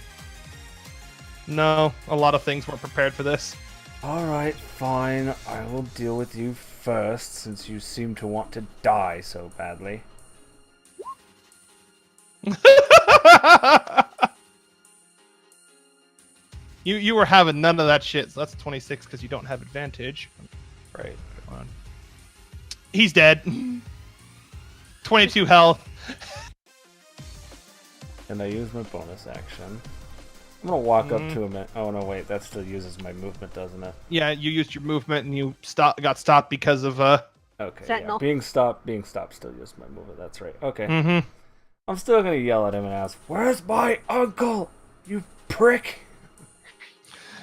No, a lot of things weren't prepared for this. Alright, fine. I will deal with you first, since you seem to want to die so badly. You were having none of that shit, so that's 26 because you don't have advantage. Right. Come on. He's dead. 22 health. And I use my bonus action. I'm gonna walk up to him. Oh no, wait, that still uses my movement, doesn't it? Yeah, you used your movement and you got stopped because of Okay, Sentinel. yeah. Being stopped still used my movement. That's right. Okay. Mm-hmm. I'm still gonna yell at him and ask, "Where's my uncle? You prick!"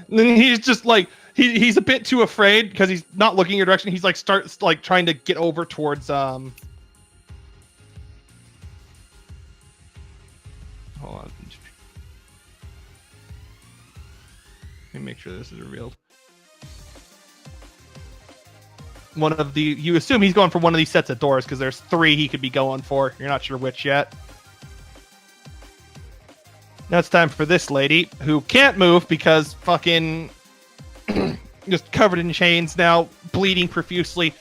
And then he's just like he's a bit too afraid because he's not looking your direction. He's like starts like trying to get over towards Hold on. Let me make sure this is revealed. One of the you assume he's going for one of these sets of doors because there's 3 he could be going for. You're not sure which yet. Now it's time for this lady who can't move because fucking just covered in chains now, bleeding profusely.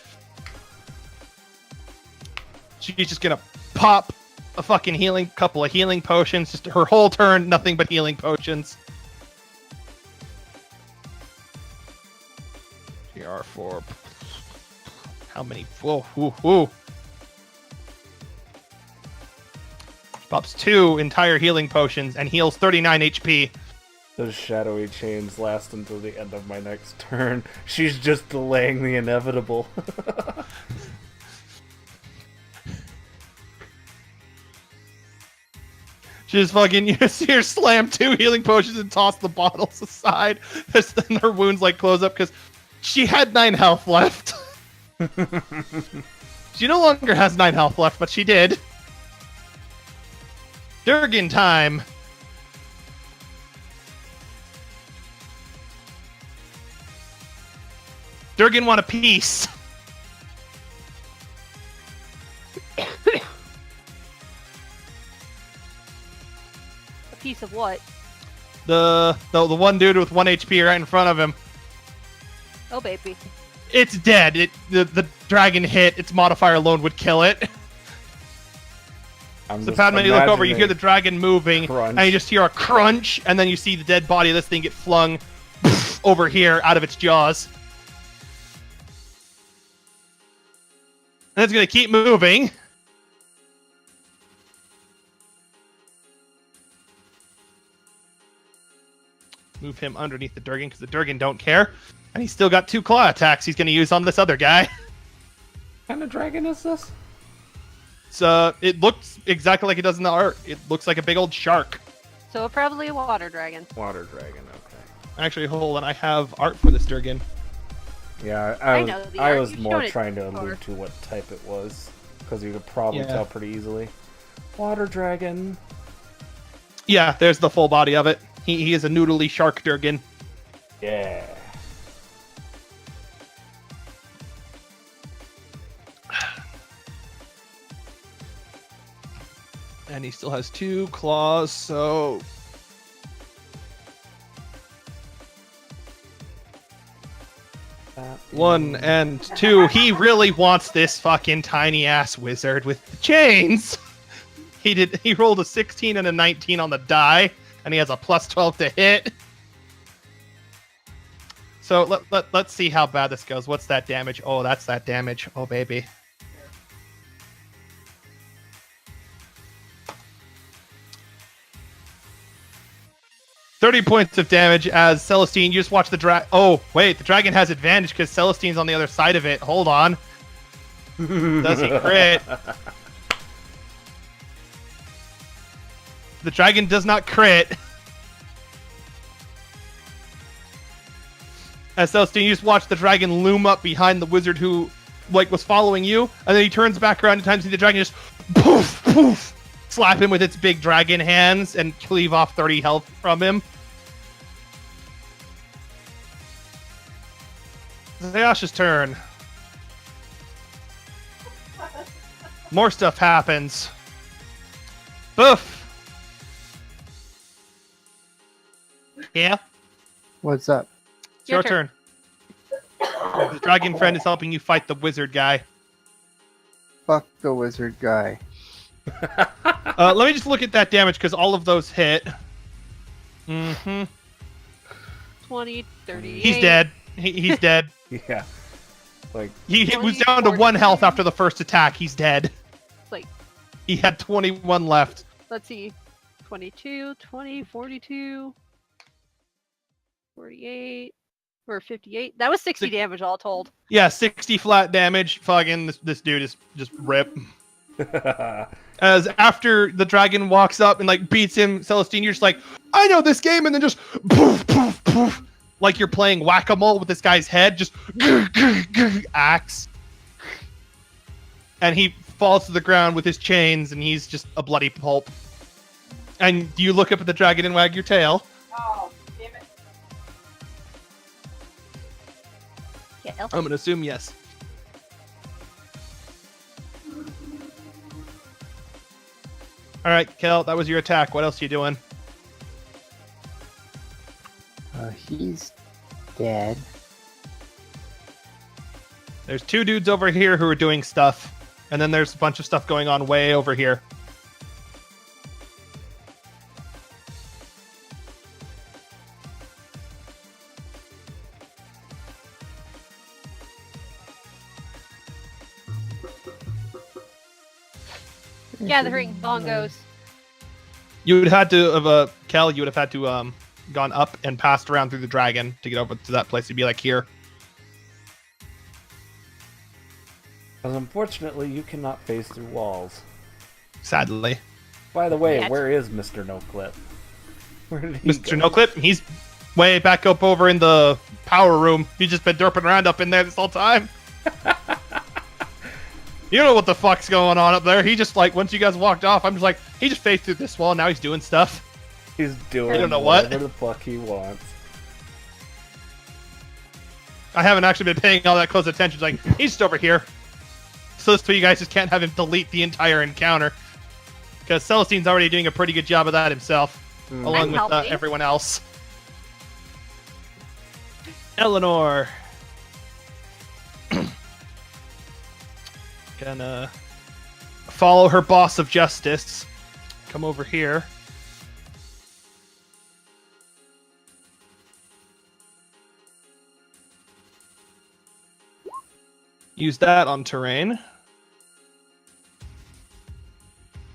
She's just gonna pop a fucking couple of healing potions. Just her whole turn, nothing but healing potions. GR for how many? Whoa, whoa, whoa. Pops 2 entire healing potions and heals 39 HP. Those shadowy chains last until the end of my next turn. She's just delaying the inevitable. She just fucking, you see her slam 2 healing potions and toss the bottles aside. As then her wounds like close up because she had 9 health left. She no longer has 9 health left, but she did. Durgan time. Durgan want a piece. A piece of what? The one dude with 1 HP right in front of him. Oh, baby. It's dead. The dragon hit. Its modifier alone would kill it. I'm So just Padman, you look over, you hear imagining the dragon moving, crunch. and you just hear a crunch, and then you see the dead body of this thing get flung over here out of its jaws. And it's gonna keep moving. Move him underneath the Durgan because the Durgan don't care. And he's still got 2 claw attacks he's going to use on this other guy. What kind of dragon is this? So it looks exactly like it does in the art. It looks like a big old shark. So probably a water dragon. Water dragon, okay. Actually, hold on. I have art for this Durgan. Yeah, I know the I art. was You've more shown it trying to before. allude to what type it was. Because you could probably Yeah. tell pretty easily. Water dragon. Yeah, there's the full body of it. He is a noodly shark Durgan. Yeah. And he still has 2 claws, so... That. 1 and 2. He really wants this fucking tiny ass wizard with the chains. He rolled a 16 and a 19 on the die, and he has a plus 12 to hit. So let's see how bad this goes. What's that damage? Oh, that's that damage. Oh, baby. $30 points of damage as Celestine. You just watch the dragon. Oh, wait. The dragon has advantage because Celestine's on the other side of it. Hold on. Does he crit? The dragon does not crit. As Celestine, you just watch the dragon loom up behind the wizard who, was following you, and then he turns back around in time to see the dragon just poof, poof, slap him with its big dragon hands and cleave off 30 health from him. Zayasha's turn. More stuff happens. Boof. Yeah? What's up? It's your turn. The dragon friend is helping you fight the wizard guy. Fuck the wizard guy. Let me just look at that damage because all of those hit. 20, 30. He's dead. He's dead. Yeah. Like He 20, was down to 1 health after the first attack. He's dead. Like, He had 21 left. let's see. 22, 20, 42, 48, or 58. That was 60 damage all told. Yeah, 60 flat damage. Fucking this dude is just rip. As after the dragon walks up and beats him, Celestine, you're just like, I know this game, and then just poof, poof, poof. Like you're playing whack-a-mole with this guy's head, just axe. And he falls to the ground with his chains, and he's just a bloody pulp. And you look up at the dragon and wag your tail. Oh, damn it. Yeah, I'm gonna assume yes. All right, Kel, that was your attack. What else are you doing? He's dead. There's 2 dudes over here who are doing stuff, and then there's a bunch of stuff going on way over here. Gathering bongos. You would have had to, Kel, you would have had to gone up and passed around through the dragon to get over to that place. You'd be like here. Because unfortunately, you cannot phase through walls. Sadly. By the way, Yet. where is Mr. NoClip? Where did he Mr. go? NoClip, he's way back up over in the power room. He's just been derping around up in there this whole time. You know what the fuck's going on up there. He just, once you guys walked off, I'm just like, he just phased through this wall, now he's doing stuff. He's doing I don't know what. whatever the fuck he wants. I haven't actually been paying all that close attention. It's like, he's just over here. So this way you guys just can't have him delete the entire encounter. Because Celestine's already doing a pretty good job of that himself. Along I'm with helping. everyone else. Eleanor. Gonna follow her boss of justice. Come over here. Use that on terrain.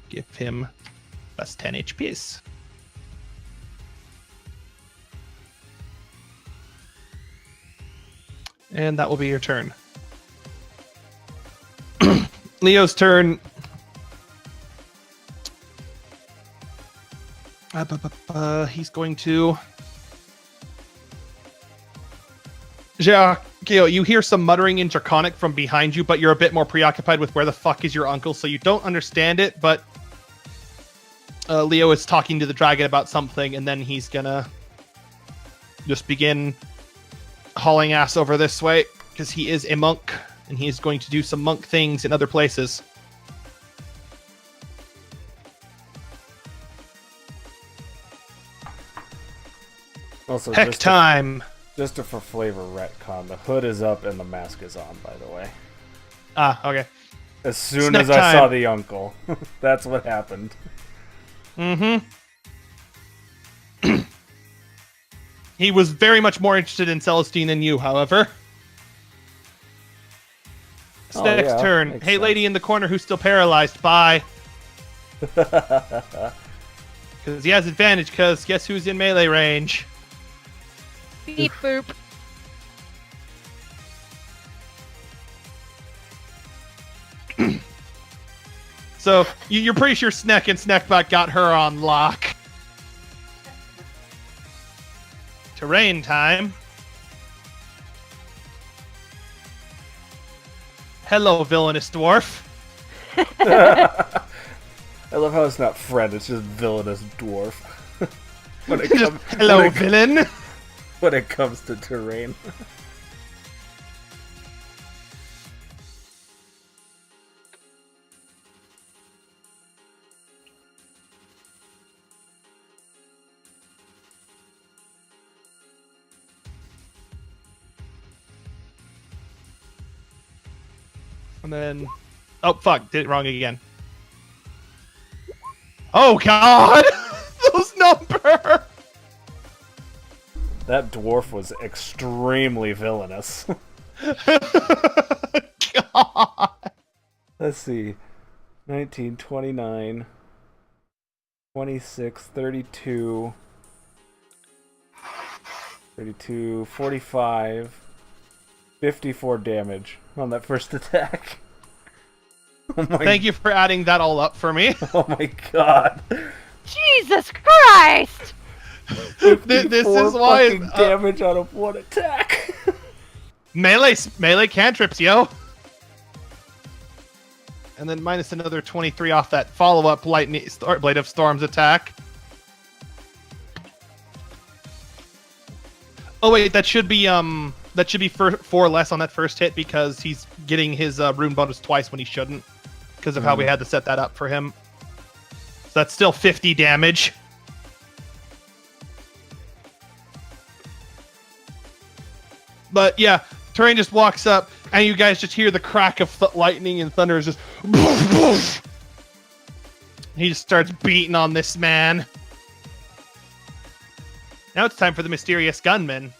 Give him plus 10 HPs. And that will be your turn. Leo's turn. He's going to... Jacques, you hear some muttering in Draconic from behind you, but you're a bit more preoccupied with where the fuck is your uncle, so you don't understand it, but Leo is talking to the dragon about something, and then he's gonna just begin hauling ass over this way, because he is a monk, and he is going to do some monk things in other places. Also, Heck just time! Just for flavor retcon, the hood is up and the mask is on, by the way. Ah, okay. As soon Snack as I saw time. the uncle. That's what happened. Mm-hmm. He was very much more interested in Celestine than you, however. It's Oh, next yeah, turn. makes Hey, sense. lady in the corner who's still paralyzed. Bye. Because he has advantage, because guess who's in melee range? Beep boop. So, you're pretty sure Sneck and Sneckbot got her on lock. Terrain time. Hello, villainous dwarf. I love how it's not friend, it's just villainous dwarf. when, it Just, hello, villain. when it comes to terrain. And then... Oh, fuck. Did it wrong again. Oh, God! Those numbers! That dwarf was extremely villainous. God! Let's see. 19, 29, 26, 32, 32, 45, 54 damage on that first attack. Oh my, Thank you for adding that all up for me. oh my god. Jesus Christ! This 54 is why... fucking damage out of one attack. melee cantrips, yo! And then minus another 23 off that follow-up lightning Blade of Storms attack. Oh wait, that should be four less on that first hit because he's getting his rune bonus twice when he shouldn't, because of how we had to set that up for him. So that's still 50 damage. But yeah, Terrain just walks up, and you guys just hear the crack of lightning and thunder is just... He just starts beating on this man. Now it's time for the mysterious gunman.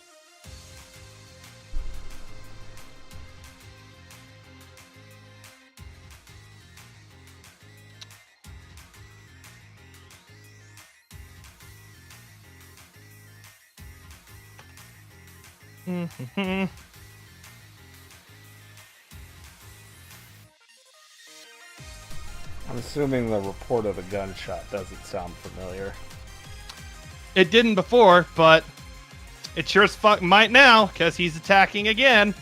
I'm assuming the report of the gunshot doesn't sound familiar. It didn't before, but it sure as fuck might now, because he's attacking again.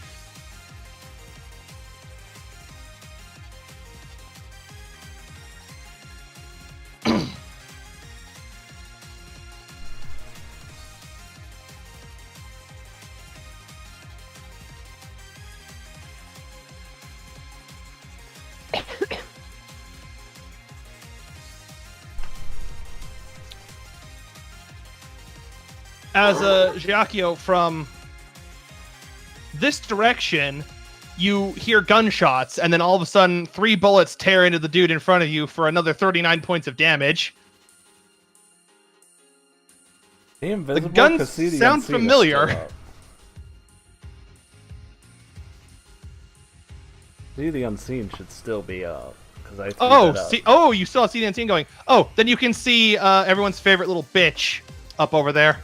As a Giacchio, from this direction, you hear gunshots, and then all of a sudden, 3 bullets tear into the dude in front of you for another 39 points of damage. The invisible guns 'cause see the sound unseen is familiar. still up. See the unseen should still be up. Because I threw that up. See, oh, you still see the unseen going. Oh, then you can see everyone's favorite little bitch up over there.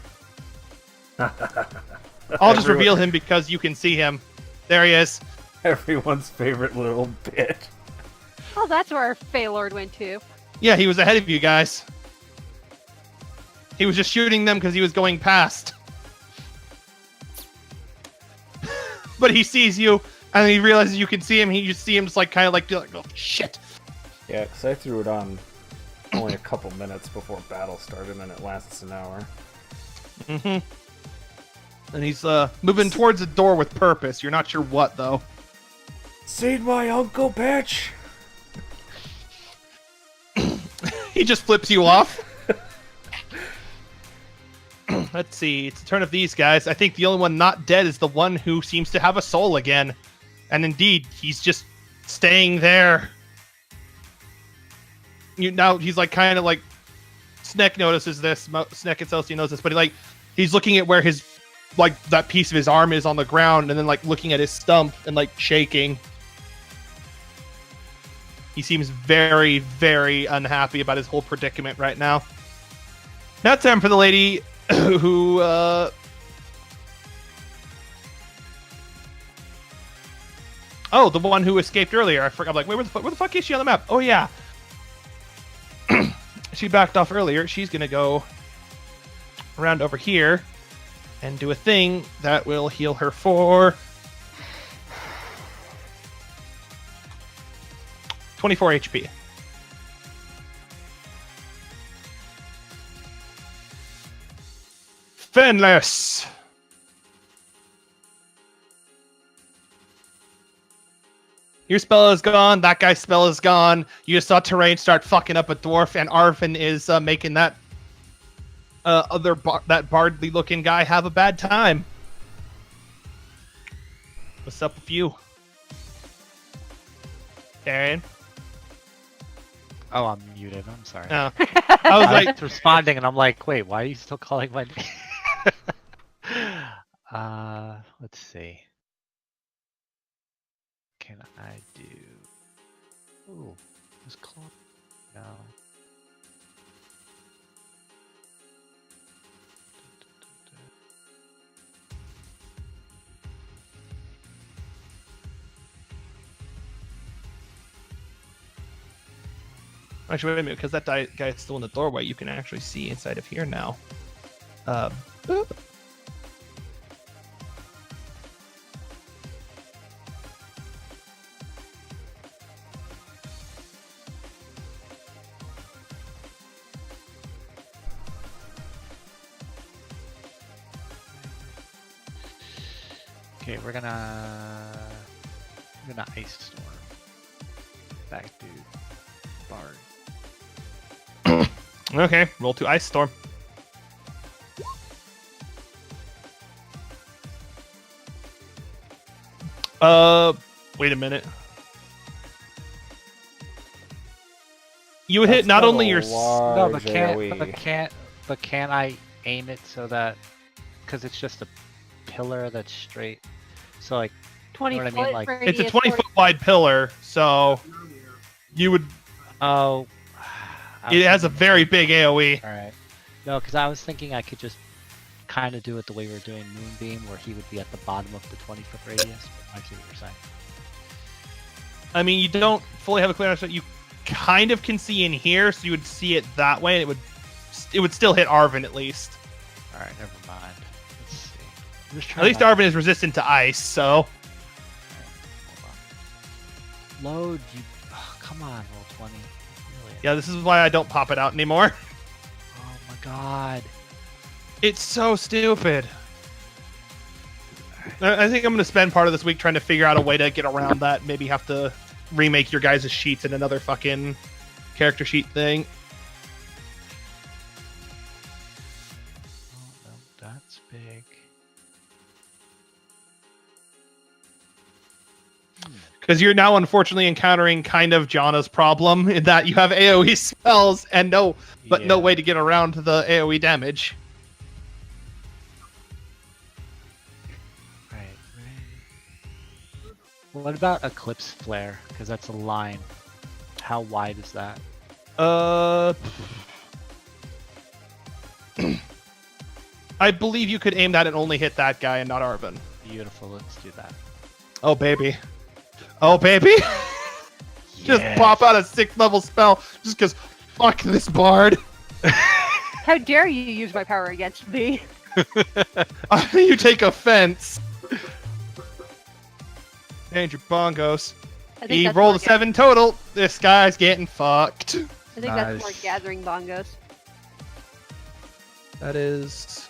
I'll just reveal him because you can see him. There he is. Everyone's favorite little bitch. Oh, that's where Faylord went to. Yeah, he was ahead of you guys. He was just shooting them because he was going past. But he sees you, and he realizes you can see him. You see him just like kind of like, oh shit. Yeah, because I threw it on only a couple minutes before battle started, and it lasts an hour. Mm-hmm. And he's moving towards the door with purpose. You're not sure what, though. Seen my uncle, bitch! He just flips you off. let's see. It's the turn of these guys. I think the only one not dead is the one who seems to have a soul again. And indeed, he's just staying there. Now he's like kind of like Sneck notices this. Sneck and Celestine knows this, but he's looking at where his like that piece of his arm is on the ground, and then like looking at his stump and like shaking. He seems very, very unhappy about his whole predicament right now. Now it's time for the lady who oh, the one who escaped earlier. I forgot. I'm like, wait, where the fuck is she on the map? Oh yeah. She backed off earlier. She's gonna go around over here and do a thing that will heal her for 24 HP. Fenless. Your spell is gone. That guy's spell is gone. You just saw Terrain start fucking up a dwarf, and Arvin is making that that bardly looking guy have a bad time. What's up with you, Darren? Oh, I'm muted. I'm sorry. Oh. I was like responding, and I'm like, wait, why are you still calling my name? Let's see. Can I do? Ooh, is Claw? No. Actually, wait a minute, because that guy is still in the doorway. You can actually see inside of here now. Boop. Okay, we're gonna ice storm. Back to Bard. Okay, roll to Ice Storm. Wait a minute. You would hit not only your No, but AoE. can't I aim it so that because it's just a pillar that's straight. So like 20 You know foot what I mean? Like, it's a radius, 20 foot wide pillar, so you would oh, it has a very big AoE. All right. No, because I was thinking I could just kind of do it the way we were doing Moonbeam, where he would be at the bottom of the 20-foot radius. But I see what you're saying. I mean, you don't fully have a clear understanding. You kind of can see in here, so you would see it that way, and it would still hit Arvin at least. All right, never mind. Let's see. I'm just At trying least to- Arvin is resistant to ice, so Hold on. Load, you. Oh, come on, roll 20. Really? yeah, this is why I don't pop it out anymore. Oh my god. It's so stupid. I think I'm going to spend part of this week trying to figure out a way to get around that. Maybe have to remake your guys' sheets in another fucking character sheet thing. Oh, no, that's big. Because you're now unfortunately encountering kind of Janna's problem in that you have AoE spells and no way to get around the AoE damage. Right. What about Eclipse Flare? Because that's a line. How wide is that? I believe you could aim that and only hit that guy and not Arvin. Beautiful. Let's do that. Oh baby. Oh baby. Just Yes. pop out a 6th level spell just because fuck this bard. How dare you use my power against me? You take offense. Danger bongos. I think He that's rolled more a 7 total. This guy's getting fucked. I think that's more Nice. gathering bongos. That is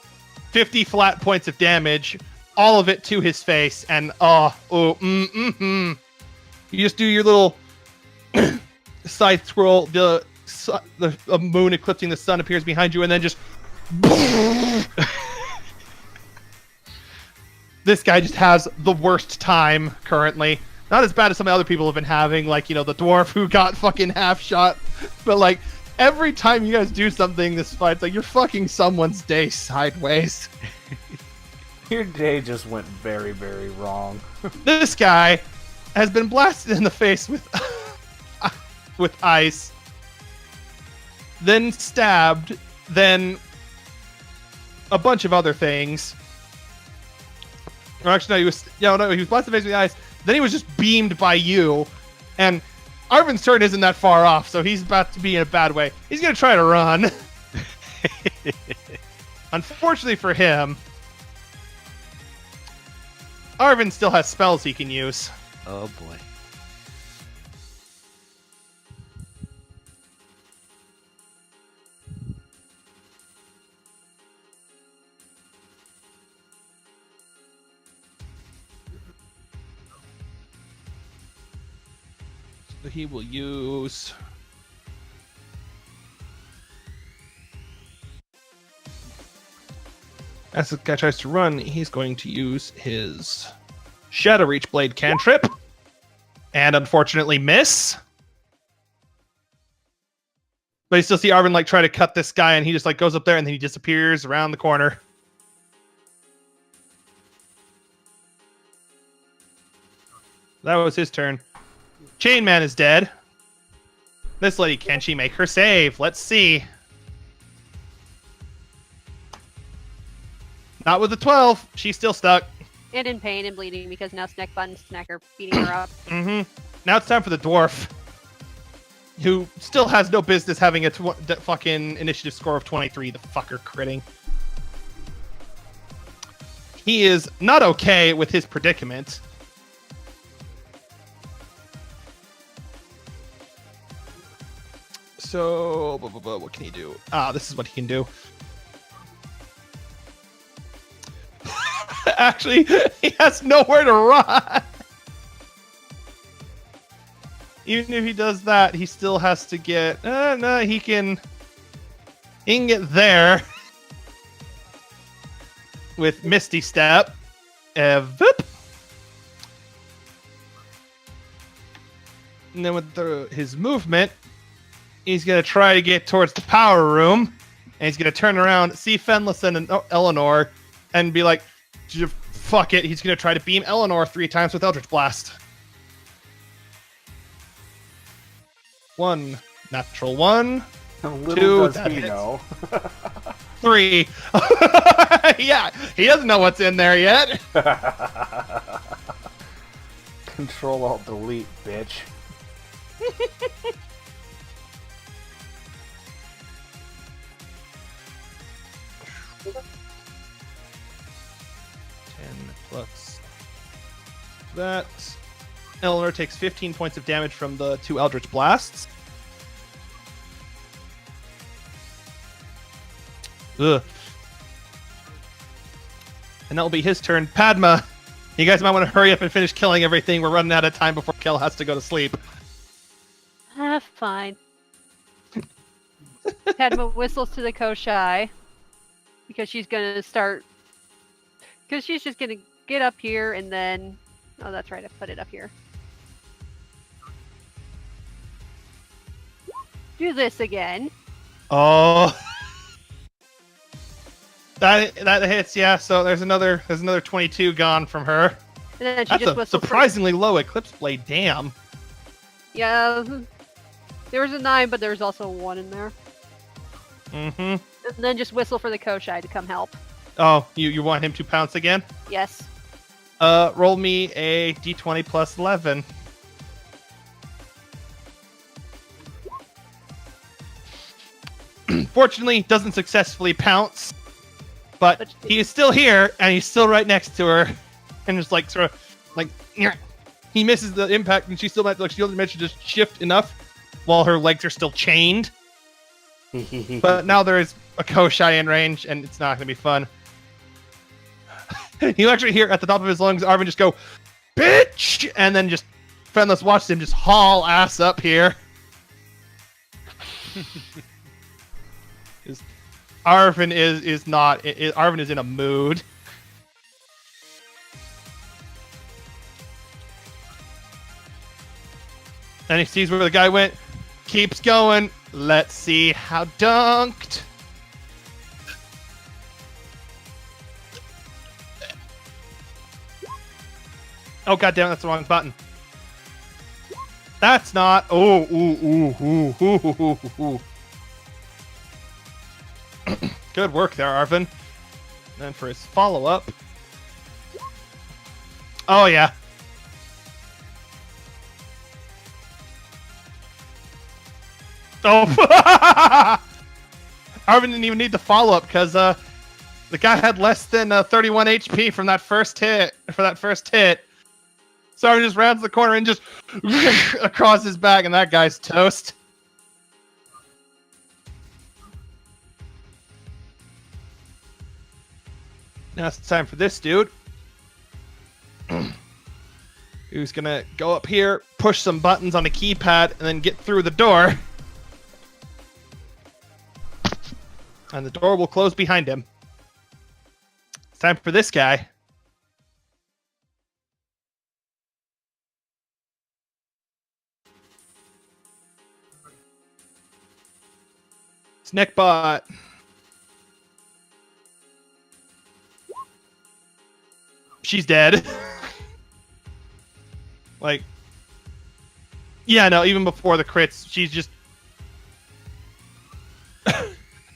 50 flat points of damage, all of it to his face, and you just do your little side scroll. The moon eclipsing the sun appears behind you, and then just this guy just has the worst time currently. Not as bad as some other people have been having, like, the dwarf who got fucking half shot. But, like, every time you guys do something this fight, it's like you're fucking someone's day sideways. Your day just went very, very wrong. This guy has been blasted in the face with with ice, then stabbed, then a bunch of other things. Or actually, no, he was blasted in the face with ice. Then he was just beamed by you, and Arvin's turn isn't that far off, so he's about to be in a bad way. He's gonna try to run. Unfortunately for him, Arvin still has spells he can use. Oh boy. So he will use... As the guy tries to run, he's going to use his Shadow Reach Blade cantrip. And unfortunately miss. But you still see Arvin like try to cut this guy, and he just like goes up there and then he disappears around the corner. That was his turn. Chainman is dead. This lady, can she make her save? Let's see. Not with the 12. She's still stuck. And in pain and bleeding because now Snack Bun and Snack are beating her up. Mm-hmm. Now it's time for the dwarf, who still has no business having a fucking initiative score of 23. The fucker critting. He is not okay with his predicament. So, what can he do? This is what he can do. Actually, he has nowhere to run. Even if he does that, he still has to get... no, he can get there with Misty Step. Vip. And then with his movement, he's going to try to get towards the power room. And he's going to turn around, see Fenlison and Eleanor, and be like, fuck it. He's going to try to beam Eleanor 3 times with Eldritch Blast. 1, natural 1. Little 2, does he know. 3. Yeah, he doesn't know what's in there yet. Control-Alt-Delete, bitch. 10 plus that. Eleanor takes 15 points of damage from the 2 Eldritch Blasts. Ugh. And that will be his turn. Padma, you guys might want to hurry up and finish killing everything. We're running out of time before Kel has to go to sleep. Fine. Padma whistles to the Koshai because she's gonna start. Because she's just gonna get up here and then. Oh, that's right. I put it up here. Do this again. Oh, that hits. Yeah. So there's another 22 gone from her. And then she That's just a whistles. surprisingly low Eclipse Blade. Damn. Yeah. There was a 9, but there's also a 1 in there. Mm-hmm. And then just whistle for the Koshai to come help. Oh, you want him to pounce again? Yes. Roll me a d20 plus 11. Fortunately, doesn't successfully pounce, but he is still here, and he's still right next to her, and just like sort of like he misses the impact, and she still might she only managed to just shift enough while her legs are still chained. But now there is a Koshai in range, and it's not going to be fun. You actually hear at the top of his lungs, Arvin just go, "Bitch!" And then just Fenless watches him just haul ass up here. Arvin is not. Arvin is in a mood. And he sees where the guy went. Keeps going. Let's see how dunked. Oh, goddamn, that's the wrong button. That's not. Oh, ooh. Good work there, Arvin. And for his follow-up. Oh, yeah. Oh. Arvin didn't even need the follow-up because the guy had less than 31 HP from that first hit. So Arvin just rounds the corner and just across his back, and that guy's toast. Now it's time for this dude. Who's gonna go up here, push some buttons on a keypad, and then get through the door. And the door will close behind him. It's time for this guy. Snackbot. She's dead. Like, yeah, no, even before the crits, she's just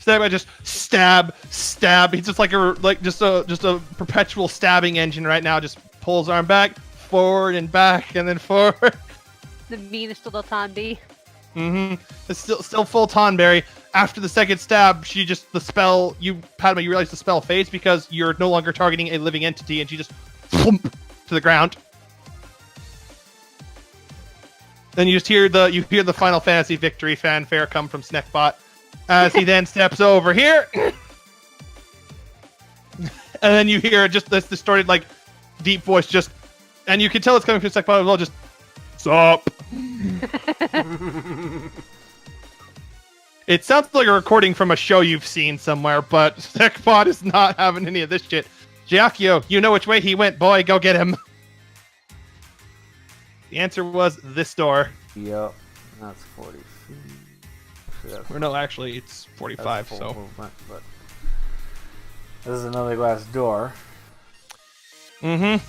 just stab. He's just like a perpetual stabbing engine right now. Just pulls arm back, forward and back, and then forward. The meanest little Tanby. It's still full Tonberry. After the second stab, Padma, you realize the spell fades because you're no longer targeting a living entity, and she just thump to the ground. Then you just hear the Final Fantasy victory fanfare come from Snackbot as he then steps over here, and then you hear just this distorted, like, deep voice, and you can tell it's coming from Snackbot as well. Just sup. It sounds like a recording from a show you've seen somewhere, but Snackbot is not having any of this shit. Giacchio, you know which way he went, boy. Go get him. The answer was this door. Yep, that's 40 feet. Or no, actually, it's 45. So movement, but this is another glass door. I'm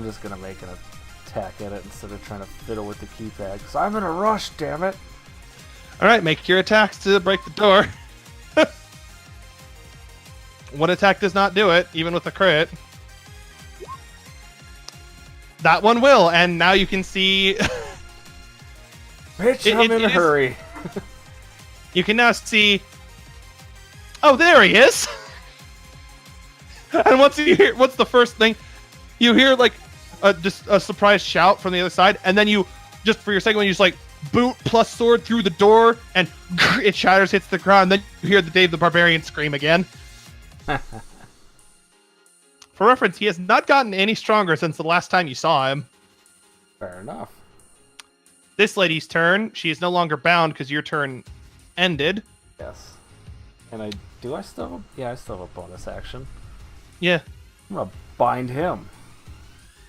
just gonna make an attack at it instead of trying to fiddle with the keypad, because I'm in a rush, damn it. All right, make your attacks to break the door. One attack does not do it, even with a crit. That one will, and now you can see. Bitch, I'm in a hurry. You can now see. Oh, there he is. And what's the first thing? You hear like just a surprised shout from the other side, and then you just for your second one, you just like boot plus sword through the door, and it shatters, hits the ground. And then you hear the Dave the Barbarian scream again. For reference, he has not gotten any stronger since the last time you saw him. Fair enough. This lady's turn. She is no longer bound because your turn ended. Yes. And I still have a bonus action. Yeah. I'm gonna bind him.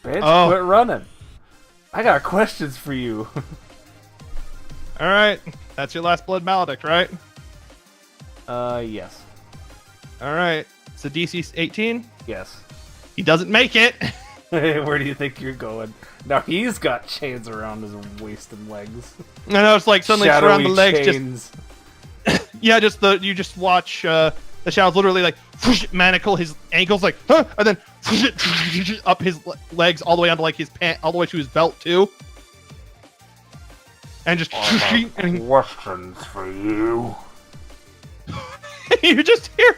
Bitch, Oh. quit running. I got questions for you. All right. That's your last blood maledict, right? Yes. All right. So DC 18. Yes. He doesn't make it. Where do you think you're going? Now he's got chains around his waist and legs. I know, it's like suddenly just around the legs. Chains. Yeah, you just watch the shadows literally like manacle his ankles, like, huh? And then up his legs all the way onto like his pant, all the way to his belt too. And just questions for you. You just hear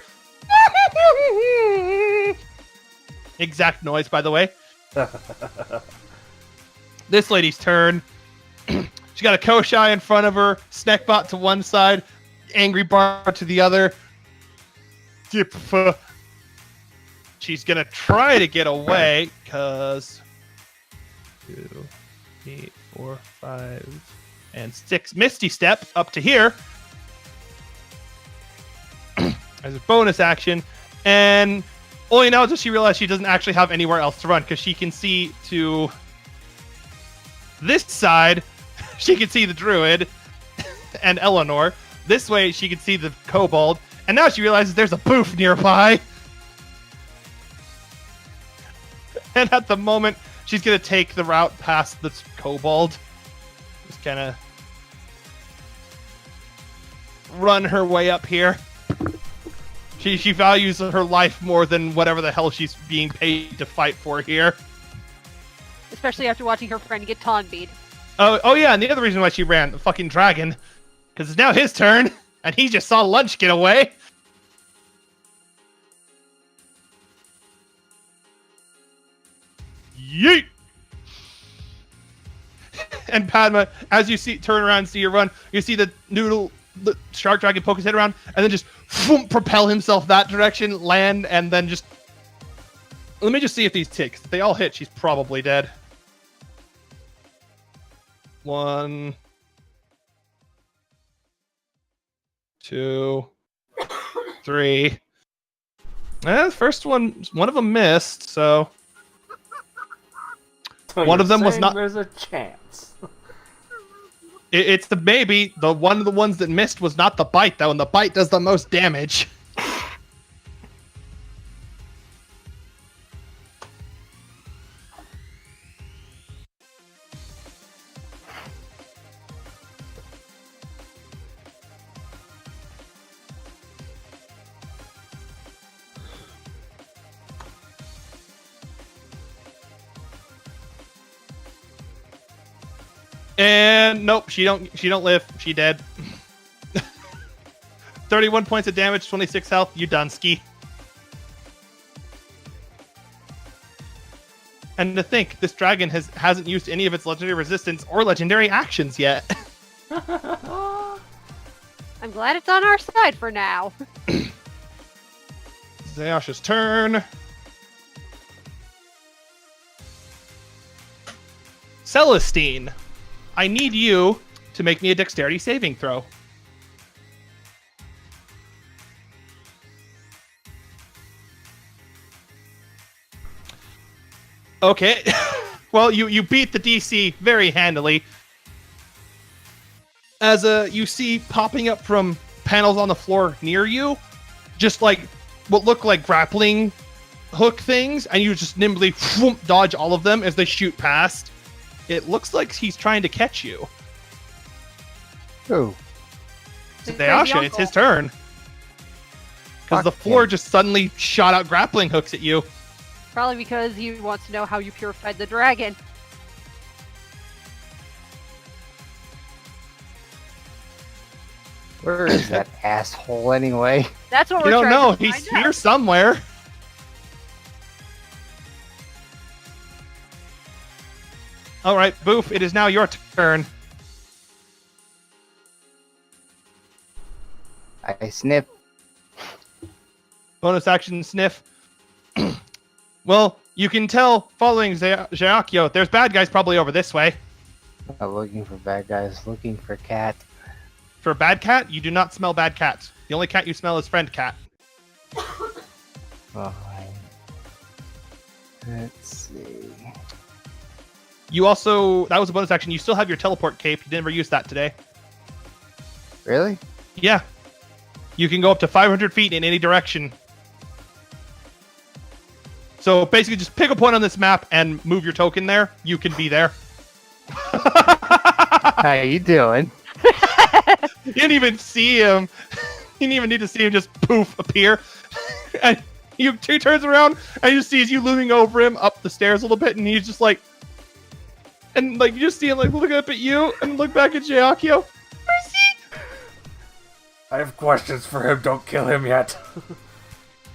exact noise, by the way. This lady's turn. She got a Koshai in front of her, Snackbot to one side, Angry Bar to the other. She's gonna try to get away, because 2, 8, 4, 5, and 6. Misty Step up to here as a bonus action, and only now does she realize she doesn't actually have anywhere else to run, because she can see to This side, she could see the druid and Eleanor. This way, she could see the kobold. And now she realizes there's a booth nearby. And at the moment, she's going to take the route past this kobold. Just kind of run her way up here. She values her life more than whatever the hell she's being paid to fight for here. Especially after watching her friend get tonbied. Oh yeah, and the other reason why she ran, the fucking dragon. Because it's now his turn, and he just saw Lunch get away. Yeet! And Padma, as you turn around and see her run, you see the shark dragon poke his head around, and then just propel himself that direction, land, and then just... Let me just see if these tick. If they all hit, she's probably dead. 1, 2, 3. The first one of them missed, so... one of them was not... There's a chance. It's the maybe. One of the ones that missed was not the bite, though, and the bite does the most damage. And nope, she don't live. She dead. 31 points of damage, 26 health. You done, Ski. And to think, this dragon hasn't used any of its legendary resistance or legendary actions yet. I'm glad it's on our side for now. Zayasha's turn. Celestine, I need you to make me a dexterity saving throw. Okay. Well, you beat the DC very handily. As you see popping up from panels on the floor near you, just like what look like grappling hook things, and you just nimbly dodge all of them as they shoot past. It looks like he's trying to catch you. Who? Zayasha, it's his turn. Because the floor just suddenly shot out grappling hooks at you. Probably because he wants to know how you purified the dragon. Where is that asshole anyway? That's what You we're don't trying know. to He's find here out. somewhere. All right, Boof, it is now your turn. I sniff. Bonus action sniff. Well, you can tell following Jayakyo, there's bad guys probably over this way. Not looking for bad guys, looking for cat. For bad cat, you do not smell bad cats. The only cat you smell is friend cat. Fine. Let's see. You also, that was a bonus action. You still have your teleport cape. You never used that today. Really? Yeah. You can go up to 500 feet in any direction. So basically just pick a point on this map and move your token there. You can be there. How you doing? You didn't even see him. You didn't even need to see him just poof appear. And he turns around and he just sees you looming over him up the stairs a little bit, and he's just like, and like you just see him like look up at you and look back at Jayakyo. Where's he? I have questions for him. Don't kill him yet.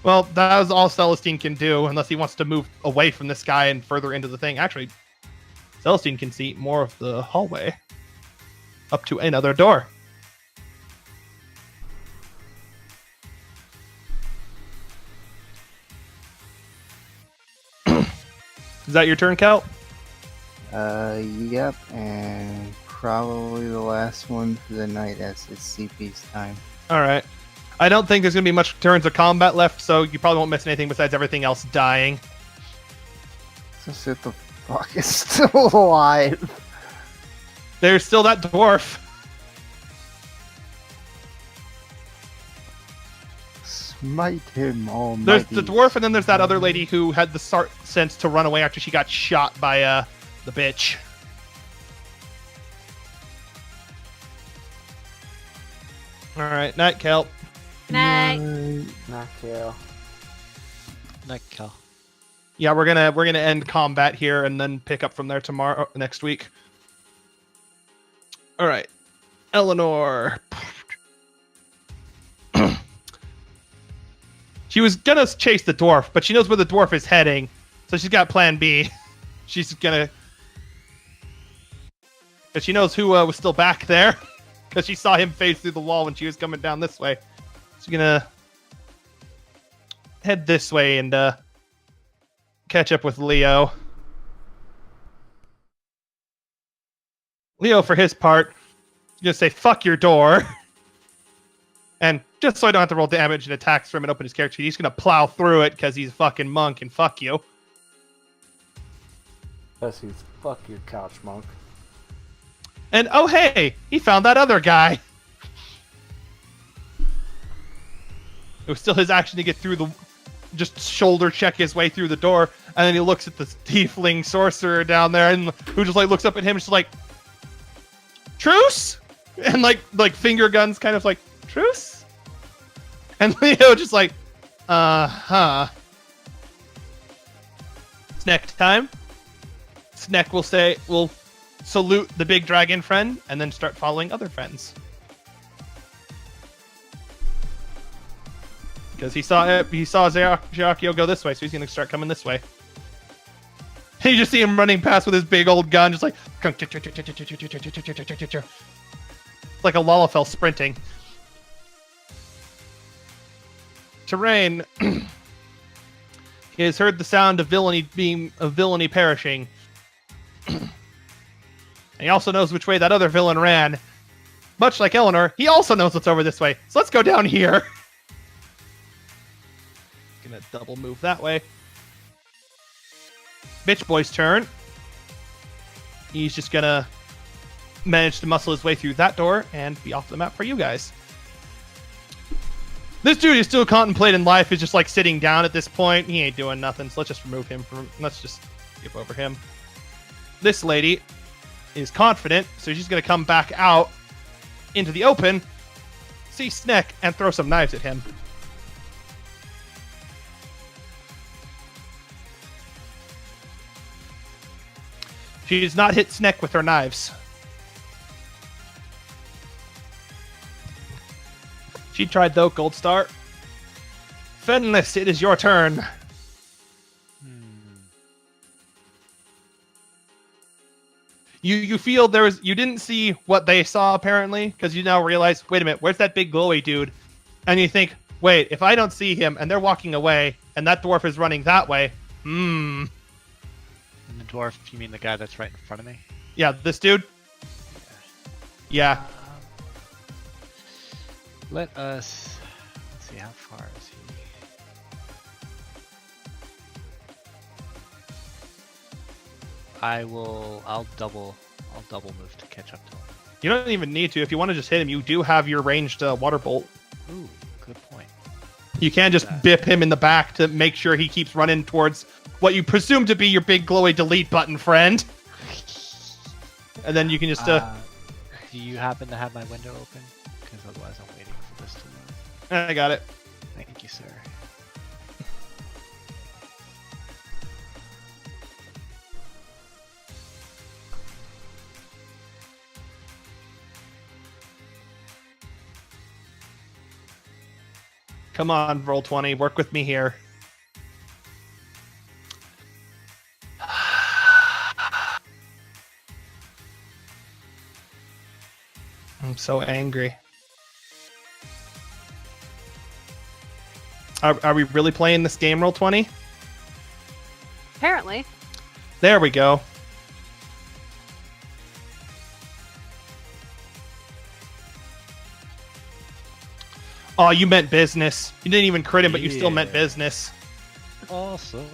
Well, that is all Celestine can do unless he wants to move away from this guy and further into the thing. Actually, Celestine can see more of the hallway up to another door. Is that your turn, Cal? Yep, and probably the last one for the night as it's CP's time. All right. I don't think there's going to be much turns of combat left, so you probably won't miss anything besides everything else dying. So shit, the fuck is still alive. There's still that dwarf. Smite him, almighty. There's the dwarf, and then there's that other lady who had the sense to run away after she got shot by the bitch. All right, night, Kelp. Night. Not kill. Neck kill. Yeah, we're gonna end combat here and then pick up from there next week. All right, Eleanor. She was gonna chase the dwarf, but she knows where the dwarf is heading, so she's got Plan B. She's gonna, but she knows who was still back there, because she saw him phase through the wall when she was coming down this way. She's gonna head this way and catch up with Leo. Leo, for his part, is gonna say, "Fuck your door." And just so I don't have to roll damage and attacks from and open his character, he's gonna plow through it because he's a fucking monk and fuck you. Yes, he's fuck your couch, monk. And oh hey, he found that other guy. It was still his action to get through the, just shoulder check his way through the door, and then he looks at the tiefling sorcerer down there, and who just like looks up at him, and just like, truce, and like finger guns, kind of like, truce. And Leo just like, huh. Snack time. Snack will salute the big dragon friend and then start following other friends. Because he saw Giacchio go this way, so he's gonna start coming this way. And you just see him running past with his big old gun, just like like a Lalafell sprinting. Terrain. He has heard the sound of villainy perishing. And he also knows which way that other villain ran. Much like Eleanor, he also knows what's over this way. So let's go down here. Gonna double move that way. Bitch Boy's turn. He's just gonna manage to muscle his way through that door and be off the map for you guys. This dude is still contemplating life, is just like sitting down at this point. He ain't doing nothing, so let's just remove him from, let's just skip over him. This lady is confident, so she's gonna come back out into the open, see Sneck, and throw some knives at him. She does not hit Sneck with her knives. She tried though, Gold Star. Fenlis, it is your turn. You feel you didn't see what they saw apparently, because you now realize, wait a minute, where's that big glowy dude? And you think, wait, if I don't see him and they're walking away and that dwarf is running that way, And the dwarf, you mean the guy that's right in front of me? Yeah, this dude? Yeah. Let's see, how far is he? I'll double move to catch up to him. You don't even need to. If you want to just hit him, you do have your ranged water bolt. Ooh, good point. You can just bip him in the back to make sure he keeps running towards what you presume to be your big glowy delete button friend. And then you can just... Do you happen to have my window open? Because otherwise I'm waiting for this to load. I got it. Thank you, sir. Come on, roll 20. Work with me here. I'm so angry. Are we really playing this game, roll 20? Apparently. There we go. Oh, you meant business. You didn't even crit him, but you still meant business. Awesome.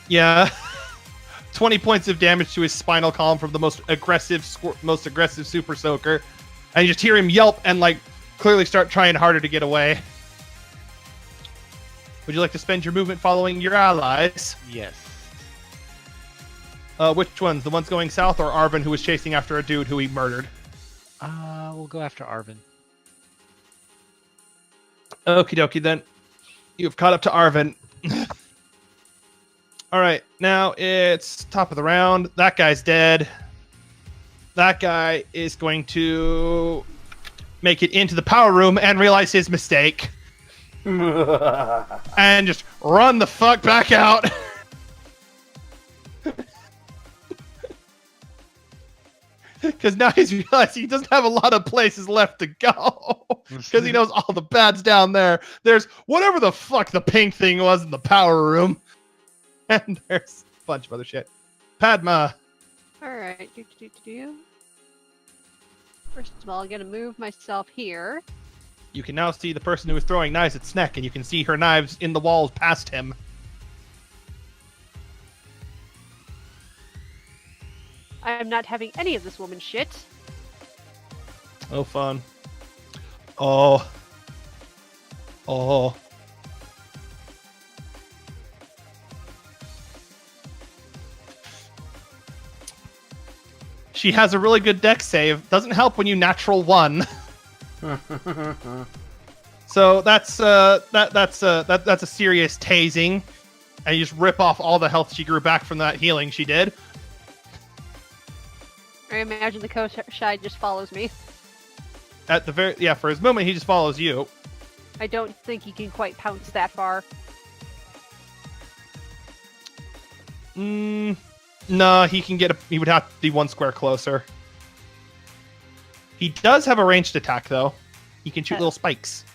Yeah. 20 points of damage to his spinal column from the most aggressive super soaker. And you just hear him yelp and like clearly start trying harder to get away. Would you like to spend your movement following your allies? Yes. Which ones? The ones going south or Arvin, who was chasing after a dude who he murdered? We'll go after Arvin. Okie dokie then. You've caught up to Arvin. Alright, now it's top of the round. That guy's dead. That guy is going to make it into the power room and realize his mistake. And just run the fuck back out. Because now he's realized he doesn't have a lot of places left to go. Because he knows all the bad's down there. There's whatever the fuck the pink thing was in the power room. And there's a bunch of other shit. Padma. Alright, First of all, I'm gonna move myself here. You can now see the person who was throwing knives at Sneck, and you can see her knives in the walls past him. I am not having any of this woman's shit. Oh, fun. Oh. Oh. She has a really good dex save. Doesn't help when you natural 1. So that's a serious tasing, and you just rip off all the health she grew back from that healing she did. I imagine the Koshai just follows me. At the for his moment he just follows you. I don't think he can quite pounce that far. No, he can get he would have to be 1 square closer. He does have a ranged attack though. He can shoot little spikes.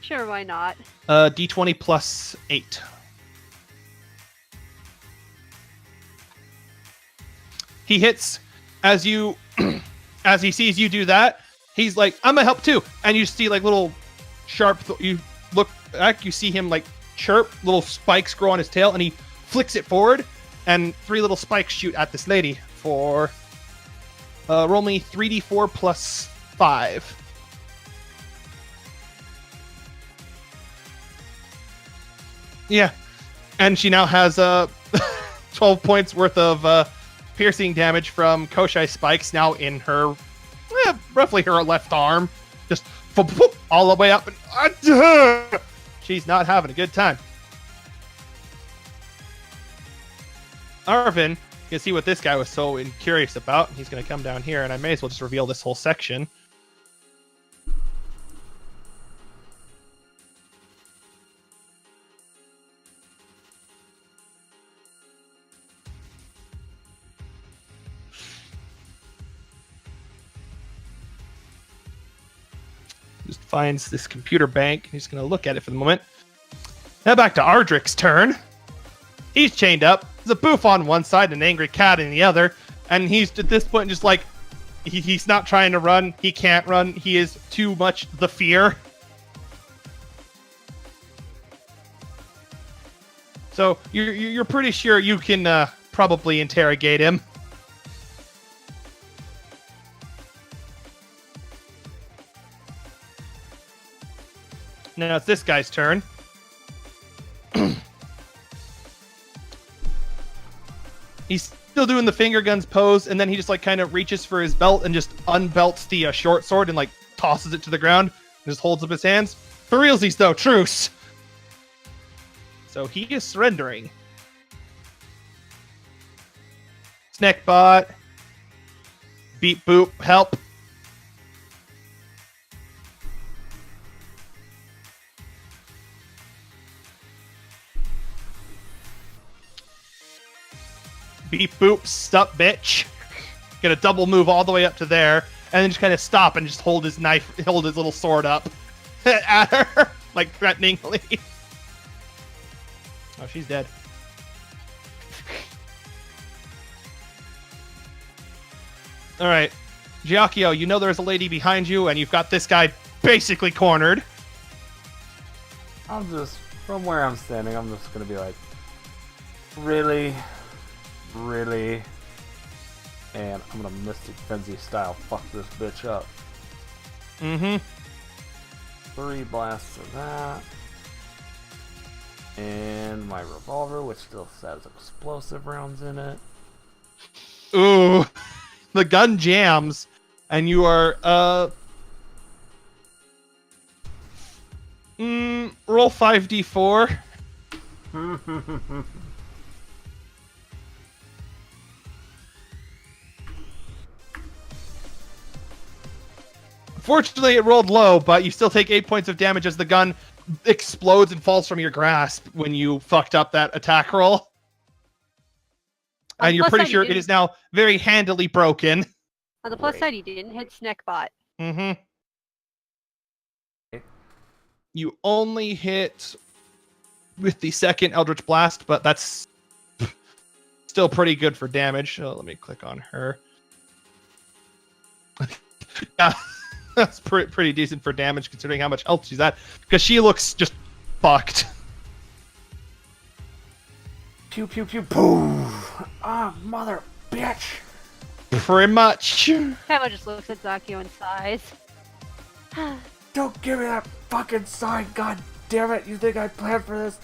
Sure, why not? D20 plus 8. He hits as you as he sees you do that. He's like, I'm gonna help too. And you see like little sharp you look back, you see him like chirp, little spikes grow on his tail, and he flicks it forward, and 3 little spikes shoot at this lady for roll me 3d4 plus 5. Yeah. And she now has 12 points worth of piercing damage from Koshai spikes now in her roughly her left arm. Just all the way up, and she's not having a good time. Arvin, you can see what this guy was so curious about. He's going to come down here, and I may as well just reveal this whole section. Just finds this computer bank. He's going to look at it for the moment. Now back to Ardrick's turn. He's chained up. There's a boof on one side and an angry cat in the other. And he's at this point just like, he's not trying to run. He can't run. He is too much the fear. So you're pretty sure you can probably interrogate him. Now it's this guy's turn. He's still doing the finger guns pose, and then he just like kind of reaches for his belt and just unbelts the short sword and like tosses it to the ground and just holds up his hands. For realsies though, truce. So he is surrendering. Snackbot. Beep boop, help. Beep boop, sup bitch. Gonna double move all the way up to there, and then just kind of stop and just hold his little sword up at her, like threateningly. Oh, she's dead. Alright. Giacchio, you know there's a lady behind you, and you've got this guy basically cornered. I'm just, from where I'm standing, I'm just gonna be like, really? Really? And I'm gonna Mystic Frenzy style fuck this bitch up. Mm-hmm. 3 blasts of that. And my revolver, which still has explosive rounds in it. Ooh. The gun jams. And you are, roll 5d4. Fortunately, it rolled low, but you still take 8 points of damage as the gun explodes and falls from your grasp when you fucked up that attack roll. And you're pretty sure it is now very handily broken. On the plus side, he didn't hit Snackbot. Mm-hmm. You only hit with the second Eldritch Blast, but that's still pretty good for damage. So let me click on her. Yeah, that's pretty decent for damage considering how much health she's at, because she looks just fucked. Pew pew pew boom! Ah, mother bitch! Pretty much. Emma just looks at Zakio and sighs. Don't give me that fucking sign, god damn it! You think I planned for this?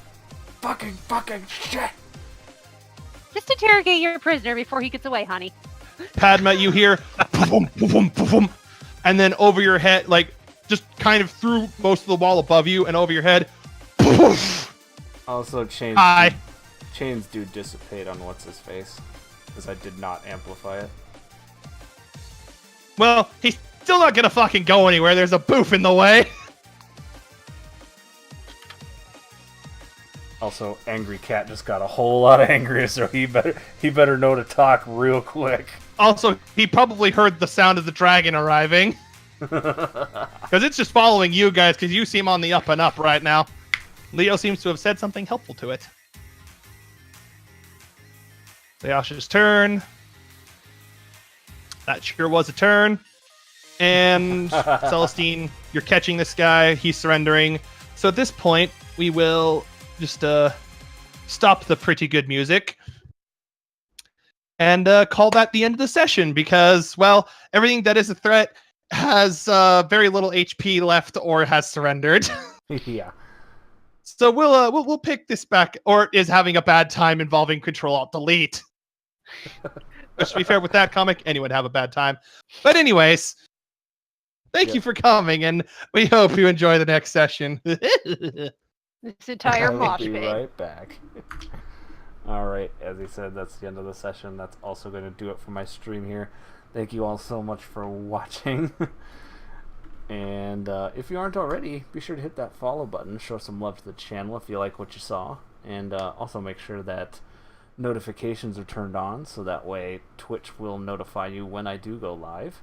Fucking shit! Just interrogate your prisoner before he gets away, honey. Padma, you hear boom, boom, boom, boom, and then over your head, like just kind of through most of the wall above you and over your head. Also, chains. Hi. Chains do dissipate on what's his face, because I did not amplify it. Well, he's still not gonna fucking go anywhere. There's a boof in the way. Also, Angry Cat just got a whole lot angrier, so he better know to talk real quick. Also, he probably heard the sound of the dragon arriving. Because it's just following you guys, because you seem on the up and up right now. Leo seems to have said something helpful to it. Sayasha's turn. That sure was a turn. And Celestine, you're catching this guy. He's surrendering. So at this point, we will just stop the pretty good music and call that the end of the session, because, well, everything that is a threat has very little HP left or has surrendered. Yeah. So we'll pick this back, or is having a bad time involving Control-Alt-Delete. Which, to be fair, with that comic, anyone would have a bad time. But anyways, thank you for coming, and we hope you enjoy the next session. This entire mosh pit. I'll be right back. Alright, as he said, that's the end of the session. That's also going to do it for my stream here. Thank you all so much for watching. And if you aren't already, be sure to hit that follow button. Show some love to the channel if you like what you saw. And also make sure that notifications are turned on, so that way Twitch will notify you when I do go live.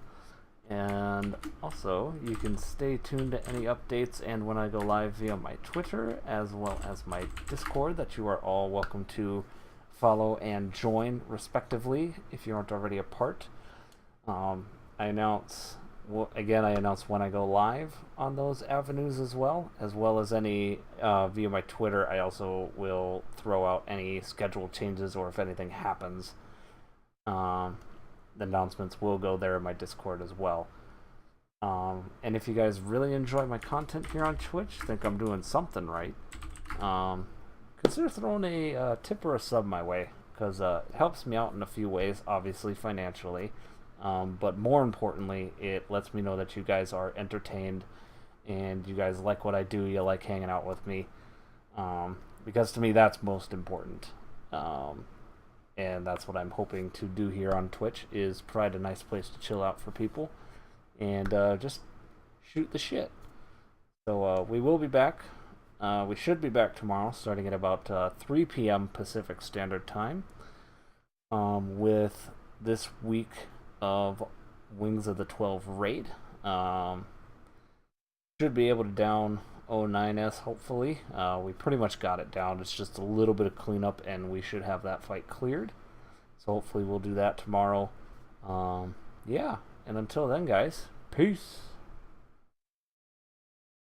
And also, you can stay tuned to any updates and when I go live via my Twitter, as well as my Discord, that you are all welcome to follow and join, respectively, if you aren't already a part. I announce when I go live on those avenues as well as any via my Twitter. I also will throw out any schedule changes, or if anything happens, the announcements will go there in my Discord as well. And if you guys really enjoy my content here on Twitch, think I'm doing something right, consider throwing a tip or a sub my way, because it helps me out in a few ways, obviously financially, but more importantly, it lets me know that you guys are entertained and you guys like what I do, you like hanging out with me, because to me that's most important. And that's what I'm hoping to do here on Twitch, is provide a nice place to chill out for people and just shoot the shit. So we will be back. We should be back tomorrow, starting at about 3 p.m. Pacific Standard Time, with this week of Wings of the 12 raid. Should be able to down 09S, hopefully. We pretty much got it down. It's just a little bit of cleanup, and we should have that fight cleared. So hopefully we'll do that tomorrow. Yeah, and until then, guys, peace.